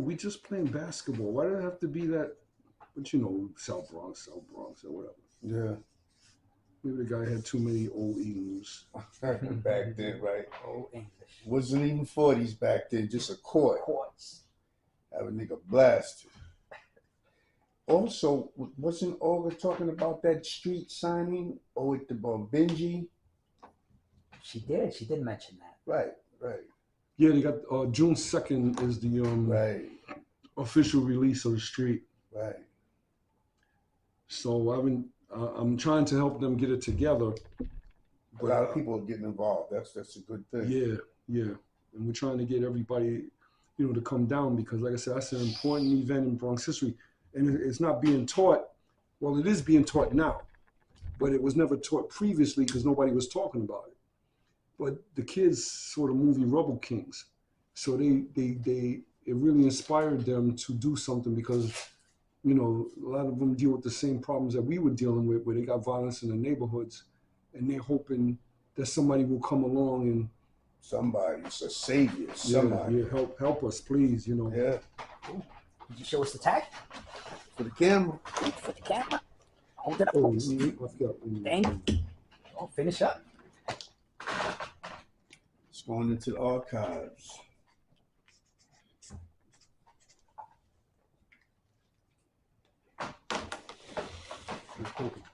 [SPEAKER 4] we just playing basketball. Why did it have to be that? But South Bronx, or whatever.
[SPEAKER 2] Yeah.
[SPEAKER 4] Maybe the guy had too many old English.
[SPEAKER 2] Back then, right?
[SPEAKER 1] Old English.
[SPEAKER 2] Wasn't even 40s back then, just a court.
[SPEAKER 1] Courts.
[SPEAKER 2] Have a nigga blasted. Also, wasn't Olga talking about that street signing? Oh, at the Benji?
[SPEAKER 1] She did mention that.
[SPEAKER 2] Right, right.
[SPEAKER 4] Yeah, they got June 2nd is the
[SPEAKER 2] Right,
[SPEAKER 4] official release of the street.
[SPEAKER 2] right.
[SPEAKER 4] So I'm trying to help them get it together.
[SPEAKER 2] A lot of people are getting involved. That's a good thing.
[SPEAKER 4] Yeah, and we're trying to get everybody, to come down because, like I said, that's an important event in Bronx history, and it's not being taught. Well, it is being taught now, but it was never taught previously because nobody was talking about it. But the kids saw the movie Rubble Kings, so it really inspired them to do something because, a lot of them deal with the same problems that we were dealing with, where they got violence in the neighborhoods, and they're hoping that somebody will come along and
[SPEAKER 2] Somebody's a savior. Somebody.
[SPEAKER 4] Yeah, help us, please.
[SPEAKER 2] Yeah.
[SPEAKER 1] Ooh. Did you show us the tag?
[SPEAKER 2] For the camera.
[SPEAKER 1] For the camera? Hold it up.
[SPEAKER 4] Oh,
[SPEAKER 1] folks.
[SPEAKER 4] I forgot.
[SPEAKER 1] Thank you. Oh, finish up.
[SPEAKER 2] It's going into the archives.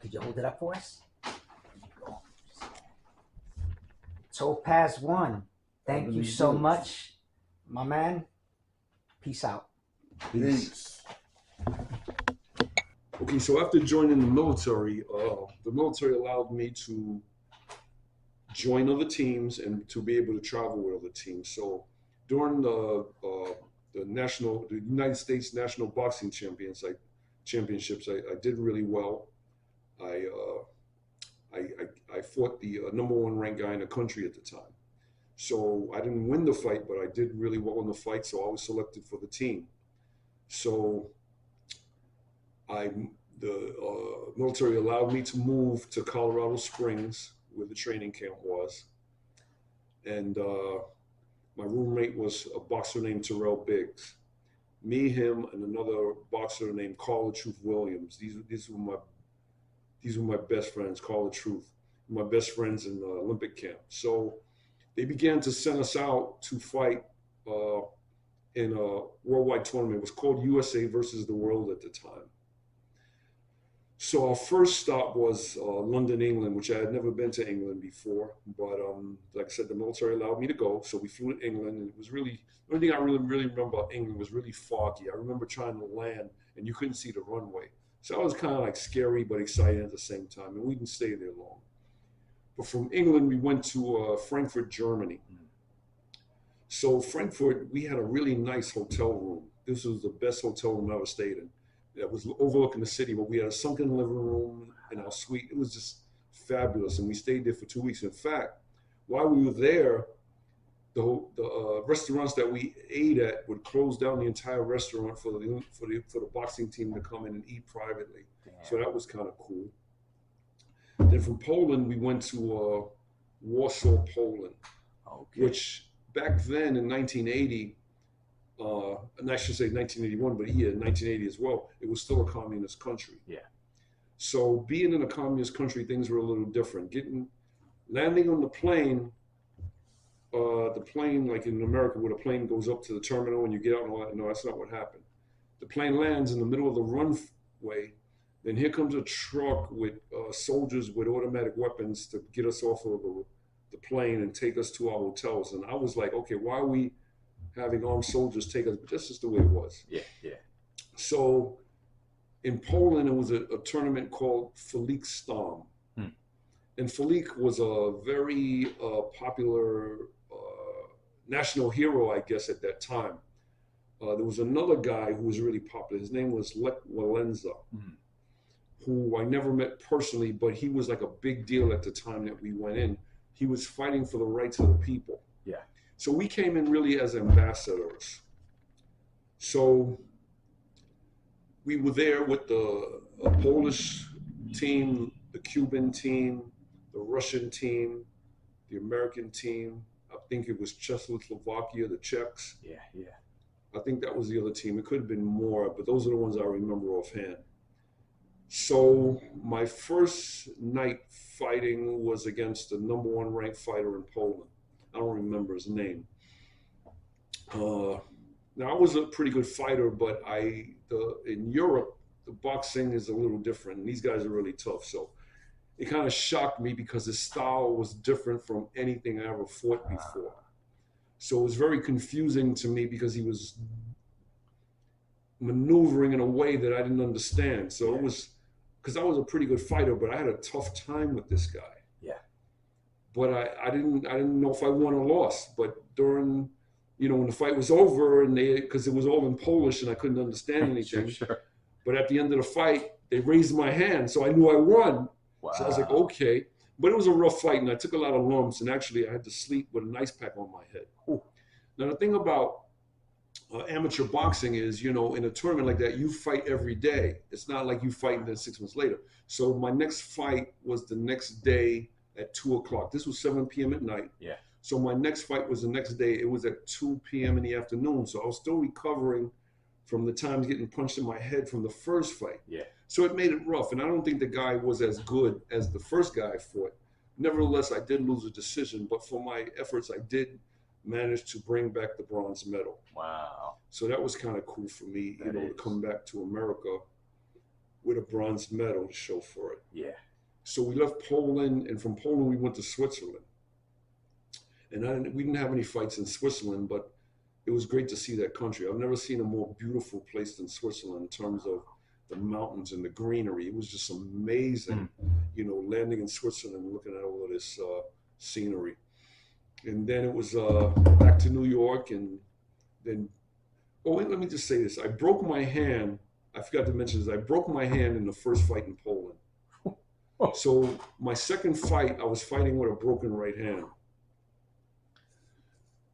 [SPEAKER 1] Could you hold it up for us? TOPAZ1. Thank you so much, my man. Peace out.
[SPEAKER 2] Peace.
[SPEAKER 4] Okay, so after joining the military allowed me to join other teams and to be able to travel with other teams. So during the United States National Boxing Championships, I did really well. I fought the number one ranked guy in the country at the time. So I didn't win the fight, but I did really well in the fight. So I was selected for the team. So the military allowed me to move to Colorado Springs, where the training camp was. And my roommate was a boxer named Terrell Biggs. Me, him, and another boxer named Carla Truth Williams. These were my best friends, Carla Truth, my best friends in the Olympic camp. So they began to send us out to fight in a worldwide tournament. It was called USA versus the World at the time. So our first stop was London, England, which I had never been to England before. But like I said, the military allowed me to go. So we flew to England, and it was really, the only thing I really remember about England was really foggy. I remember trying to land, and you couldn't see the runway. So that was kind of like scary, but exciting at the same time. And we didn't stay there long. But from England, we went to Frankfurt, Germany. So Frankfurt, we had a really nice hotel room. This was the best hotel room I ever stayed in. That was overlooking the city, but we had a sunken living room in our suite. It was just fabulous, and we stayed there for 2 weeks. In fact, while we were there, the restaurants that we ate at would close down the entire restaurant for the boxing team to come in and eat privately. Damn. So that was kind of cool. Then from Poland, we went to Warsaw, Poland, okay. Which back then in 1980. And I should say 1981, but yeah, 1980 as well, it was still a communist country. Yeah. So being in a communist country, things were a little different. Landing on the plane, like in America, where the plane goes up to the terminal and you get out and all that, no, that's not what happened. The plane lands in the middle of the runway, and here comes a truck with soldiers with automatic weapons to get us off of the plane and take us to our hotels. And I was like, okay, why are we having armed soldiers take us? But that's just the way it was.
[SPEAKER 5] Yeah, yeah.
[SPEAKER 4] So in Poland, it was a tournament called Falik Stam. And Falik was a very popular national hero, I guess, at that time. There was another guy who was really popular. His name was Lech Walesa, who I never met personally, but he was like a big deal at the time that we went in. He was fighting for the rights of the people.
[SPEAKER 5] Yeah.
[SPEAKER 4] So we came in really as ambassadors. So we were there with the Polish team, the Cuban team, the Russian team, the American team. I think it was Czechoslovakia, the Czechs.
[SPEAKER 5] Yeah, yeah.
[SPEAKER 4] I think that was the other team. It could have been more, but those are the ones I remember offhand. So my first night fighting was against the #1 ranked fighter in Poland. I don't remember his name. Now I was a pretty good fighter, but in Europe, the boxing is a little different. And these guys are really tough. So it kind of shocked me because his style was different from anything I ever fought before. So it was very confusing to me because he was maneuvering in a way that I didn't understand. So it was, because I was a pretty good fighter, but I had a tough time with this guy.
[SPEAKER 5] Yeah.
[SPEAKER 4] But I didn't know if I won or lost. But during, when the fight was over, and because it was all in Polish and I couldn't understand anything.
[SPEAKER 5] Sure.
[SPEAKER 4] But at the end of the fight, they raised my hand, so I knew I won.
[SPEAKER 5] Wow.
[SPEAKER 4] So I was like, okay. But it was a rough fight, and I took a lot of lumps, and actually I had to sleep with an ice pack on my head.
[SPEAKER 5] Ooh.
[SPEAKER 4] Now, the thing about amateur boxing is, in a tournament like that, you fight every day. It's not like you fight and then 6 months later. So my next fight was the next day at 2 o'clock. This was 7 p.m. at night.
[SPEAKER 5] Yeah.
[SPEAKER 4] So my next fight was the next day. It was at 2 p.m. in the afternoon. So I was still recovering from the times getting punched in my head from the first fight.
[SPEAKER 5] Yeah.
[SPEAKER 4] So it made it rough. And I don't think the guy was as good as the first guy I fought. Nevertheless, I did lose a decision. But for my efforts, I did manage to bring back the bronze medal.
[SPEAKER 5] Wow.
[SPEAKER 4] So that was kind of cool for me, to come back to America with a bronze medal to show for it.
[SPEAKER 5] Yeah.
[SPEAKER 4] So we left Poland, and from Poland we went to Switzerland. And we didn't have any fights in Switzerland, but it was great to see that country. I've never seen a more beautiful place than Switzerland in terms of the mountains and the greenery. It was just amazing, landing in Switzerland and looking at all of this scenery. And then it was back to New York, and then, let me just say this. I broke my hand. I forgot to mention this. I broke my hand in the first fight in Poland. So my second fight, I was fighting with a broken right hand.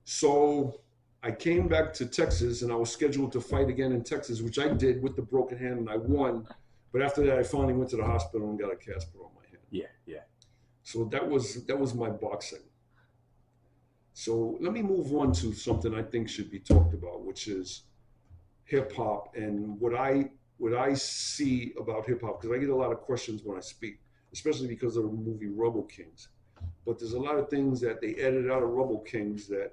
[SPEAKER 4] So I came back to Texas, and I was scheduled to fight again in Texas, which I did with the broken hand, and I won. But after that, I finally went to the hospital and got a cast put on my hand.
[SPEAKER 5] Yeah, yeah.
[SPEAKER 4] So that was my boxing. So let me move on to something I think should be talked about, which is hip hop and what I see about hip hop, because I get a lot of questions when I speak, especially because of the movie Rebel Kings. But there's a lot of things that they edited out of Rebel Kings that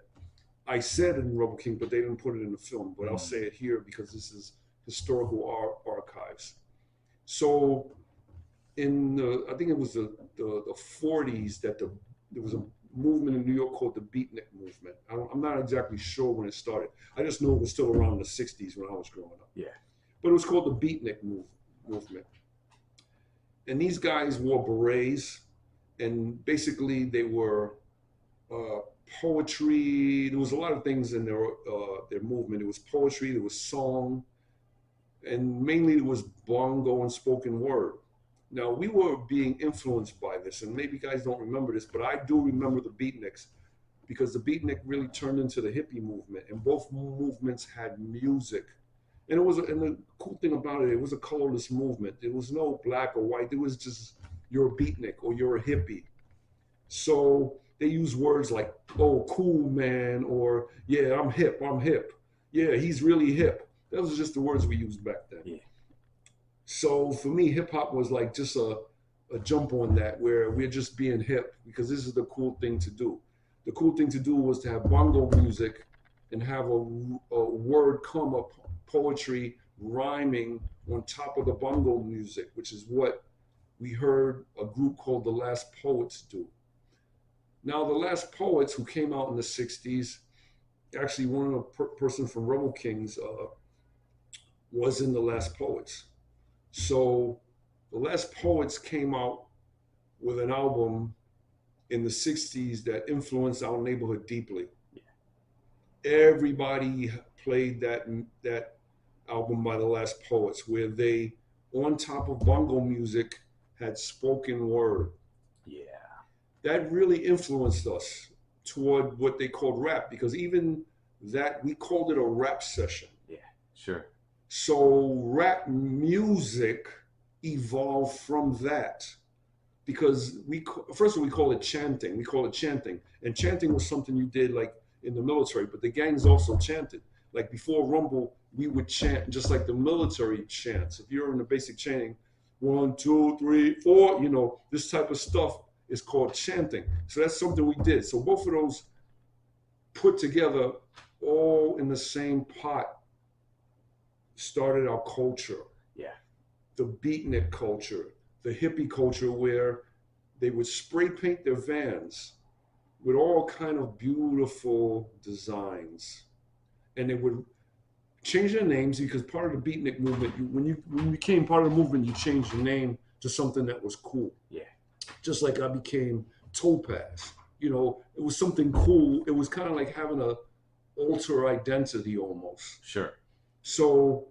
[SPEAKER 4] I said in Rebel King, but they didn't put it in the film. But I'll say it here because this is historical archives. So in I think it was the 40s that there was a movement in New York called the Beatnik movement. I'm not exactly sure when it started. I just know it was still around the 60s when I was growing up.
[SPEAKER 5] Yeah.
[SPEAKER 4] But it was called the Beatnik movement. And these guys wore berets, and basically they were poetry. There was a lot of things in their movement. It was poetry, there was song, and mainly it was bongo and spoken word. Now, we were being influenced by this, and maybe you guys don't remember this, but I do remember the Beatniks, because the Beatnik really turned into the hippie movement, and both movements had music. And the cool thing about it was a colorless movement. There was no black or white. It was just, you're a Beatnik or you're a hippie. So they use words like, oh, cool, man, or yeah, I'm hip. Yeah, he's really hip. Those was just the words we used back then.
[SPEAKER 5] Yeah.
[SPEAKER 4] So for me, hip hop was like just a jump on that, where we're just being hip because this is the cool thing to do. The cool thing to do was to have bongo music and have a word come up, poetry, rhyming on top of the bongo music, which is what we heard a group called the Last Poets do. Now, the Last Poets, who came out in the 60s, actually one of the person from Rebel Kings was in the Last Poets. So the Last Poets came out with an album in the 60s that influenced our neighborhood deeply. Everybody played that album by the Last Poets, where they, on top of bongo music, had spoken word.
[SPEAKER 5] Yeah.
[SPEAKER 4] That really influenced us toward what they called rap, because even that, we called it a rap session.
[SPEAKER 5] Yeah, sure.
[SPEAKER 4] So rap music evolved from that, because first of all, we call it chanting. We call it chanting, and chanting was something you did like in the military, but the gangs also chanted. Like before Rumble, we would chant just like the military chants. If you're in the basic chanting, 1, 2, 3, 4, you know, this type of stuff is called chanting. So that's something we did. So both of those put together, all in the same pot, started our culture.
[SPEAKER 5] Yeah.
[SPEAKER 4] The beatnik culture, the hippie culture, where they would spray paint their vans with all kind of beautiful designs, and they would change their names, because part of the beatnik movement, when you became part of the movement, you changed your name to something that was cool.
[SPEAKER 5] Yeah.
[SPEAKER 4] Just like I became Topaz. You know, it was something cool. It was kind of like having a alter identity almost.
[SPEAKER 5] Sure.
[SPEAKER 4] So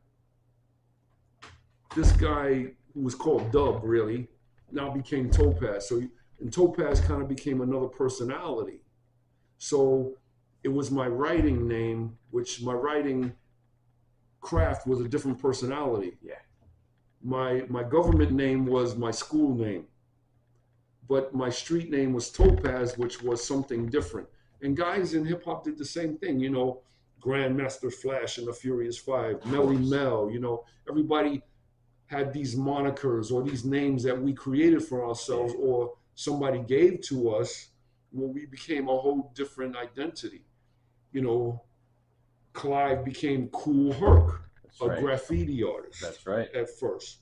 [SPEAKER 4] this guy who was called Dub really now became Topaz. So, and Topaz kind of became another personality. So it was my writing name, which my writing craft was a different personality.
[SPEAKER 5] Yeah.
[SPEAKER 4] My government name was my school name, but my street name was Topaz, which was something different. And guys in hip hop did the same thing, you know, Grandmaster Flash and the Furious Five, Melly Mel, you know, everybody had these monikers or these names that we created for ourselves or somebody gave to us, where we became a whole different identity. You know, Clive became Cool Herc, graffiti artist.
[SPEAKER 5] That's right.
[SPEAKER 4] At first.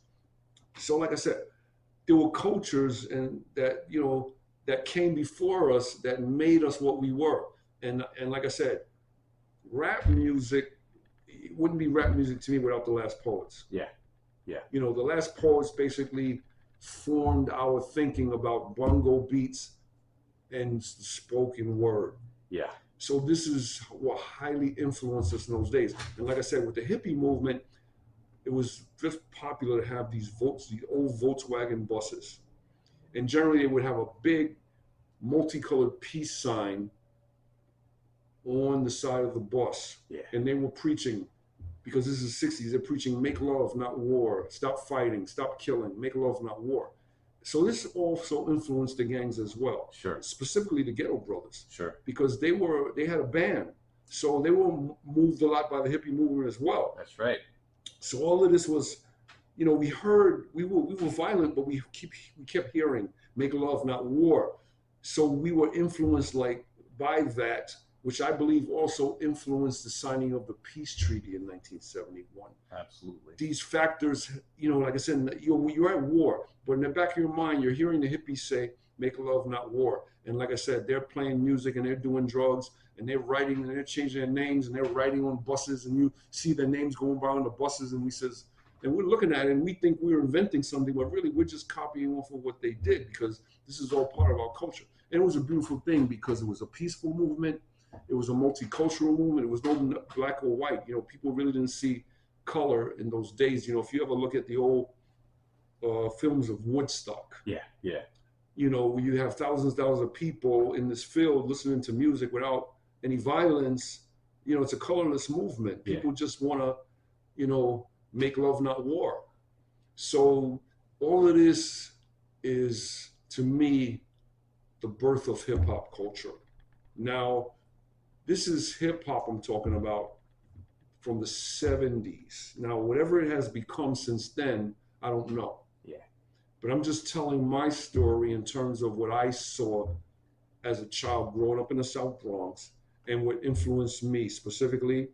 [SPEAKER 4] So like I said, there were cultures and that, you know, that came before us that made us what we were. And like I said, rap music, it wouldn't be rap music to me without the Last Poets.
[SPEAKER 5] Yeah. Yeah.
[SPEAKER 4] You know, the Last Poets basically formed our thinking about bongo beats and spoken word.
[SPEAKER 5] Yeah.
[SPEAKER 4] So this is what highly influenced us in those days. And like I said, with the hippie movement, it was just popular to have these old Volkswagen buses. And generally they would have a big multicolored peace sign on the side of the bus.
[SPEAKER 5] Yeah.
[SPEAKER 4] And they were preaching, because this is the 60s, they're preaching, make love, not war. Stop fighting, stop killing, make love, not war. So this also influenced the gangs as well.
[SPEAKER 5] Sure.
[SPEAKER 4] Specifically the Ghetto Brothers.
[SPEAKER 5] Sure.
[SPEAKER 4] Because they had a band. So they were moved a lot by the hippie movement as well.
[SPEAKER 5] That's right.
[SPEAKER 4] So all of this was, you know, we were violent, but we kept hearing, make love, not war. So we were influenced by that, which I believe also influenced the signing of the peace treaty in 1971.
[SPEAKER 5] Absolutely.
[SPEAKER 4] These factors, you know, like I said, you're at war, but in the back of your mind, you're hearing the hippies say, make love, not war. And like I said, they're playing music and they're doing drugs and they're writing and they're changing their names and they're writing on buses, and you see their names going by on the buses, and we're looking at it and we think we're inventing something, but really we're just copying off of what they did, because this is all part of our culture. And it was a beautiful thing because it was a peaceful movement. It was a multicultural movement. It was no black or white. You know, people really didn't see color in those days. You know, if you ever look at the old films of Woodstock.
[SPEAKER 5] Yeah, yeah.
[SPEAKER 4] You know, you have thousands of people in this field listening to music without any violence. You know, it's a colorless movement. People just want to, you know, make love, not war. So all of this is, to me, the birth of hip hop culture. Now, this is hip hop I'm talking about from the 70s. Now, whatever it has become since then, I don't know.
[SPEAKER 5] Yeah.
[SPEAKER 4] But I'm just telling my story in terms of what I saw as a child growing up in the South Bronx and what influenced me, specifically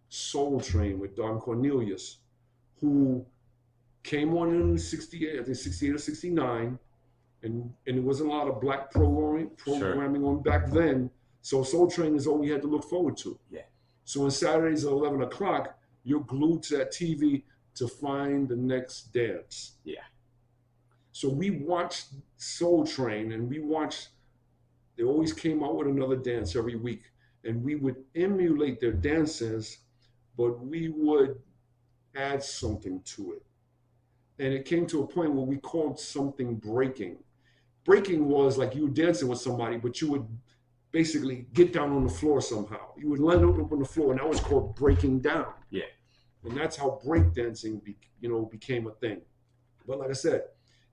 [SPEAKER 4] Soul Train with Don Cornelius, who Came on in 68, I think 68 or 69, and it wasn't a lot of black programming on back then. So Soul Train is all we had to look forward to.
[SPEAKER 5] Yeah.
[SPEAKER 4] So on Saturdays at 11 o'clock, you're glued to that TV to find the next dance.
[SPEAKER 5] Yeah.
[SPEAKER 4] So we watched Soul Train, and they always came out with another dance every week, and we would emulate their dances, but we would add something to it. And it came to a point where we called something breaking. Breaking was like you were dancing with somebody, but you would basically get down on the floor somehow. You would land up on the floor, and that was called breaking down.
[SPEAKER 5] Yeah.
[SPEAKER 4] And that's how breakdancing became a thing. But like I said,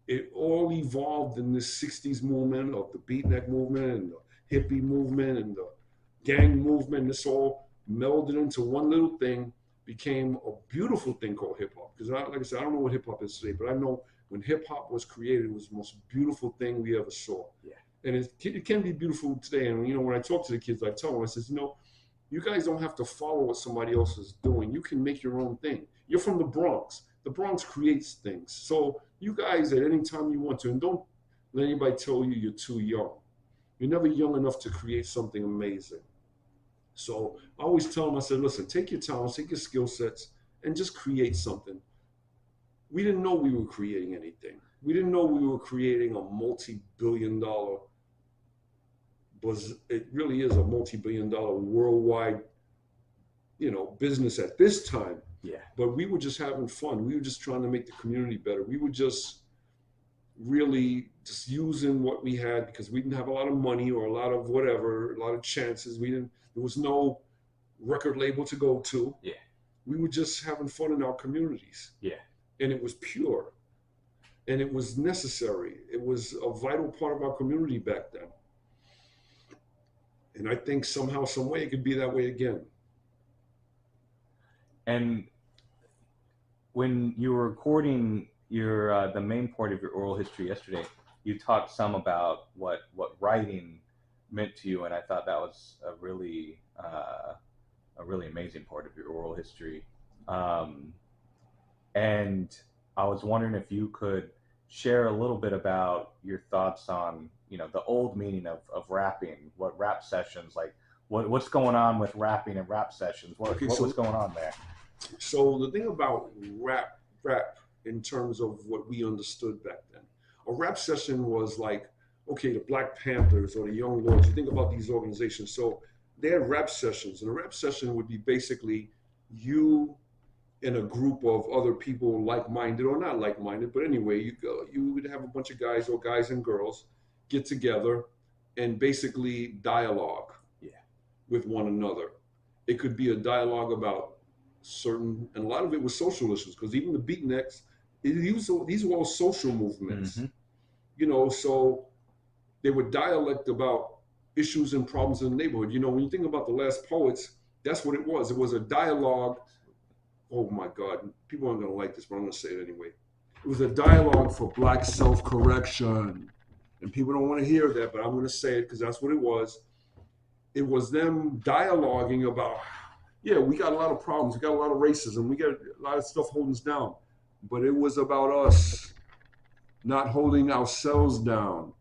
[SPEAKER 4] it all evolved in this 60s movement of the beatnik movement and the hippie movement and the gang movement. This all melded into one little thing, became a beautiful thing called hip hop. Because like I said, I don't know what hip hop is today, but I know when hip hop was created, it was the most beautiful thing we ever saw.
[SPEAKER 5] Yeah.
[SPEAKER 4] And it can be beautiful today. And when I talk to the kids, I tell them, I says, you guys don't have to follow what somebody else is doing. You can make your own thing. You're from the Bronx. The Bronx creates things. So you guys, at any time you want to, and don't let anybody tell you you're too young. You're never young enough to create something amazing. So I always tell them, I said, listen, take your talents, take your skill sets, and just create something. We didn't know we were creating anything. We didn't know we were creating a multi-billion-dollar, it really is a multi-billion-dollar worldwide, business at this time.
[SPEAKER 5] Yeah.
[SPEAKER 4] But we were just having fun. We were just trying to make the community better. We were just really just using what we had because we didn't have a lot of money or a lot of whatever, a lot of chances. There was no record label to go to.
[SPEAKER 5] Yeah.
[SPEAKER 4] We were just having fun in our communities.
[SPEAKER 5] Yeah.
[SPEAKER 4] And it was pure. And it was necessary. It was a vital part of our community back then. And I think somehow, some way, it could be that way again.
[SPEAKER 5] And when you were recording the main part of your oral history yesterday, you talked some about what writing meant to you, and I thought that was a really amazing part of your oral history. And I was wondering if you could share a little bit about your thoughts on the old meaning of rapping, what rap sessions, like what's going on with rapping and rap sessions, what was going on there?
[SPEAKER 4] So the thing about rap in terms of what we understood back then, a rap session was like, okay, the Black Panthers or the Young Lords, you think about these organizations. So they had rap sessions, and a rap session would be basically you and a group of other people like-minded or not like-minded, but anyway, you would have a bunch of guys or guys and girls get together and basically dialogue with one another. It could be a dialogue about certain, and a lot of it was social issues, because even the beatniks, these were all social movements. Mm-hmm. So they would dialect about issues and problems in the neighborhood. When you think about the Last Poets, that's what it was. It was a dialogue. Oh my God, people aren't going to like this, but I'm going to say it anyway. It was a dialogue for Black self-correction. And people don't want to hear that, but I'm going to say it because that's what it was. It was them dialoguing about, we got a lot of problems. We got a lot of racism. We got a lot of stuff holding us down. But it was about us not holding ourselves down,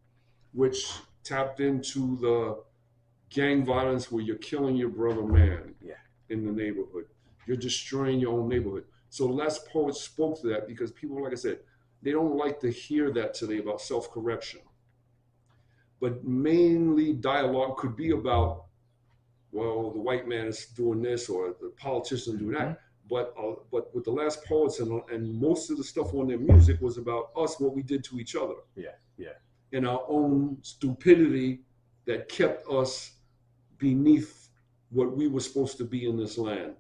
[SPEAKER 4] which tapped into the gang violence where you're killing your brother man in the neighborhood. You're destroying your own neighborhood. So the Last Poets spoke to that because people, like I said, they don't like to hear that today about self-correction. But mainly dialogue could be about, well, the white man is doing this or the politicians do that. Mm-hmm. But with the Last Poets and most of the stuff on their music was about us, what we did to each other. And our own stupidity that kept us beneath what we were supposed to be in this land.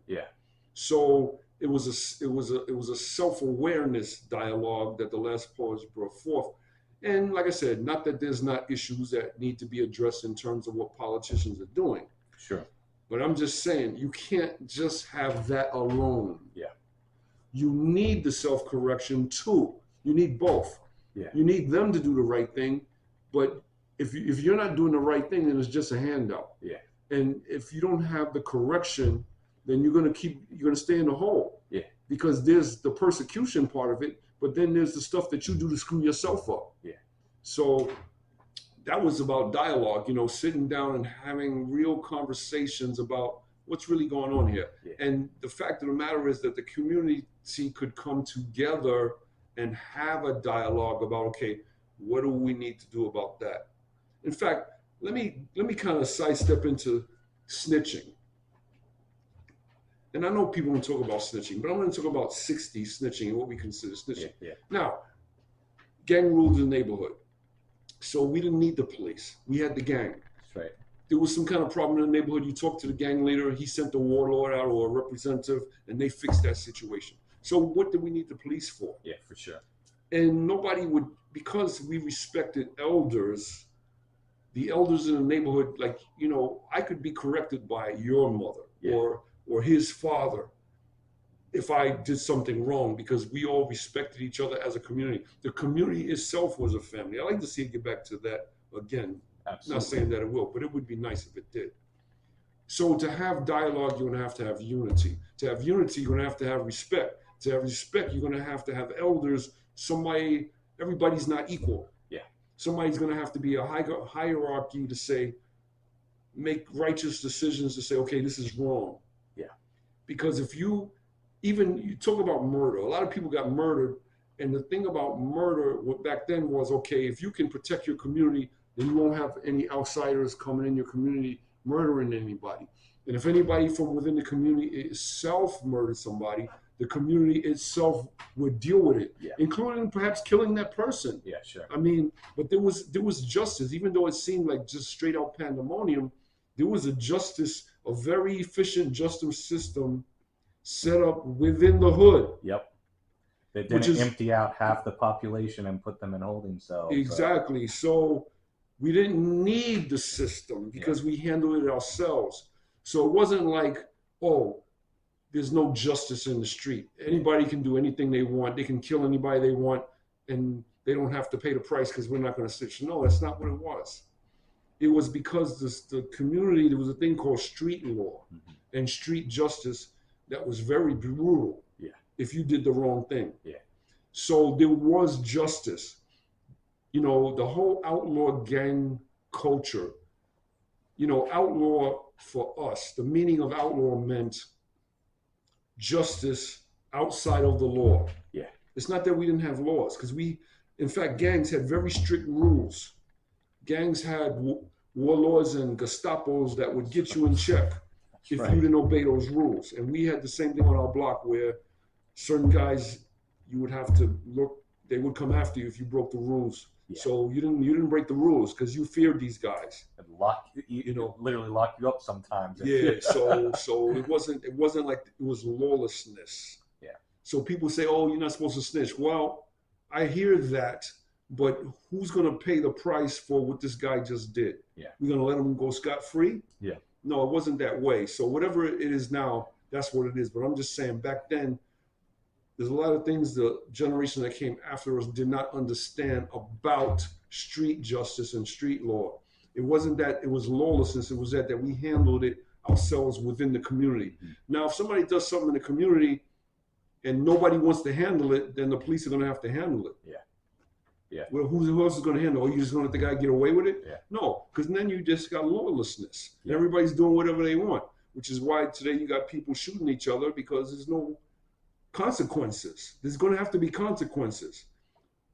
[SPEAKER 4] So it was a self-awareness dialogue that the Last Poets brought forth. And like I said, not that there's not issues that need to be addressed in terms of what politicians are doing.
[SPEAKER 5] Sure.
[SPEAKER 4] But I'm just saying, you can't just have that alone. You need the self-correction too. You need both. You need them to do the right thing. But if you're not doing the right thing, then it's just a handout. And if you don't have the correction, then you're going to stay in the hole. Because there's the persecution part of it, but then there's the stuff that you do to screw yourself up.
[SPEAKER 5] Yeah.
[SPEAKER 4] So that was about dialogue, sitting down and having real conversations about what's really going on here.
[SPEAKER 5] Yeah.
[SPEAKER 4] And the fact of the matter is that the community could come together and have a dialogue about, okay, what do we need to do about that? In fact, let me kind of sidestep into snitching. And I know people don't talk about snitching, but I'm going to talk about 60s snitching and what we consider snitching.
[SPEAKER 5] Yeah.
[SPEAKER 4] Now, gang ruled the neighborhood. So we didn't need the police. We had the gang.
[SPEAKER 5] That's right.
[SPEAKER 4] There was some kind of problem in the neighborhood. You talked to the gang leader. He sent the warlord out or a representative, and they fixed that situation. So what do we need the police for?
[SPEAKER 5] Yeah, for sure.
[SPEAKER 4] And nobody would, because we respected elders, the elders in the neighborhood, like, I could be corrected by your mother or his father if I did something wrong, because we all respected each other as a community. The community itself was a family. I like to see it get back to that again.
[SPEAKER 5] Absolutely.
[SPEAKER 4] Not saying that it will, but it would be nice if it did. So to have dialogue, you're going to have unity. To have unity, you're going to have respect. To have respect, you're going to have elders. Everybody's not equal.
[SPEAKER 5] Yeah.
[SPEAKER 4] Somebody's going to have to be a hierarchy to say, make righteous decisions to say, okay, this is wrong.
[SPEAKER 5] Yeah.
[SPEAKER 4] Because if you talk about murder, a lot of people got murdered. And the thing about murder back then was, okay, if you can protect your community, then you won't have any outsiders coming in your community murdering anybody. And if anybody from within the community itself murdered somebody, the community itself would deal with it, including perhaps killing that person.
[SPEAKER 5] Yeah, sure.
[SPEAKER 4] I mean, but there was justice, even though it seemed like just straight out pandemonium. There was a very efficient justice system set up within the hood.
[SPEAKER 5] Yep. They didn't empty out half the population and put them in holding cells.
[SPEAKER 4] Exactly. So we didn't need the system because we handled it ourselves. So it wasn't like, oh, there's no justice in the street. Anybody can do anything they want. They can kill anybody they want, and they don't have to pay the price because we're not going to snitch. No, that's not what it was. It was because the community, there was a thing called street law and street justice that was very brutal if you did the wrong thing.
[SPEAKER 5] Yeah.
[SPEAKER 4] So there was justice. The whole outlaw gang culture, outlaw for us, the meaning of outlaw meant justice outside of the law.
[SPEAKER 5] Yeah.
[SPEAKER 4] It's not that we didn't have laws, because in fact, gangs had very strict rules. Gangs had warlords and Gestapos that would get you in check if you didn't obey those rules. And we had the same thing on our block where certain guys, you would have to look, they would come after you if you broke the rules. Yeah. So you didn't break the rules because you feared these guys.
[SPEAKER 5] And literally lock you up sometimes.
[SPEAKER 4] Yeah. so it wasn't like it was lawlessness.
[SPEAKER 5] Yeah.
[SPEAKER 4] So people say, "Oh, you're not supposed to snitch." Well, I hear that, but who's going to pay the price for what this guy just did?
[SPEAKER 5] Yeah.
[SPEAKER 4] We're going to let him go scot-free?
[SPEAKER 5] Yeah.
[SPEAKER 4] No, it wasn't that way. So whatever it is now, that's what it is. But I'm just saying, back then, there's a lot of things the generation that came after us did not understand about street justice and street law. It wasn't that it was lawlessness. It was that we handled it ourselves within the community. Mm-hmm. Now, if somebody does something in the community and nobody wants to handle it, then the police are going to have to handle it.
[SPEAKER 5] Yeah. Yeah.
[SPEAKER 4] Well, who else is going to handle it? Are you just going to let the guy get away with it?
[SPEAKER 5] Yeah.
[SPEAKER 4] No, because then you just got lawlessness.
[SPEAKER 5] Yeah.
[SPEAKER 4] Everybody's doing whatever they want, which is why today you got people shooting each other because there's no consequences. There's going to have to be consequences.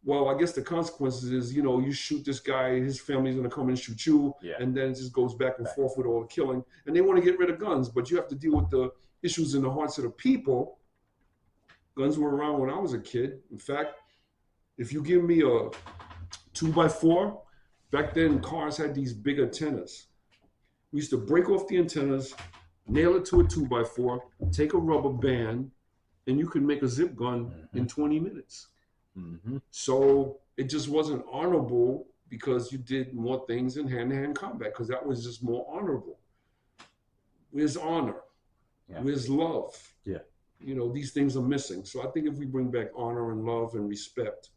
[SPEAKER 4] Well, I guess the consequences is, you shoot this guy, his family's going to come and shoot you, and then it just goes back and forth with all the killing. And they want to get rid of guns, but you have to deal with the issues in the hearts of the people. Guns were around when I was a kid. In fact, if you give me a 2x4, back then cars had these big antennas. We used to break off the antennas, nail it to a 2x4, take a rubber band, and you could make a zip gun in 20 minutes.
[SPEAKER 5] Mm-hmm.
[SPEAKER 4] So it just wasn't honorable because you did more things in hand-to-hand combat because that was just more honorable. Where's honor? Yeah. Where's love?
[SPEAKER 5] Yeah.
[SPEAKER 4] These things are missing. So I think if we bring back honor and love and respect,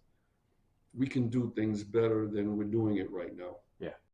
[SPEAKER 4] we can do things better than we're doing it right now.
[SPEAKER 5] Yeah.